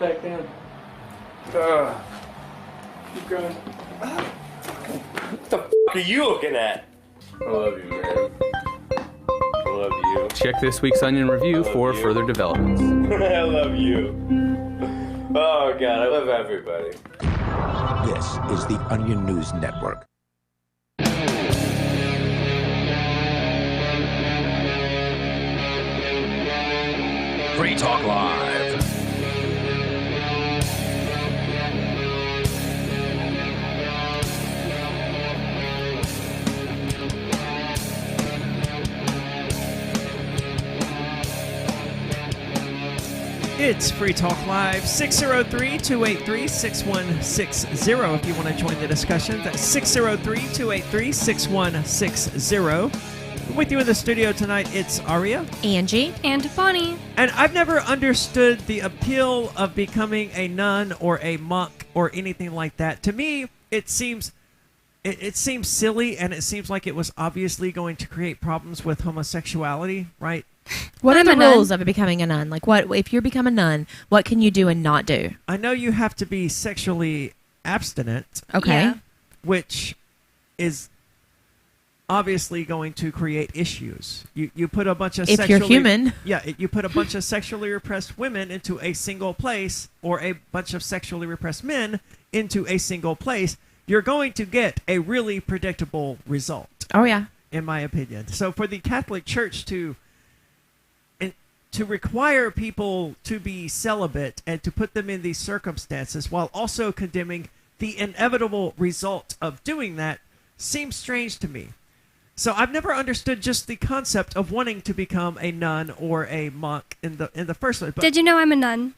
back then. Keep going. What the fuck are you looking at? I love you, man. I love you. Check this week's Onion Review for further developments. I love you. Oh, God, I love everybody. This is the Onion News Network. Free Talk Live. It's Free Talk Live, 603-283-6160 if you want to join the discussion. That's 603-283-6160. With you in the studio tonight, it's Aria, Angie, and Bonnie. And I've never understood the appeal of becoming a nun or a monk or anything like that. To me, it seems silly, and it seems like it was obviously going to create problems with homosexuality, right? What are the rules of becoming a nun? Like, what if you become a nun? What can you do and not do? I know you have to be sexually abstinent. Okay. Yeah. Which is obviously going to create issues. You put a bunch of if you're human. Yeah, you put a bunch of sexually repressed women into a single place, or a bunch of sexually repressed men into a single place, you're going to get a really predictable result. Oh, yeah. In my opinion. So for the Catholic Church to require people to be celibate and to put them in these circumstances while also condemning the inevitable result of doing that seems strange to me. So I've never understood just the concept of wanting to become a nun or a monk in the first place. But did you know I'm a nun?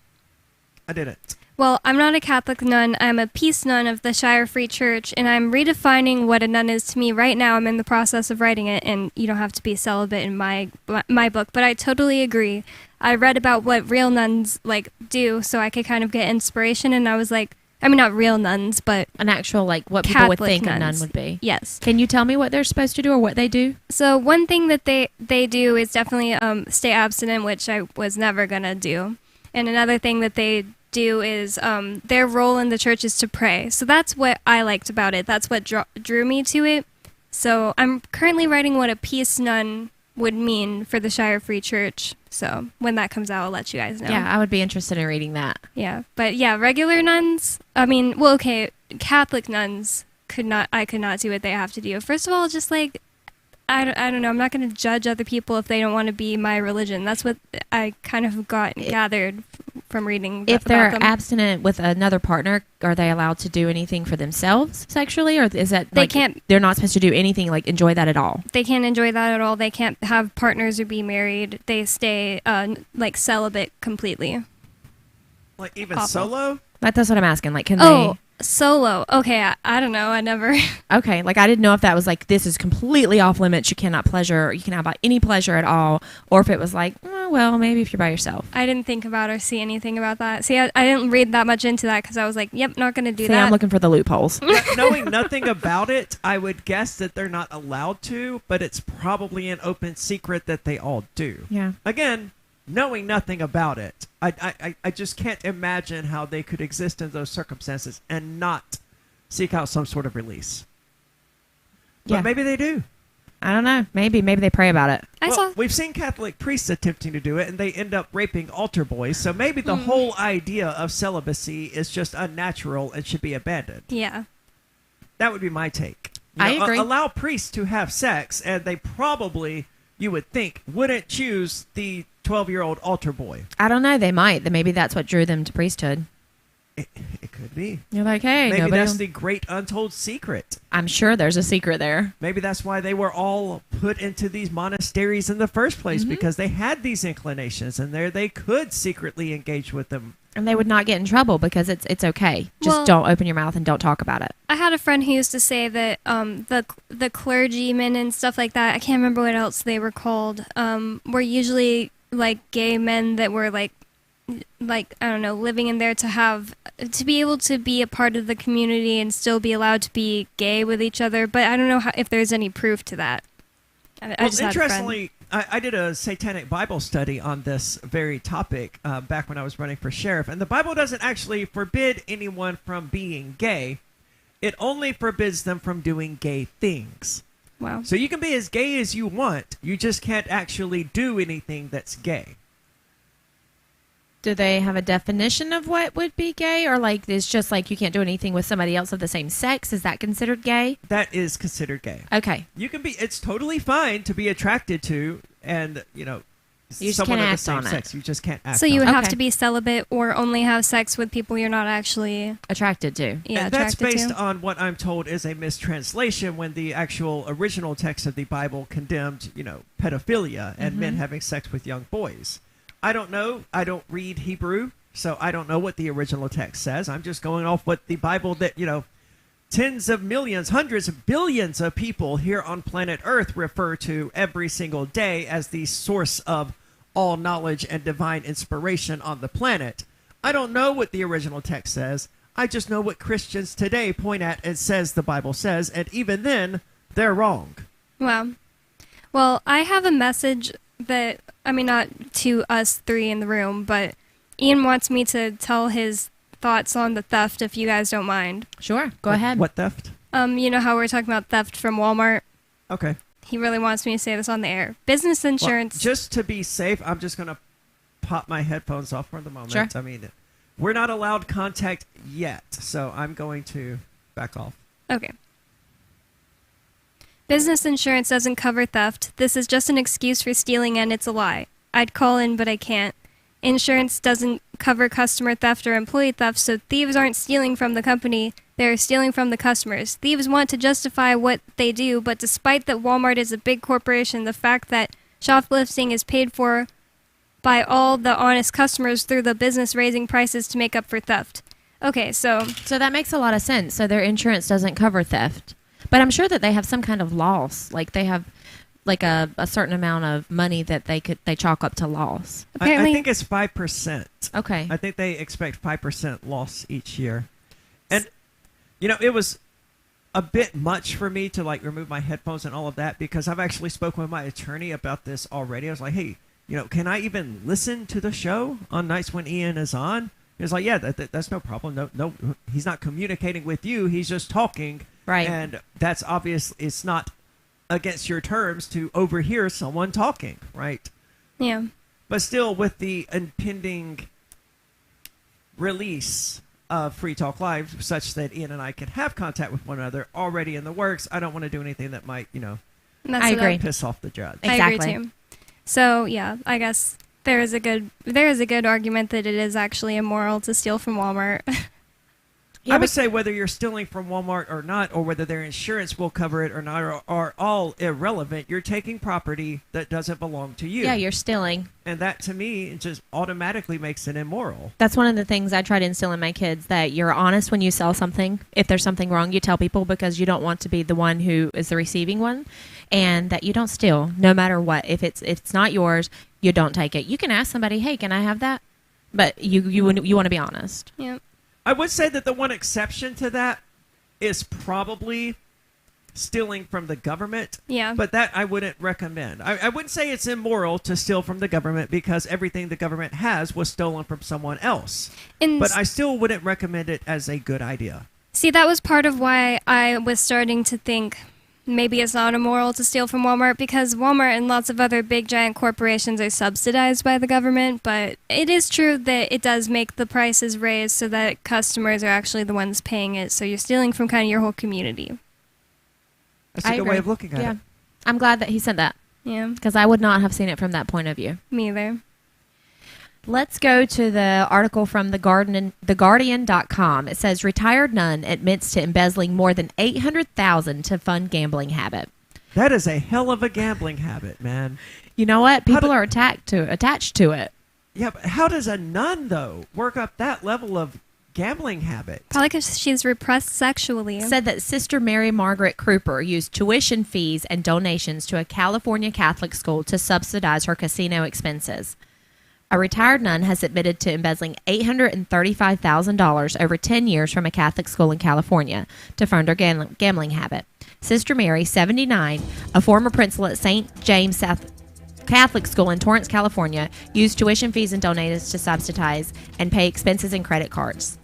I didn't. Well, I'm not a Catholic nun. I'm a peace nun of the Shire Free Church, and I'm redefining what a nun is to me. Right now, I'm in the process of writing it, and you don't have to be celibate in my book, but I totally agree. I read about what real nuns, do, so I could kind of get inspiration, and I was like, I mean, not real nuns, but an actual, like, what people would Catholic think a nun nuns. would be. Yes. Can you tell me what they're supposed to do or what they do? So one thing that they do is definitely stay abstinent, which I was never going to do. And another thing that they do is their role in the church is to pray. So that's what I liked about it. That's what drew me to it. So I'm currently writing what a peace nun would mean for the Shire Free Church. So when that comes out, I'll let you guys know. Yeah, I would be interested in reading that. Yeah, but yeah, regular nuns, I mean, well, okay, Catholic nuns I could not do what they have to do. First of all, just like, I don't know, I'm not going to judge other people if they don't want to be my religion. That's what I kind of gathered from reading If they're about them. abstinent with another partner, are they allowed to do anything for themselves sexually, or is that They like, can't. They're not supposed to do anything like enjoy that at all? They can't enjoy that at all. They can't have partners or be married. They stay like celibate completely. Like even Awful. solo? That's what I'm asking. Like, can solo. Okay, I don't know. I never. Okay, like I didn't know if that was like this is completely off limits. You cannot pleasure. You can have any pleasure at all, or if it was like, oh, well, maybe if you're by yourself. I didn't think about or see anything about that. See, I didn't read that much into that because I was like, yep, not going to do See, that. I'm looking for the loopholes. Knowing nothing about it, I would guess that they're not allowed to, but it's probably an open secret that they all do. Yeah. Again, knowing nothing about it, I just can't imagine how they could exist in those circumstances and not seek out some sort of release. But Yeah. maybe they do. I don't know. Maybe they pray about it. We've seen Catholic priests attempting to do it, and they end up raping altar boys. So maybe the whole idea of celibacy is just unnatural and should be abandoned. Yeah. That would be my take. I agree. Allow priests to have sex, and they probably, you would think, wouldn't choose the 12-year-old altar boy. I don't know. They might. Maybe that's what drew them to priesthood. It could be. You're like, hey, maybe nobody that's the great untold secret. I'm sure there's a secret there. Maybe that's why they were all put into these monasteries in the first place, Mm-hmm. because they had these inclinations, and there they could secretly engage with them. And they would not get in trouble because it's okay. Just Well- don't open your mouth and don't talk about it. I had a friend who used to say that the clergymen and stuff like that, I can't remember what else they were called, were usually like gay men that were like I don't know, living in there to be able to be a part of the community and still be allowed to be gay with each other. But I don't know if there's any proof to that. I Well, just had a friend. interestingly, I did a satanic Bible study on this very topic back when I was running for sheriff, and the Bible doesn't actually forbid anyone from being gay. It only forbids them from doing gay things. Wow. So you can be as gay as you want, you just can't actually do anything that's gay. Do they have a definition of what would be gay? Or like it's just like you can't do anything with somebody else of the same sex? Is that considered gay? That is considered gay. Okay. You can be, it's totally fine to be attracted to and, You just someone can't of the act same on it. sex. You just can't act So you on would it. have to be celibate or only have sex with people you're not actually attracted to. Yeah, And that's attracted based to. on what I'm told is a mistranslation when the actual original text of the Bible condemned, pedophilia and men Mhm. having sex with young boys. I don't know. I don't read Hebrew, so I don't know what the original text says. I'm just going off what the Bible that, tens of millions, hundreds of billions of people here on planet Earth refer to every single day as the source of all knowledge and divine inspiration on the planet. I don't know what the original text says. I just know what Christians today point at and says the Bible says, and even then, they're wrong. Wow. Well, I have a message that, I mean, not to us three in the room, but Ian wants me to tell his thoughts on the theft, if you guys don't mind. Sure, go ahead. What theft? You know how we're talking about theft from Walmart? Okay. He really wants me to say this on the air. Business insurance. Well, just to be safe, I'm just going to pop my headphones off for the moment. Sure. I mean, we're not allowed contact yet, so I'm going to back off. Okay. Business insurance doesn't cover theft. This is just an excuse for stealing, and it's a lie. I'd call in, but I can't. Insurance doesn't cover customer theft or employee theft, so thieves aren't stealing from the company. They're stealing from the customers. Thieves want to justify what they do, but despite that Walmart is a big corporation, the fact that shoplifting is paid for by all the honest customers through the business raising prices to make up for theft. Okay, so that makes a lot of sense. So their insurance doesn't cover theft. But I'm sure that they have some kind of loss. Like they have like a certain amount of money that they chalk up to loss. I think it's 5%. Okay. I think they expect 5% loss each year. And, it was a bit much for me to remove my headphones and all of that, because I've actually spoken with my attorney about this already. I was like, hey, can I even listen to the show on nights when Ian is on? He was like, yeah, that's no problem. No, he's not communicating with you. He's just talking. Right. And that's obvious. It's not against your terms to overhear someone talking, right? Yeah. But still, with the impending release of Free Talk Live, such that Ian and I can have contact with one another, already in the works, I don't want to do anything that might, I agree. piss off the judge. Exactly. I agree too. So yeah, I guess there is a good argument that it is actually immoral to steal from Walmart. I would say whether you're stealing from Walmart or not, or whether their insurance will cover it or not, are all irrelevant. You're taking property that doesn't belong to you. Yeah, you're stealing. And that, to me, just automatically makes it immoral. That's one of the things I try to instill in my kids, that you're honest when you sell something. If there's something wrong, you tell people, because you don't want to be the one who is the receiving one, and that you don't steal no matter what. If it's not yours, you don't take it. You can ask somebody, hey, can I have that? But you want to be honest. Yeah. I would say that the one exception to that is probably stealing from the government. Yeah. But that I wouldn't recommend. I wouldn't say it's immoral to steal from the government, because everything the government has was stolen from someone else. But I still wouldn't recommend it as a good idea. See, that was part of why I was starting to think maybe it's not immoral to steal from Walmart, because Walmart and lots of other big giant corporations are subsidized by the government. But it is true that it does make the prices raise so that customers are actually the ones paying it. So you're stealing from kind of your whole community. That's a good way of looking at it. I'm glad that he said that. Yeah. Because I would not have seen it from that point of view. Me either. Let's go to the article from theguardian.com. It says, retired nun admits to embezzling more than $800,000 to fund gambling habit. That is a hell of a gambling habit, man. You know what? People are attached to it. Yeah, but how does a nun, though, work up that level of gambling habit? Probably because she's repressed sexually. Said that Sister Mary Margaret Cooper used tuition fees and donations to a California Catholic school to subsidize her casino expenses. A retired nun has admitted to embezzling $835,000 over 10 years from a Catholic school in California to fund her gambling habit. Sister Mary, 79, a former principal at St. James Catholic School in Torrance, California, used tuition fees and donations to subsidize and pay expenses and credit cards.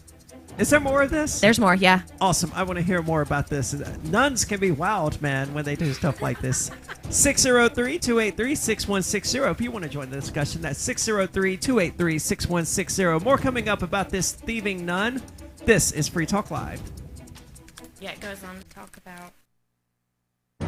Is there more of this? There's more, yeah. Awesome. I want to hear more about this. Nuns can be wild, man, when they do stuff like this. 603-283-6160. If you want to join the discussion, that's 603-283-6160. More coming up about this thieving nun. This is Free Talk Live. Yeah, it goes on to talk about...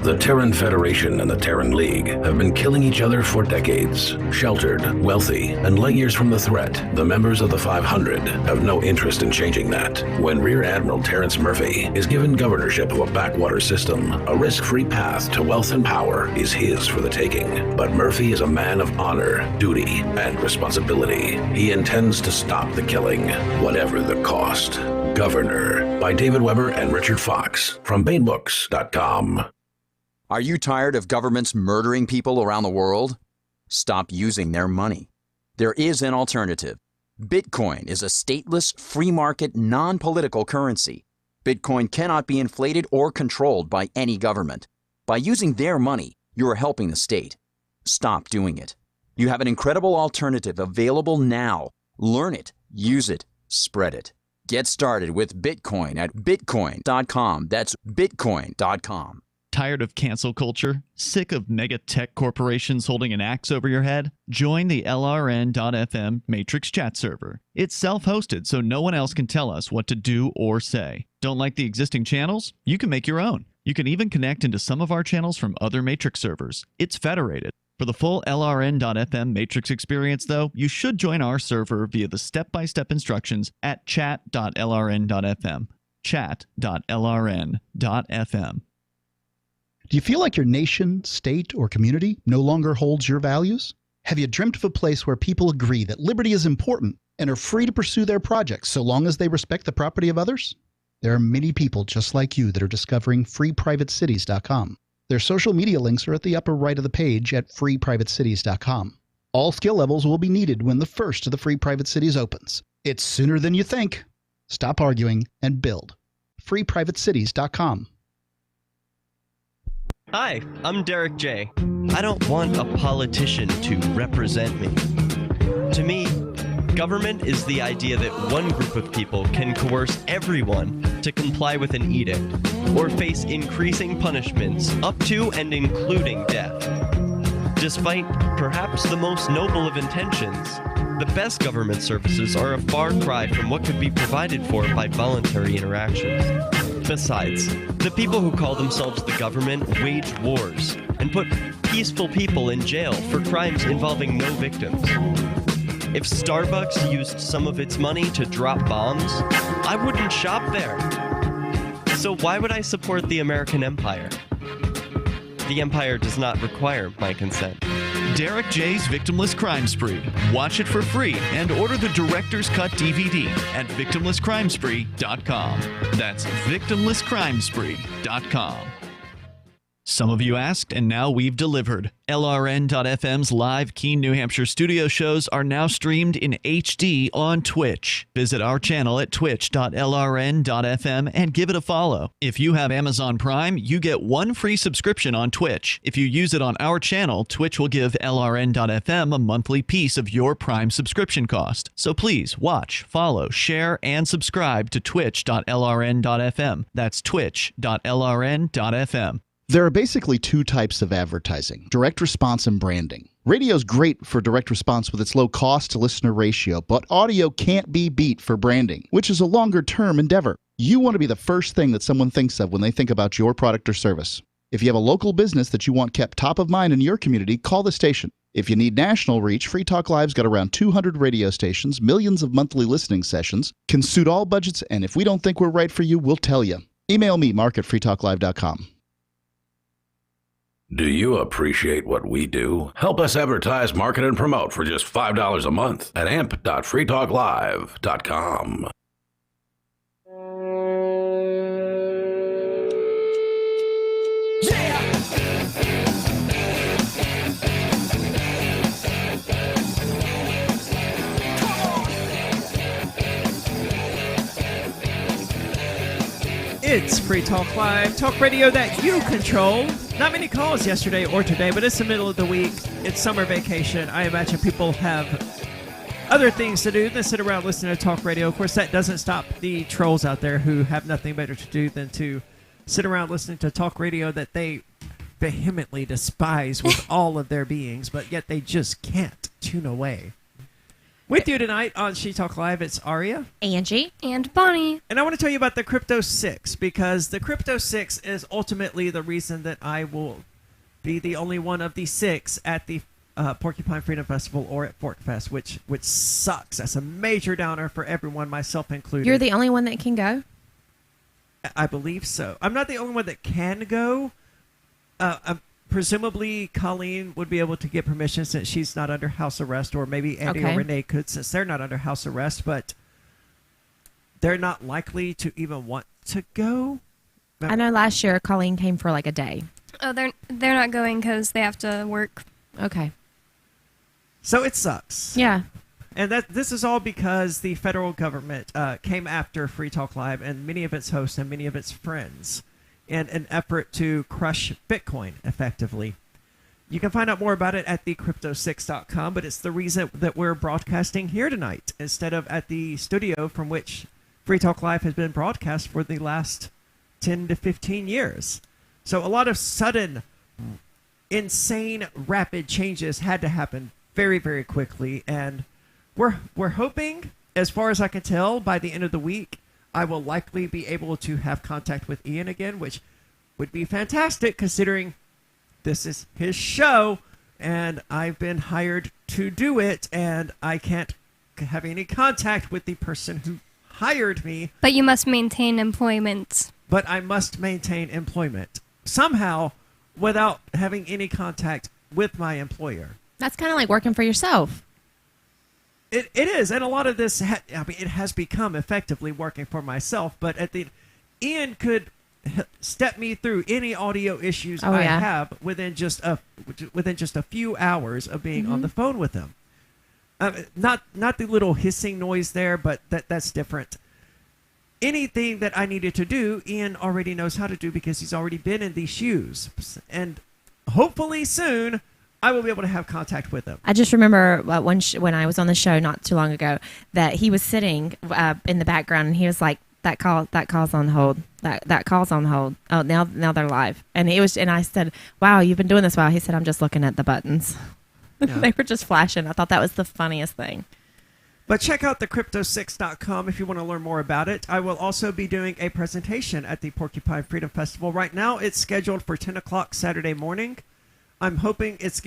The Terran Federation and the Terran League have been killing each other for decades. Sheltered, wealthy, and light years from the threat, the members of the 500 have no interest in changing that. When Rear Admiral Terrence Murphy is given governorship of a backwater system, a risk-free path to wealth and power is his for the taking. But Murphy is a man of honor, duty, and responsibility. He intends to stop the killing, whatever the cost. Governor, by David Weber and Richard Fox, from BaneBooks.com. Are you tired of governments murdering people around the world? Stop using their money. There is an alternative. Bitcoin is a stateless, free market, non-political currency. Bitcoin cannot be inflated or controlled by any government. By using their money, you are helping the state. Stop doing it. You have an incredible alternative available now. Learn it, use it, spread it. Get started with Bitcoin at bitcoin.com. That's bitcoin.com. Tired of cancel culture? Sick of mega tech corporations holding an axe over your head? Join the LRN.FM Matrix chat server. It's self-hosted, so no one else can tell us what to do or say. Don't like the existing channels? You can make your own. You can even connect into some of our channels from other Matrix servers. It's federated. For the full LRN.FM Matrix experience, though, you should join our server via the step-by-step instructions at chat.lrn.fm. Chat.lrn.fm. Do you feel like your nation, state, or community no longer holds your values? Have you dreamt of a place where people agree that liberty is important and are free to pursue their projects so long as they respect the property of others? There are many people just like you that are discovering freeprivatecities.com. Their social media links are at the upper right of the page at freeprivatecities.com. All skill levels will be needed when the first of the Free Private Cities opens. It's sooner than you think. Stop arguing and build. FreePrivateCities.com. Hi, I'm Derek J. I don't want a politician to represent me. To me, government is the idea that one group of people can coerce everyone to comply with an edict or face increasing punishments up to and including death. Despite perhaps the most noble of intentions, the best government services are a far cry from what could be provided for by voluntary interactions. Besides, the people who call themselves the government wage wars and put peaceful people in jail for crimes involving no victims. If Starbucks used some of its money to drop bombs, I wouldn't shop there. So why would I support the American empire? The empire does not require my consent. Derek J's Victimless Crime Spree. Watch it for free and order the Director's Cut DVD at victimlesscrimespree.com. That's victimlesscrimespree.com. Some of you asked, and now we've delivered. LRN.FM's live Keene, New Hampshire studio shows are now streamed in HD on Twitch. Visit our channel at twitch.lrn.fm and give it a follow. If you have Amazon Prime, you get one free subscription on Twitch. If you use it on our channel, Twitch will give LRN.FM a monthly piece of your Prime subscription cost. So please watch, follow, share, and subscribe to twitch.lrn.fm. That's twitch.lrn.fm. There are basically two types of advertising, direct response and branding. Radio's great for direct response with its low cost to listener ratio, but audio can't be beat for branding, which is a longer term endeavor. You want to be the first thing that someone thinks of when they think about your product or service. If you have a local business that you want kept top of mind in your community, call the station. If you need national reach, Free Talk Live's got around 200 radio stations, millions of monthly listening sessions, can suit all budgets, and if we don't think we're right for you, we'll tell you. Email me, mark@freetalklive.com. Do you appreciate what we do? Help us advertise, market, and promote for just $5 a month at amp.freetalklive.com. It's Free Talk Live, talk radio that you control. Not many calls yesterday or today, but it's the middle of the week. It's summer vacation. I imagine people have other things to do than sit around listening to talk radio. Of course, that doesn't stop the trolls out there who have nothing better to do than to sit around listening to talk radio that they vehemently despise with all of their beings, but yet they just can't tune away. With you tonight on She Talk Live, it's Aria, Angie, and Bonnie. And I want to tell you about the Crypto 6, because the Crypto 6 is ultimately the reason that I will be the only one of the 6 at the Porcupine Freedom Festival or at Fork Fest, which sucks. That's a major downer for everyone, myself included. You're the only one that can go? I believe so. I'm not the only one that can go. Presumably, Colleen would be able to get permission since she's not under house arrest, or maybe Andy or Renee could since they're not under house arrest, but they're not likely to even want to go. I know last year Colleen came for like a day. Oh, they're not going because they have to work. Okay. So it sucks. Yeah. And this is all because the federal government came after Free Talk Live and many of its hosts and many of its friends in an effort to crush Bitcoin effectively. You can find out more about it at thecrypto6.com, but it's the reason that we're broadcasting here tonight instead of at the studio from which Free Talk Live has been broadcast for the last 10 to 15 years. So a lot of sudden, insane, rapid changes had to happen very, very quickly, and we're hoping, as far as I can tell, by the end of the week, I will likely be able to have contact with Ian again, which would be fantastic considering this is his show and I've been hired to do it and I can't have any contact with the person who hired me. But you must maintain employment. But I must maintain employment somehow without having any contact with my employer. That's kind of like working for yourself. It is, and a lot of this, it has become effectively working for myself, but Ian could step me through any audio issues I have within just a few hours of being on the phone with him. Not the little hissing noise there, but that's different. anything that I needed to do, Ian already knows how to do because he's already been in these shoes. And hopefully soon, I will be able to have contact with him. I just remember when I was on the show not too long ago that he was sitting in the background and he was like, that call's on hold. That call's on hold. Oh, now they're live. And I said, wow, you've been doing this a while. He said, I'm just looking at the buttons. Yeah. They were just flashing. I thought that was the funniest thing. But check out thecrypto6.com if you want to learn more about it. I will also be doing a presentation at the Porcupine Freedom Festival. Right now, it's scheduled for 10 o'clock Saturday morning. I'm hoping it's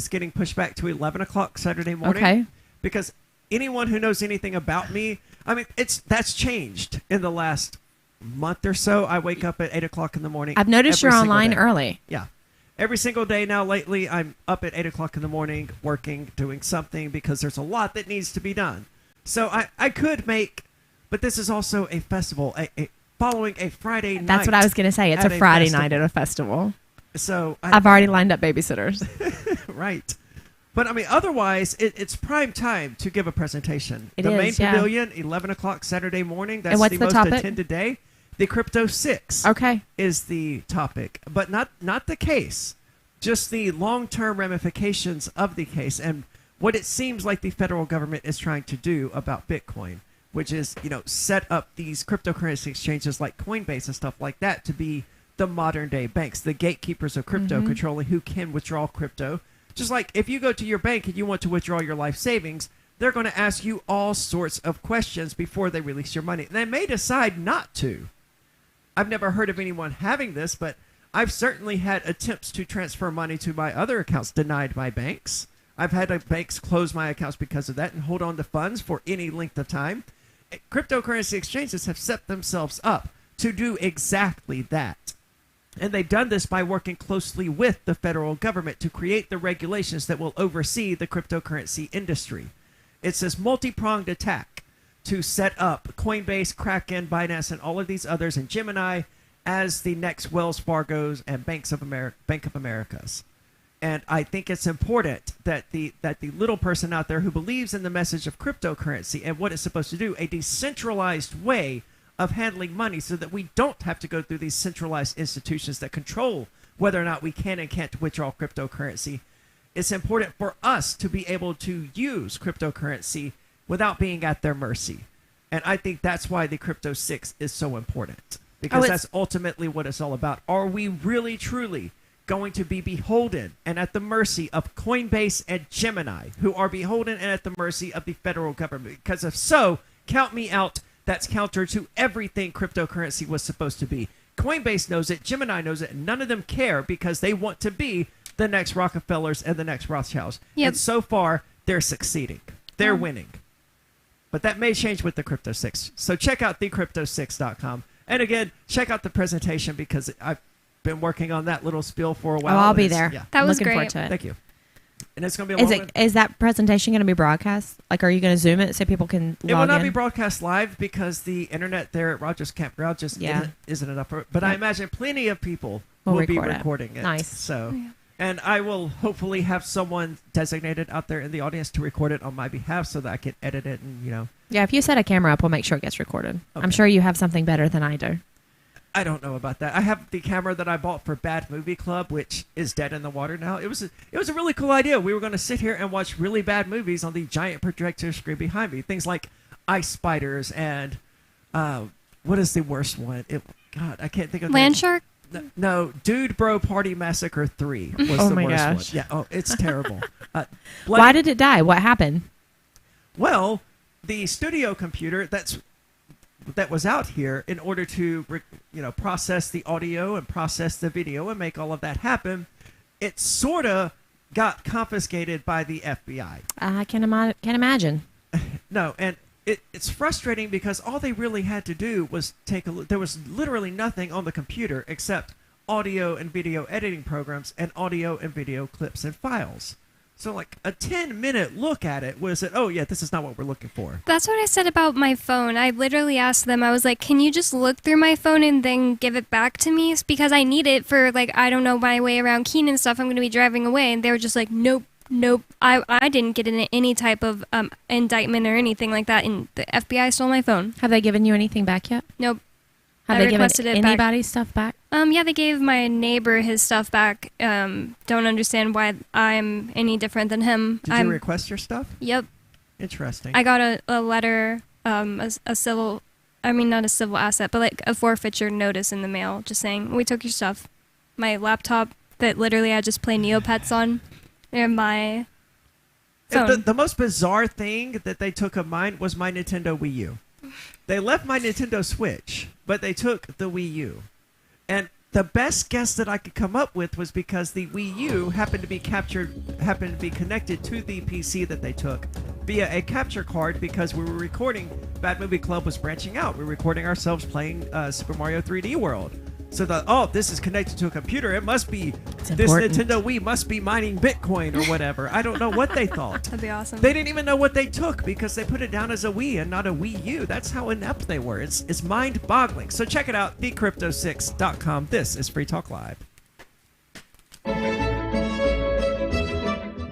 getting pushed back to 11 o'clock Saturday morning. Okay. Because anyone who knows anything about me, I mean, that's changed in the last month or so. I wake up at 8 o'clock in the morning. I've noticed you're online early. Yeah. Every single day now lately, I'm up at 8 o'clock in the morning working, doing something because there's a lot that needs to be done. So I could make, but this is also a festival, following a Friday night. That's what I was going to say. It's a Friday night at a festival. So I've already lined up babysitters. Right. But I mean, otherwise, it's prime time to give a presentation. The main pavilion, 11 o'clock Saturday morning. That's the most topic? attended day. The Crypto 6 is the topic, but not the case, just the long-term ramifications of the case and what it seems like the federal government is trying to do about Bitcoin, which is, set up these cryptocurrency exchanges like Coinbase and stuff like that to be the modern-day banks, the gatekeepers of crypto, controlling who can withdraw crypto. Just like if you go to your bank and you want to withdraw your life savings, they're going to ask you all sorts of questions before they release your money. And they may decide not to. I've never heard of anyone having this, but I've certainly had attempts to transfer money to my other accounts denied by banks. I've had banks close my accounts because of that and hold on to funds for any length of time. Cryptocurrency exchanges have set themselves up to do exactly that. And they've done this by working closely with the federal government to create the regulations that will oversee the cryptocurrency industry. It's this multi-pronged attack to set up Coinbase, Kraken, Binance, and all of these others, and Gemini as the next Wells Fargo's and Bank of America's. And I think it's important that the little person out there who believes in the message of cryptocurrency and what it's supposed to do, a decentralized way of handling money so that we don't have to go through these centralized institutions that control whether or not we can and can't withdraw cryptocurrency. It's important for us to be able to use cryptocurrency without being at their mercy. And I think that's why the Crypto 6 is so important, because that's ultimately what it's all about. Are we really, truly going to be beholden and at the mercy of Coinbase and Gemini, who are beholden and at the mercy of the federal government? Because if so, count me out. That's counter to everything cryptocurrency was supposed to be. Coinbase knows it, Gemini knows it, and none of them care because they want to be the next Rockefellers and the next Rothschilds. Yep. And so far, they're succeeding. They're winning. But that may change with the Crypto 6. So check out thecrypto6.com. And again, check out the presentation because I've been working on that little spiel for a while. Oh, I'll be there. Yeah. That was looking great. forward to it. Thank you. And it's going to be a long one. Is that presentation going to be broadcast? Like, are you going to Zoom it so people can log in? It will not be broadcast live because the internet there at Rogers Campground just isn't enough for it. But I imagine plenty of people will be recording it. Nice. So, and I will hopefully have someone designated out there in the audience to record it on my behalf so that I can edit it and, Yeah, if you set a camera up, we'll make sure it gets recorded. Okay. I'm sure you have something better than I do. I don't know about that. I have the camera that I bought for Bad Movie Club, which is dead in the water now. It was a really cool idea. We were going to sit here and watch really bad movies on the giant projector screen behind me. Things like Ice Spiders and what is the worst one? God, I can't think of Land Shark? No, Dude Bro Party Massacre 3 was the worst one. Yeah, it's terrible. Why did it die? What happened? Well, the studio computer that was out here in order to process the audio and process the video and make all of that happen, it sort of got confiscated by the FBI. I can imagine. No, and it's frustrating because all they really had to do was take a look. There was literally nothing on the computer except audio and video editing programs and audio and video clips and files. So like a 10-minute look at it was that, oh yeah, this is not what we're looking for. That's what I said about my phone. I literally asked them, I was like, can you just look through my phone and then give it back to me? Because I need it for, like, I don't know, my way around Keene and stuff. I'm going to be driving away. And they were just like, nope, Nope. I didn't get in any type of indictment or anything like that, and the FBI stole my phone. Have they given you anything back yet? Nope. Have they given anybody's stuff back? Yeah, they gave my neighbor his stuff back. Don't understand why I'm any different than him. Did you request your stuff? Yep. Interesting. I got a letter, a civil, not a civil asset, but like a forfeiture notice in the mail just saying, we took your stuff. My laptop that literally I just play Neopets on, and my phone. The most bizarre thing that they took of mine was my Nintendo Wii U. They left my Nintendo Switch, but they took the Wii U. And the best guess that I could come up with was because the Wii U happened to be connected to the PC that they took via a capture card, because we were recording, Bad Movie Club was branching out. We were recording ourselves playing Super Mario 3D World. So this is connected to a computer. It must be, this Nintendo Wii must be mining Bitcoin or whatever. I don't know what they thought. That'd be awesome. They didn't even know what they took because they put it down as a Wii and not a Wii U. That's how inept they were. It's mind-boggling. So check it out, thecrypto6.com. This is Free Talk Live.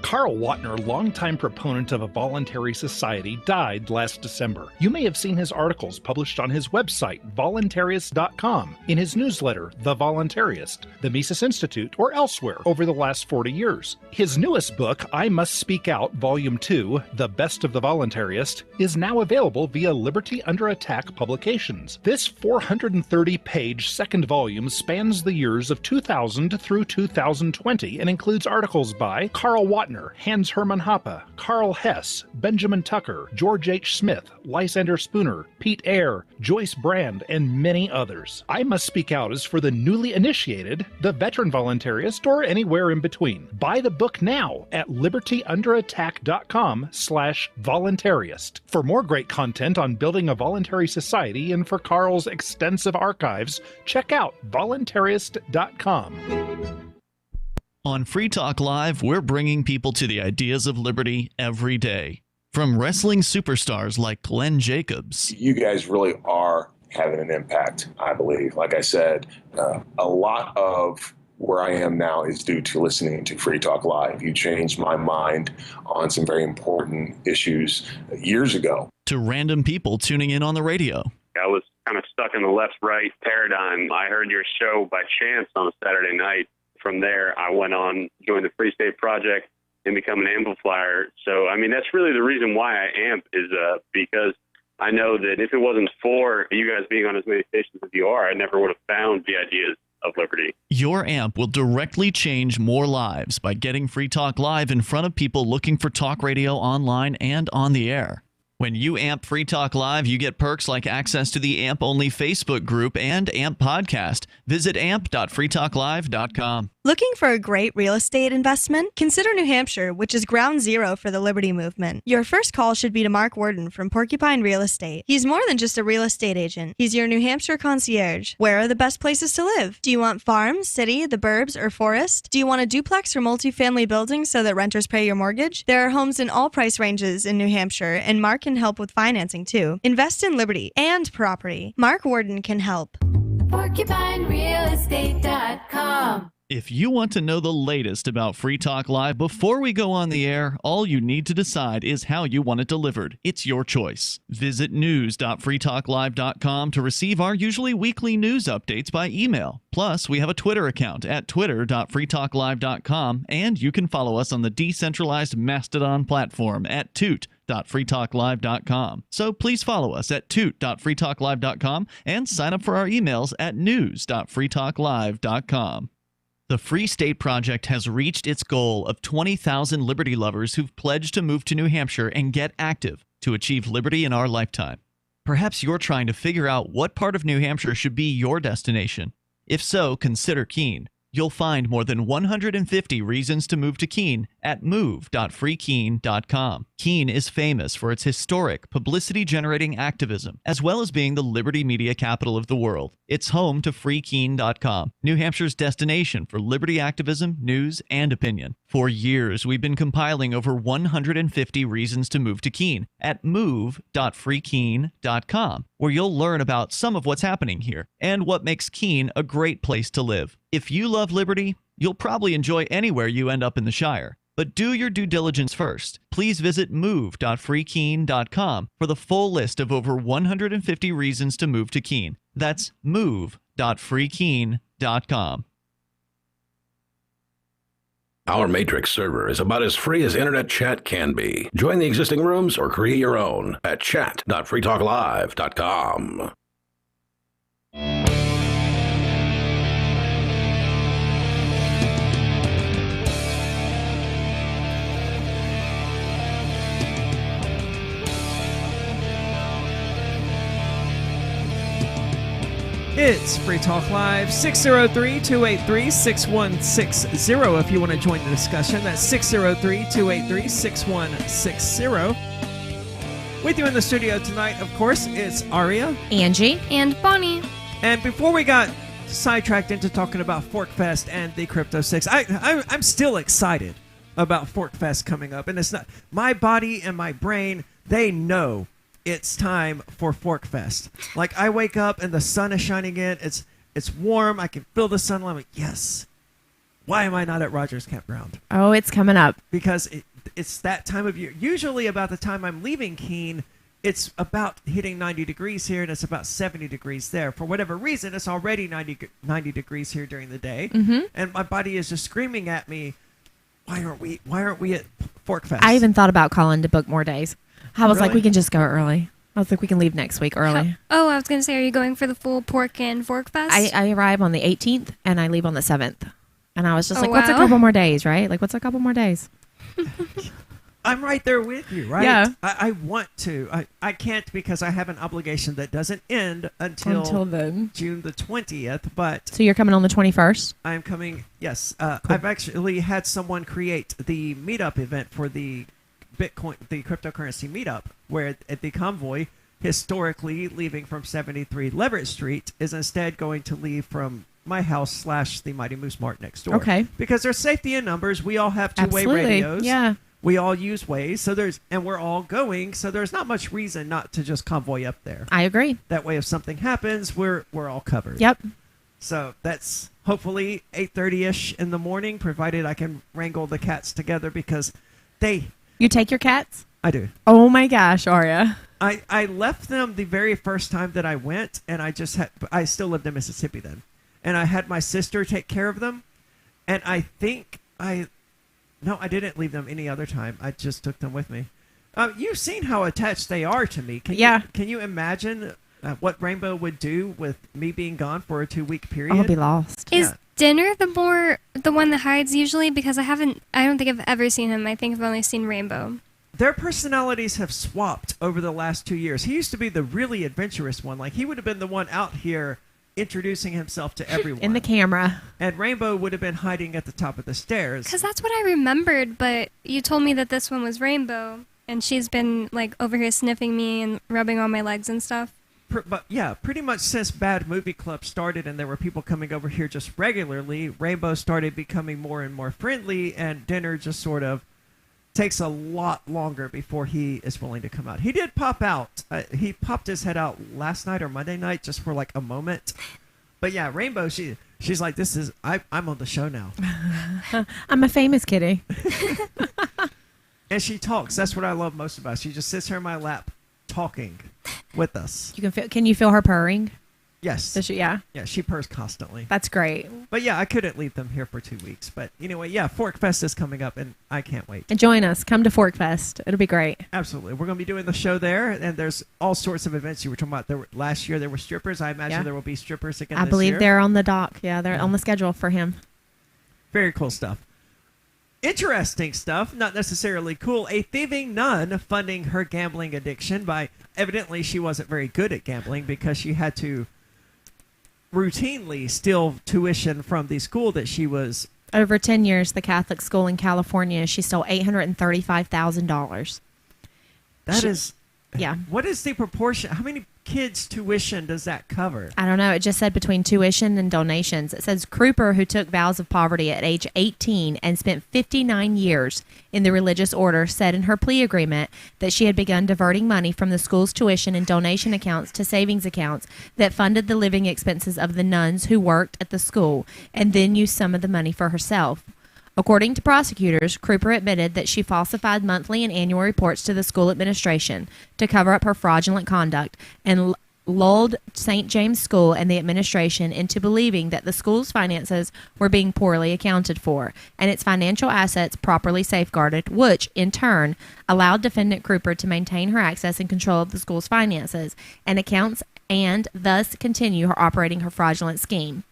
Carl Watner, longtime proponent of a voluntary society, died last December. You may have seen his articles published on his website, voluntarist.com, in his newsletter, The Voluntarist, the Mises Institute, or elsewhere over the last 40 years. His newest book, I Must Speak Out, Volume 2, The Best of the Voluntarist, is now available via Liberty Under Attack Publications. This 430-page second volume spans the years of 2000 through 2020 and includes articles by Carl Watner, Hans Hermann Hoppe, Carl Hess, Benjamin Tucker, George H. Smith, Lysander Spooner, Pete Eyre, Joyce Brand, and many others. I Must Speak Out is for the newly initiated, the veteran voluntarist, or anywhere in between. Buy the book now at libertyunderattack.com/voluntarist. For more great content on building a voluntary society and for Carl's extensive archives, check out voluntarist.com. On Free Talk Live, we're bringing people to the ideas of liberty every day. From wrestling superstars like Glenn Jacobs. You guys really are having an impact, I believe. Like I said, a lot of where I am now is due to listening to Free Talk Live. You changed my mind on some very important issues years ago. To random people tuning in on the radio. I was kind of stuck in the left-right paradigm. I heard your show by chance on a Saturday night. From there, I went on, joined the Free State Project, and become an amplifier. So, that's really the reason why I amp is because I know that if it wasn't for you guys being on as many stations as you are, I never would have found the ideas of liberty. Your amp will directly change more lives by getting Free Talk Live in front of people looking for talk radio online and on the air. When you amp Free Talk Live, you get perks like access to the AMP-only Facebook group and AMP podcast. Visit amp.freetalklive.com. Looking for a great real estate investment? Consider New Hampshire, which is ground zero for the Liberty Movement. Your first call should be to Mark Worden from Porcupine Real Estate. He's more than just a real estate agent. He's your New Hampshire concierge. Where are the best places to live? Do you want farm, city, the burbs, or forest? Do you want a duplex or multifamily building so that renters pay your mortgage? There are homes in all price ranges in New Hampshire, and Mark can help with financing too. Invest in liberty and property. Mark Worden can help. PorcupineRealEstate.com. If you want to know the latest about Free Talk Live before we go on the air, all you need to decide is how you want it delivered. It's your choice. Visit news.freetalklive.com to receive our usually weekly news updates by email. Plus, we have a Twitter account at twitter.freetalklive.com, and you can follow us on the decentralized Mastodon platform at toot.freetalklive.com. So please follow us at toot.freetalklive.com and sign up for our emails at news.freetalklive.com. The Free State Project has reached its goal of 20,000 liberty lovers who've pledged to move to New Hampshire and get active to achieve liberty in our lifetime. Perhaps you're trying to figure out what part of New Hampshire should be your destination. If so, consider Keene. You'll find more than 150 reasons to move to Keene at move.freekeene.com. Keene is famous for its historic, publicity-generating activism, as well as being the liberty media capital of the world. It's home to freekeene.com, New Hampshire's destination for liberty activism, news, and opinion. For years, we've been compiling over 150 reasons to move to Keene at move.freekeene.com, where you'll learn about some of what's happening here and what makes Keene a great place to live. If you love liberty, you'll probably enjoy anywhere you end up in the Shire. But do your due diligence first. Please visit move.freekeene.com for the full list of over 150 reasons to move to Keene. That's move.freekeene.com. Our Matrix server is about as free as internet chat can be. Join the existing rooms or create your own at chat.freetalklive.com. It's Free Talk Live, 603-283-6160 if you want to join the discussion. That's 603-283-6160. With you in the studio tonight, of course, it's Aria, Angie, and Bonnie. And before we got sidetracked into talking about ForkFest and the Crypto 6, I'm still excited about ForkFest coming up. And it's not my body and my brain, they know it's time for ForkFest. Like, I wake up and the sun is shining in. It's warm. I can feel the sunlight. I'm like, yes. Why am I not at Rogers Campground? Oh, it's coming up. Because it's that time of year. Usually about the time I'm leaving Keene, it's about hitting 90 degrees here, and it's about 70 degrees there. For whatever reason, it's already 90 degrees here during the day. Mm-hmm. And my body is just screaming at me, why aren't we at ForkFest? I even thought about calling to book more days. I was like, Really? we can just go early. I was like, we can leave next week early. Oh, I was going to say, are you going for the full pork and fork fest? I arrive on the 18th and I leave on the 7th. And I was just like, what's a wow. couple more days, right? Like, what's a couple more days? I'm right there with you, right? Yeah. I want to. I can't because I have an obligation that doesn't end until then. June the 20th. But So you're coming on the 21st? I'm coming, yes. I've actually had someone create the meetup event for the Bitcoin, the cryptocurrency meetup, where at the convoy, historically leaving from 73 Leverett Street, is instead going to leave from my house / the Mighty Moose Mart next door. Okay. Because there's safety in numbers. We all have two-way Absolutely. radios. Yeah. We all use Waze, and we're all going, so there's not much reason not to just convoy up there. I agree. That way, if something happens, we're all covered. Yep. So that's hopefully 8:30ish in the morning, provided I can wrangle the cats together because You take your cats? I do. Oh my gosh, Aria. I left them the very first time that I went, and I still lived in Mississippi then, and I had my sister take care of them, and I think No, I didn't leave them any other time. I just took them with me. You've seen how attached they are to me. Can you imagine what Rainbow would do with me being gone for a 2-week period? I'll be lost. Is Dinner the one that hides usually? Because I don't think I've ever seen him. I think I've only seen Rainbow. Their personalities have swapped over the last 2 years. He used to be the really adventurous one. Like, he would have been the one out here introducing himself to everyone. In the camera. And Rainbow would have been hiding at the top of the stairs. Because that's what I remembered, but you told me that this one was Rainbow, and she's been, like, over here sniffing me and rubbing on my legs and stuff. But yeah, pretty much since Bad Movie Club started and there were people coming over here just regularly, Rainbow started becoming more and more friendly, and Dinner just sort of takes a lot longer before he is willing to come out. He did pop out. He popped his head out last night or Monday night just for like a moment. But yeah, Rainbow, she's like, I'm on the show now. I'm a famous kitty. And she talks. That's what I love most about her. She just sits here in my lap talking with us. Can you feel her purring? Yes. Does she? Yeah. Yeah, she purrs constantly. That's great. But yeah, I couldn't leave them here for 2 weeks. But anyway, yeah, ForkFest is coming up, and I can't wait. And join us. Come to ForkFest. It'll be great. Absolutely. We're going to be doing the show there, and there's all sorts of events. You were talking about last year there were strippers. I imagine there will be strippers again I this believe year. they're on the dock. Yeah, they're on the schedule for him. Very cool stuff. Interesting stuff, not necessarily cool. A thieving nun funding her gambling addiction by, evidently she wasn't very good at gambling because she had to routinely steal tuition from the school that she was. Over 10 years, the Catholic school in California, she stole $835,000. That is... Yeah. What is the proportion? How many kids' tuition does that cover? I don't know. It just said between tuition and donations. It says Kruper, who took vows of poverty at age 18 and spent 59 years in the religious order, said in her plea agreement that she had begun diverting money from the school's tuition and donation accounts to savings accounts that funded the living expenses of the nuns who worked at the school, and then used some of the money for herself. According to prosecutors, Kruper admitted that she falsified monthly and annual reports to the school administration to cover up her fraudulent conduct and lulled St. James School and the administration into believing that the school's finances were being poorly accounted for and its financial assets properly safeguarded, which, in turn, allowed defendant Kruper to maintain her access and control of the school's finances and accounts and thus continue operating her fraudulent scheme.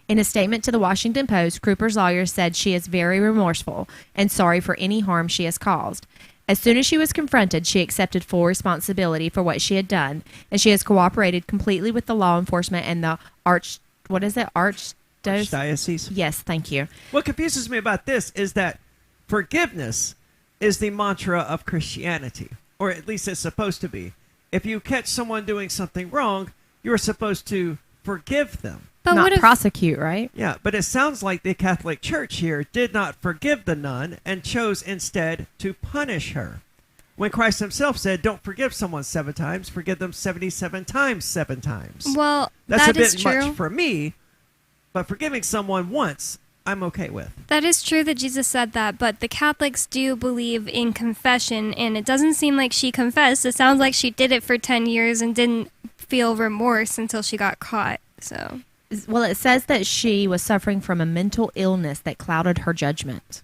In a statement to the Washington Post, Kruper's lawyer said she is very remorseful and sorry for any harm she has caused. As soon as she was confronted, she accepted full responsibility for what she had done, and she has cooperated completely with the law enforcement and the Archdiocese? Yes, thank you. What confuses me about this is that forgiveness is the mantra of Christianity, or at least it's supposed to be. If you catch someone doing something wrong, you're supposed to forgive them. But not prosecute, right? Yeah, but it sounds like the Catholic Church here did not forgive the nun and chose instead to punish her. When Christ himself said, don't forgive someone 7 times, forgive them 77 times 7 times. Well, that's a bit true. much for me, but forgiving someone once, I'm okay with. That is true that Jesus said that, but the Catholics do believe in confession, and it doesn't seem like she confessed. It sounds like she did it for 10 years and didn't feel remorse until she got caught, so... Well, it says that she was suffering from a mental illness that clouded her judgment.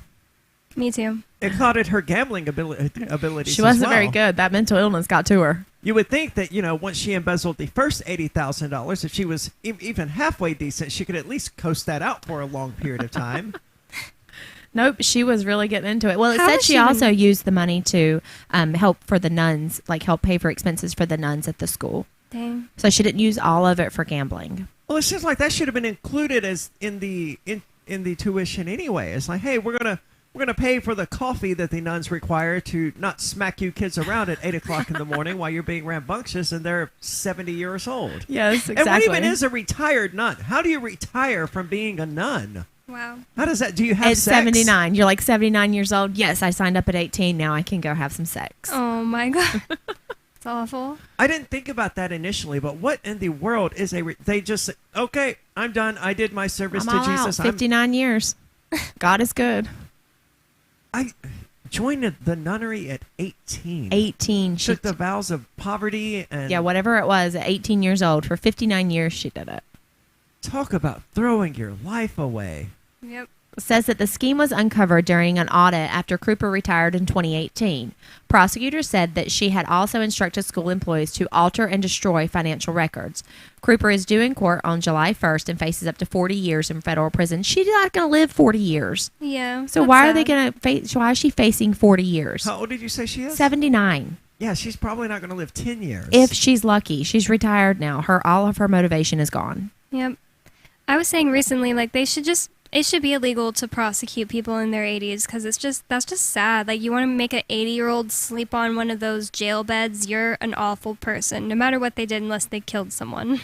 Me too. It clouded her gambling abilities. She wasn't as well. very good. That mental illness got to her. You would think that, once she embezzled the first $80,000, if she was even halfway decent, she could at least coast that out for a long period of time. Nope, she was really getting into it. Well, it said she also used the money to help for the nuns, like help pay for expenses for the nuns at the school. Dang. So she didn't use all of it for gambling. Well, it seems like that should have been included as in the tuition anyway. It's like, hey, we're gonna pay for the coffee that the nuns require to not smack you kids around at 8 o'clock in the morning while you're being rambunctious and they're 70 years old. Yes, exactly. And what even is a retired nun? How do you retire from being a nun? Wow. How does that? Do you have It's sex? 79. You're like 79 years old. Yes, I signed up at 18. Now I can go have some sex. Oh my God. It's awful. I didn't think about that initially, but what in the world is they just say, okay, I'm done. I did my service I'm to all Jesus. Out. 59 years. God is good. I joined the nunnery at 18. 18. Took the vows of poverty and... Yeah, whatever it was, at 18 years old. For 59 years, she did it. Talk about throwing your life away. Yep. It says that the scheme was uncovered during an audit after Kruper retired in 2018. Prosecutors said that she had also instructed school employees to alter and destroy financial records. Kruper is due in court on July 1st and faces up to 40 years in federal prison. She's not going to live 40 years. Yeah. So why are they going to face? Why is she facing 40 years? How old did you say she is? 79. Yeah, she's probably not going to live 10 years. If she's lucky. She's retired now. All of her motivation is gone. Yep. I was saying recently, like, it should be illegal to prosecute people in their 80s because that's just sad. Like, you want to make an 80-year-old sleep on one of those jail beds, you're an awful person, no matter what they did, unless they killed someone.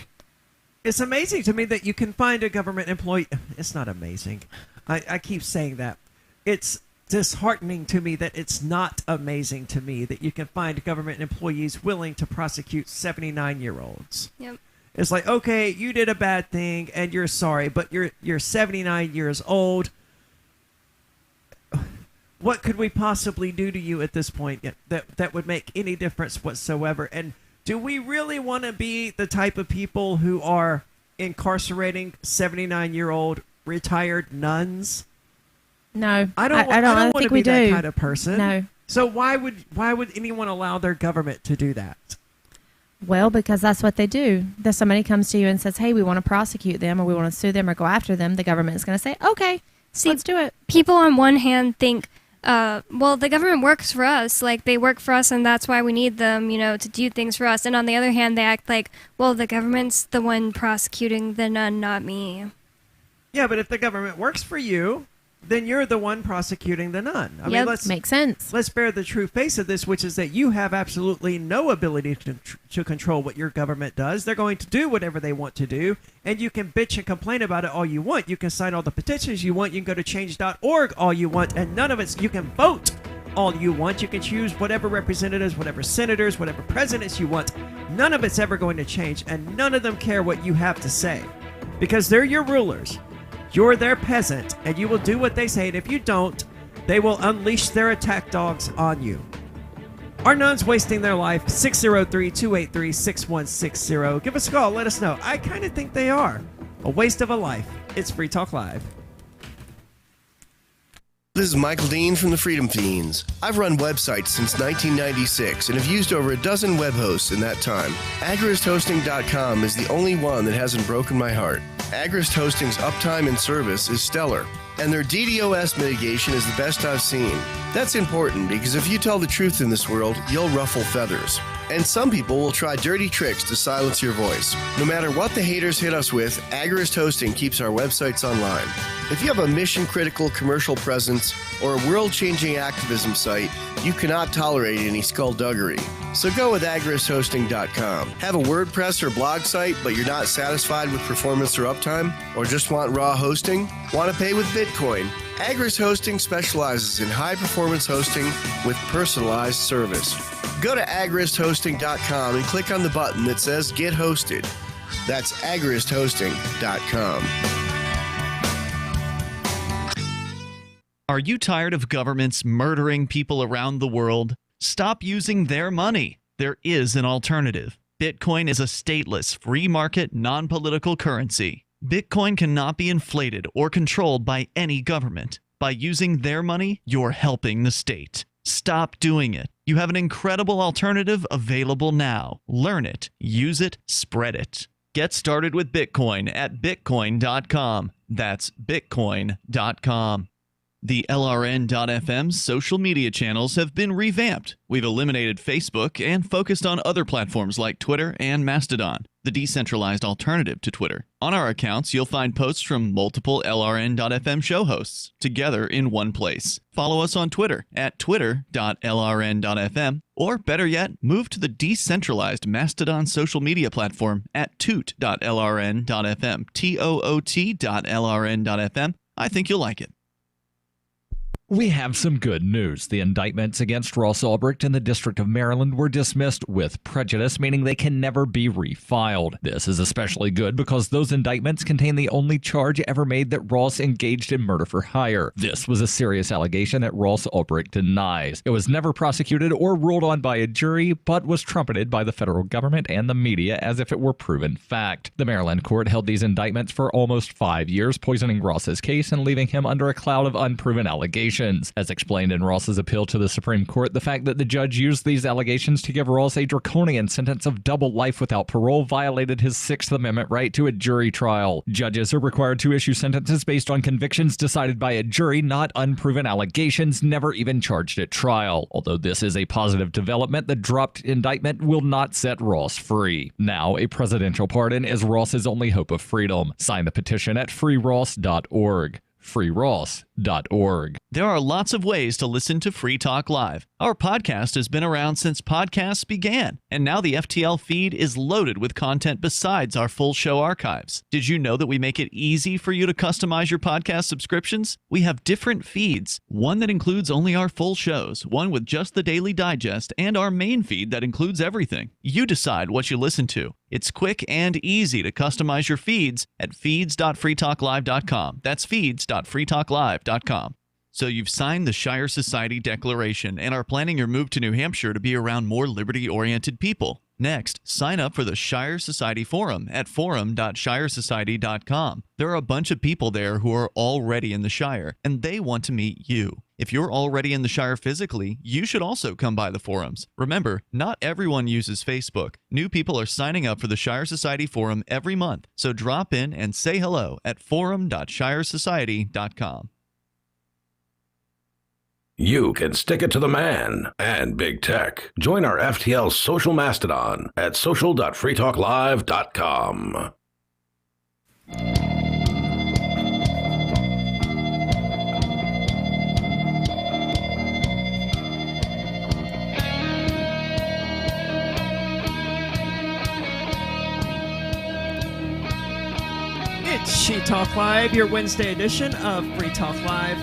It's amazing to me that you can find a government employee. It's not amazing. I keep saying that. It's disheartening to me that it's not amazing to me that you can find government employees willing to prosecute 79-year-olds. Yep. It's like, okay, you did a bad thing and you're sorry, but you're 79 years old. What could we possibly do to you at this point that would make any difference whatsoever? And do we really want to be the type of people who are incarcerating 79-year-old retired nuns? No, I don't want to be that kind of person. No. So why would anyone allow their government to do that? Well, because that's what they do. If somebody comes to you and says, hey, we want to prosecute them or we want to sue them or go after them, the government is going to say, okay, let's do it. People on one hand think, well, the government works for us. Like, they work for us and that's why we need them, to do things for us. And on the other hand, they act like, well, the government's the one prosecuting the nun, not me. Yeah, but if the government works for you, then you're the one prosecuting the nun. I mean, makes sense. Let's bear the true face of this, which is that you have absolutely no ability to control what your government does. They're going to do whatever they want to do, and you can bitch and complain about it all you want. You can sign all the petitions you want. You can go to change.org all you want, and none of it's. You can vote all you want. You can choose whatever representatives, whatever senators, whatever presidents you want. None of it's ever going to change, and none of them care what you have to say, because they're your rulers. You're their peasant, and you will do what they say, and if you don't, they will unleash their attack dogs on you. Are nuns wasting their life? 603-283-6160. Give us a call. Let us know. I kind of think they are. A waste of a life. It's Free Talk Live. This is Michael Dean from the Freedom Fiends. I've run websites since 1996 and have used over a dozen web hosts in that time. AgristHosting.com is the only one that hasn't broken my heart. Agrist Hosting's uptime and service is stellar, and their DDoS mitigation is the best I've seen. That's important because if you tell the truth in this world, you'll ruffle feathers. And some people will try dirty tricks to silence your voice. No matter what the haters hit us with, Agrist Hosting keeps our websites online. If you have a mission-critical commercial presence or a world-changing activism site, you cannot tolerate any skullduggery. So go with agristhosting.com. Have a WordPress or blog site, but you're not satisfied with performance or uptime? Or just want raw hosting? Want to pay with Bitcoin? Agrist Hosting specializes in high-performance hosting with personalized service. Go to agristhosting.com and click on the button that says Get Hosted. That's agristhosting.com. Are you tired of governments murdering people around the world? Stop using their money. There is an alternative. Bitcoin is a stateless, free market, non-political currency. Bitcoin cannot be inflated or controlled by any government. By using their money, you're helping the state. Stop doing it. You have an incredible alternative available now. Learn it, use it, spread it. Get started with Bitcoin at bitcoin.com. That's bitcoin.com. The LRN.FM social media channels have been revamped. We've eliminated Facebook and focused on other platforms like Twitter and Mastodon, the decentralized alternative to Twitter. On our accounts, you'll find posts from multiple LRN.FM show hosts together in one place. Follow us on Twitter at twitter.lrn.fm, or better yet, move to the decentralized Mastodon social media platform at toot.lrn.fm, toot.lrn.fm. I think you'll like it. We have some good news. The indictments against Ross Ulbricht in the District of Maryland were dismissed with prejudice, meaning they can never be refiled. This is especially good because those indictments contain the only charge ever made that Ross engaged in murder for hire. This was a serious allegation that Ross Ulbricht denies. It was never prosecuted or ruled on by a jury, but was trumpeted by the federal government and the media as if it were proven fact. The Maryland court held these indictments for almost 5 years, poisoning Ross's case and leaving him under a cloud of unproven allegations. As explained in Ross's appeal to the Supreme Court, the fact that the judge used these allegations to give Ross a draconian sentence of double life without parole violated his Sixth Amendment right to a jury trial. Judges are required to issue sentences based on convictions decided by a jury, not unproven allegations never even charged at trial. Although this is a positive development, the dropped indictment will not set Ross free. Now, a presidential pardon is Ross's only hope of freedom. Sign the petition at freeross.org. freeross.org. There are lots of ways to listen to Free Talk Live. Our podcast has been around since podcasts began, and now the FTL feed is loaded with content besides our full show archives. Did you know that we make it easy for you to customize your podcast subscriptions? We have different feeds, one that includes only our full shows, one with just the Daily Digest, and our main feed that includes everything. You decide what you listen to. It's quick and easy to customize your feeds at feeds.freetalklive.com. That's feeds.freetalklive.com. So you've signed the Shire Society Declaration and are planning your move to New Hampshire to be around more liberty-oriented people. Next, sign up for the Shire Society Forum at forum.shiresociety.com. There are a bunch of people there who are already in the Shire, and they want to meet you. If you're already in the Shire physically, you should also come by the forums. Remember, not everyone uses Facebook. New people are signing up for the Shire Society Forum every month, so drop in and say hello at forum.shiresociety.com. You can stick it to the man and big tech. Join our FTL social mastodon at social.freetalklive.com. It's She Talk Live, your Wednesday edition of Free Talk Live.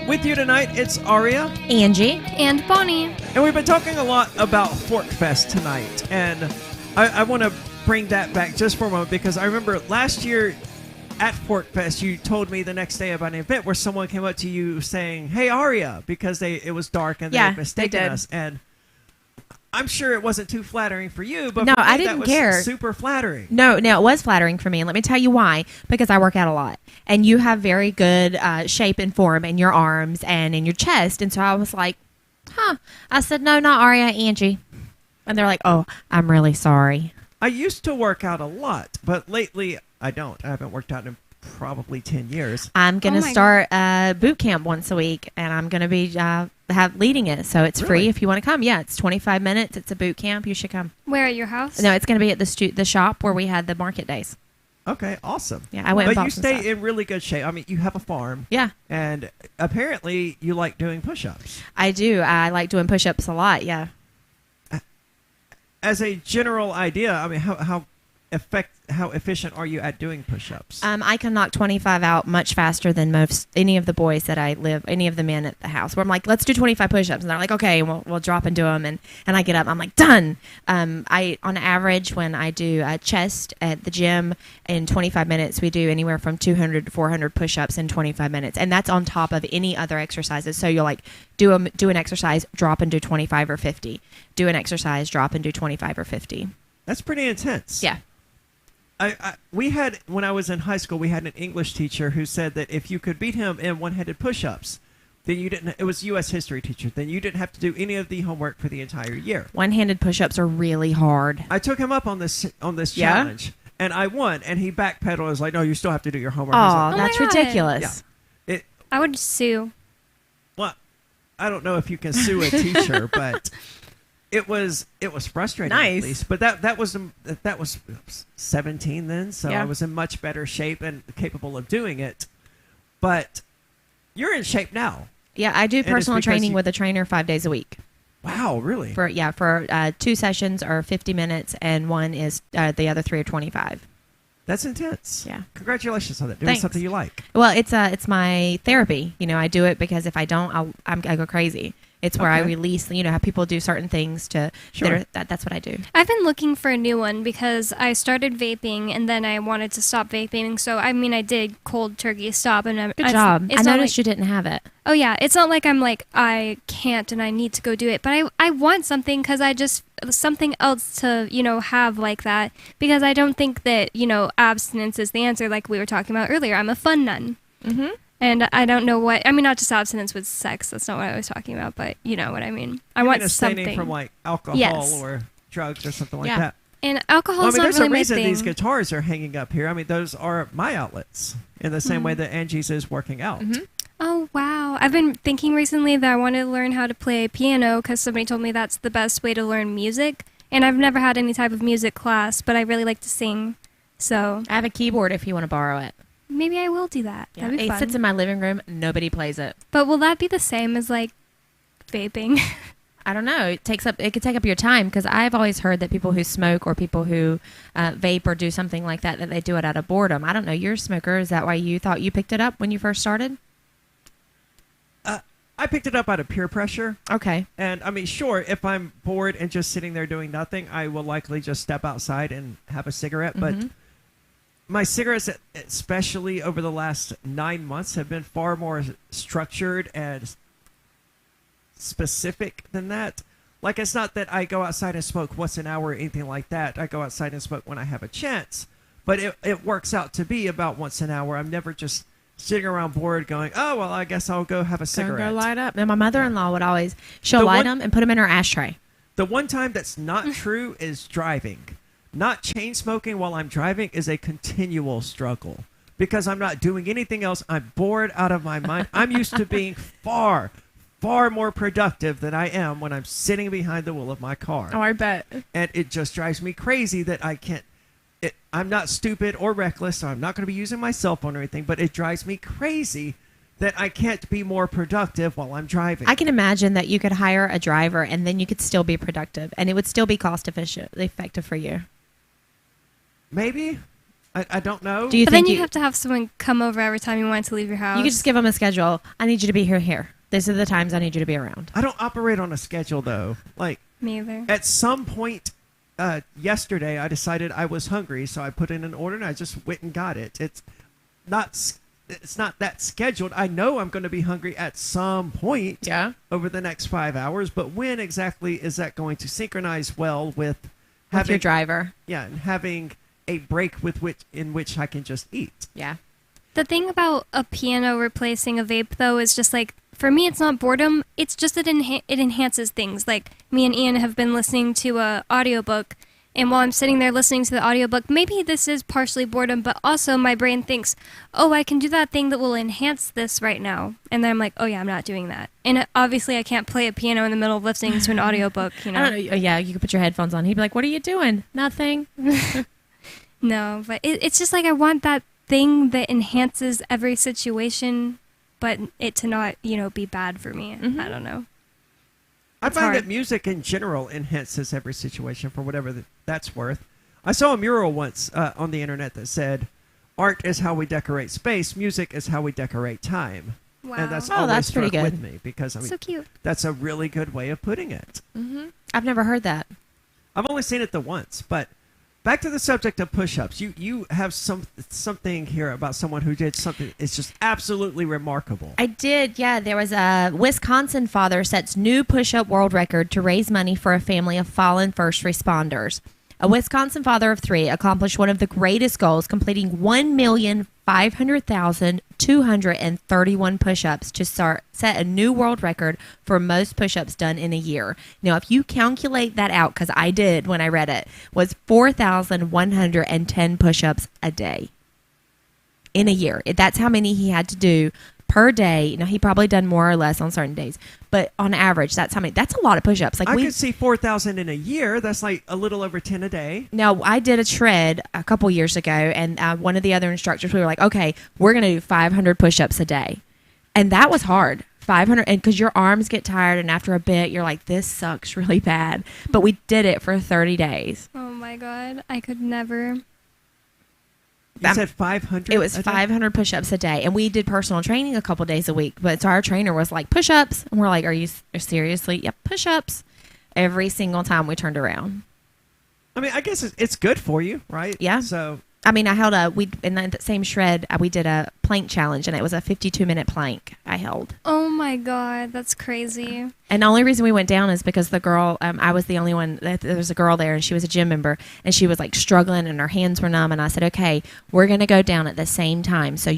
With you tonight, it's Aria, Angie, and Bonnie. And we've been talking a lot about Fork Fest tonight. And I want to bring that back just for a moment because I remember last year at Fork Fest, you told me the next day about an event where someone came up to you saying, "Hey, Aria," because it was dark and they had mistaken us. And I'm sure it wasn't too flattering for you, but no, for me, I didn't that was care. Super flattering. No, it was flattering for me, and let me tell you why. Because I work out a lot, and you have very good shape and form in your arms and in your chest, and so I was like, "Huh." I said, "No, not Aria, Angie," and they're like, "Oh, I'm really sorry." I used to work out a lot, but lately I don't. I haven't worked out in probably 10 years. I'm going to start boot camp once a week, and I'm going to be leading it. So it's free if you want to come. Yeah, it's 25 minutes. It's a boot camp. You should come. Where, at your house? No, it's going to be at the shop where we had the market days. Okay, awesome. Yeah, I went and But bought you some stay stuff. in really good shape. I mean, you have a farm. Yeah. And apparently you like doing push-ups. I do. I like doing push-ups a lot, yeah. As a general idea, I mean, how efficient are you at doing push-ups? I can knock 25 out much faster than any of the boys that any of the men at the house. Where I'm like, let's do 25 push-ups, and they're like, okay, we'll drop and do them, and I get up, I'm like, done. I on average when I do chest at the gym in 25 minutes, we do anywhere from 200 to 400 push-ups in 25 minutes, and that's on top of any other exercises. So you'll like do an exercise, drop and do 25 or 50. Do an exercise, drop and do 25 or 50. That's pretty intense. Yeah. We had, when I was in high school, we had an English teacher who said that if you could beat him in one-handed push-ups, then you didn't. It was a U.S. history teacher. Then you didn't have to do any of the homework for the entire year. One-handed push-ups are really hard. I took him up on this challenge, and I won. And he backpedaled. And was like, "No, you still have to do your homework." Oh, that's ridiculous. Yeah. I would sue. Well, I don't know if you can sue a teacher, but it was frustrating. Nice. At least. But that was 17 then, so I was in much better shape and capable of doing it. But you're in shape now. Yeah, I do personal training with a trainer 5 days a week. Wow, really? For 2 sessions are 50 minutes, and one is the other 3 are 25. That's intense. Yeah. Congratulations on that. Doing Thanks. something you like. Well, it's my therapy. You know, I do it because if I don't, I go crazy. It's where I release, have people do certain things to. Sure. That's what I do. I've been looking for a new one because I started vaping and then I wanted to stop vaping. So, I mean, I did cold turkey stop. And Good job. I noticed you didn't have it. Oh, yeah. It's not like I'm like, I can't and I need to go do it. But I want something because something else to, have like that. Because I don't think that, abstinence is the answer like we were talking about earlier. I'm a fun nun. Mm-hmm. And I don't know not just abstinence with sex. That's not what I was talking about, but you know what I mean. I want something from like alcohol or drugs or something like that. And alcohol's not there's really a my reason thing. these guitars are hanging up here. I mean, those are my outlets in the same way that Angie's is working out. Mm-hmm. Oh, wow. I've been thinking recently that I want to learn how to play piano because somebody told me that's the best way to learn music. And I've never had any type of music class, but I really like to sing. So I have a keyboard if you want to borrow it. Maybe I will do that. Yeah. That'd be fun. It sits in my living room. Nobody plays it. But will that be the same as like vaping? I don't know. It could take up your time because I've always heard that people who smoke or people who vape or do something like that they do it out of boredom. I don't know. You're a smoker. Is that why you thought you picked it up when you first started? I picked it up out of peer pressure. Okay. And I mean, sure, if I'm bored and just sitting there doing nothing, I will likely just step outside and have a cigarette. Mm-hmm. But my cigarettes, especially over the last 9 months, have been far more structured and specific than that. Like, it's not that I go outside and smoke once an hour or anything like that. I go outside and smoke when I have a chance. But it works out to be about once an hour. I'm never just sitting around bored going, oh, well, I guess I'll go have a cigarette. Go light up. And my mother-in-law would always, she'll light them and put them in her ashtray. The one time that's not true is driving. Not chain smoking while I'm driving is a continual struggle because I'm not doing anything else. I'm bored out of my mind. I'm used to being far more productive than I am when I'm sitting behind the wheel of my car. Oh, I bet. And it just drives me crazy that I can't. I'm not stupid or reckless, so I'm not going to be using my cell phone or anything, but it drives me crazy that I can't be more productive while I'm driving. I can imagine that you could hire a driver and then you could still be productive and it would still be cost effective for you. Maybe. I don't know. But then you have to have someone come over every time you want to leave your house. You could just give them a schedule. I need you to be here. These are the times I need you to be around. I don't operate on a schedule, though. Like, me either. At some point yesterday, I decided I was hungry, so I put in an order and I just went and got it. it's not that scheduled. I know I'm going to be hungry at some point over the next 5 hours, but when exactly is that going to synchronize well with having your driver? Yeah, and having a break in which I can just eat. Yeah. The thing about a piano replacing a vape, though, is just like, for me, it's not boredom. It's just that it enhances things. Like, me and Ian have been listening to a audiobook, and while I'm sitting there listening to the audiobook, maybe this is partially boredom, but also my brain thinks, oh, I can do that thing that will enhance this right now. And then I'm like, oh, yeah, I'm not doing that. And obviously, I can't play a piano in the middle of listening to an audiobook, you know? I don't know. Yeah, you could put your headphones on. He'd be like, what are you doing? Nothing. No, but it's just like I want that thing that enhances every situation, but it to not, be bad for me. I don't know. I find that music in general enhances every situation for whatever that's worth. I saw a mural once on the internet that said, art is how we decorate space, music is how we decorate time. Wow. And that's always pretty struck good. with me because, So cute. that's a really good way of putting it. Mm-hmm. I've never heard that. I've only seen it the once, but back to the subject of push-ups. You have something here about someone who did something that's just absolutely remarkable. I did, yeah. There was a Wisconsin father sets new push-up world record to raise money for a family of fallen first responders. A Wisconsin father of 3 accomplished one of the greatest goals, completing 1,500,231 push-ups to set a new world record for most push-ups done in a year. Now, if you calculate that out, because I did when I read it, was 4,110 push-ups a day in a year. That's how many he had to do per day. Now, he probably done more or less on certain days, but on average, that's how many. That's a lot of push-ups. Like I could see 4,000 in a year. That's like a little over 10 a day. Now, I did a shred a couple years ago, and one of the other instructors, we were like, okay, we're going to do 500 push-ups a day. And that was hard. 500, and because your arms get tired, and after a bit, you're like, this sucks really bad. But we did it for 30 days. Oh my God. I could never. You said 500? It was 500 push-ups a day. And we did personal training a couple days a week. But so our trainer was like, push-ups. And we're like, are you seriously? Yep, push-ups. Every single time we turned around. I mean, I guess it's good for you, right? Yeah. So, I mean, I held in that same shred, we did a plank challenge, and it was a 52-minute plank I held. Oh my God, that's crazy. And the only reason we went down is because the girl, I was the only one, there was a girl there, and she was a gym member, and she was like struggling, and her hands were numb, and I said, okay, we're going to go down at the same time so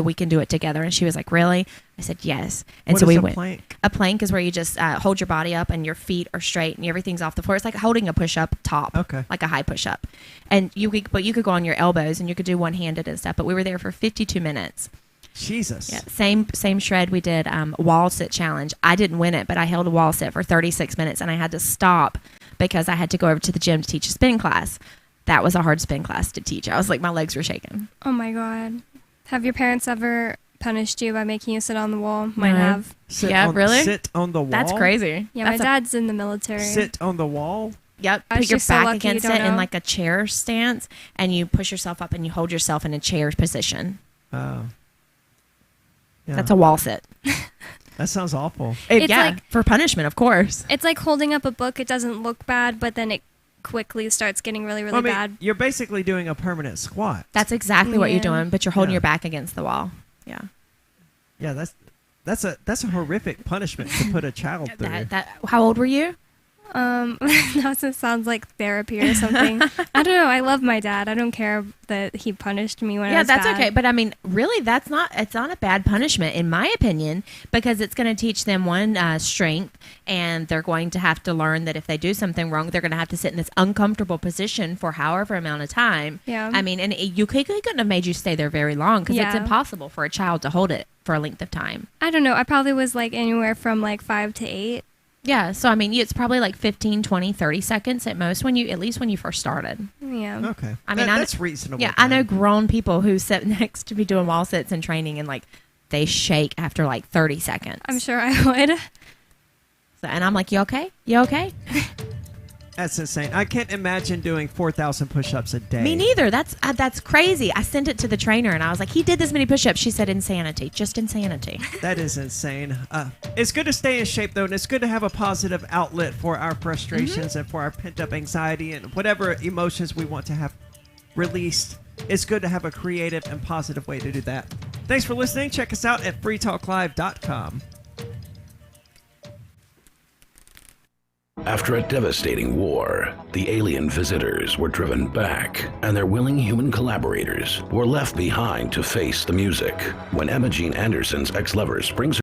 we can do it together. And she was like, really? I said, yes. And what so is we a went. plank? A plank is where you just hold your body up and your feet are straight and everything's off the floor. It's like holding a push-up top, like a high push-up. And you could go on your elbows and you could do one-handed and stuff. But we were there for 52 minutes. Jesus. Yeah, same shred. We did wall sit challenge. I didn't win it, but I held a wall sit for 36 minutes, and I had to stop because I had to go over to the gym to teach a spin class. That was a hard spin class to teach. I was like, my legs were shaking. Oh my God. Have your parents ever punished you by making you sit on the wall? Mine have. Really? Sit on the wall? That's crazy. Yeah, my dad's in the military. Sit on the wall? Yep. I was Put your just so back lucky you against don't it in know. like a chair stance, and you push yourself up and you hold yourself in a chair position. Oh. Yeah. That's a wall sit. That sounds awful. It's yeah, like- for punishment, of course. It's like holding up a book. It doesn't look bad, but then it quickly starts getting really, really Well, I mean, bad. you're basically doing a permanent squat. That's exactly what you're Yeah. doing, but you're holding Yeah. your back against the wall. Yeah. Yeah, that's a horrific punishment to put a child through. How old were you? That sounds like therapy or something. I don't know. I love my dad. I don't care that he punished me when I Yeah, was that's bad. okay. But I mean, really, it's not a bad punishment, in my opinion, because it's going to teach them strength, and they're going to have to learn that if they do something wrong, they're going to have to sit in this uncomfortable position for however amount of time. Yeah. I mean, and he couldn't have made you stay there very long because it's Yeah. impossible for a child to hold it for a length of time. I don't know. I probably was like anywhere from like 5 to 8. Yeah, so I mean, it's probably like 15, 20, 30 seconds at most at least when you first started. Yeah. Okay. I mean, that's reasonable. Yeah, I know grown people who sit next to me doing wall sits and training, and like they shake after like 30 seconds. I'm sure I would. So, and I'm like, you okay? You okay? That's insane. I can't imagine doing 4,000 push-ups a day. Me neither. That's crazy. I sent it to the trainer, and I was like, he did this many push-ups. She said, insanity. Just insanity. That is insane. It's good to stay in shape, though, and it's good to have a positive outlet for our frustrations and for our pent-up anxiety and whatever emotions we want to have released it's good to have a creative and positive way to do that. Thanks for listening. Check us out at freetalklive.com. After a devastating war, the alien visitors were driven back, and their willing human collaborators were left behind to face the music. When Emma Jean Anderson's ex-lover springs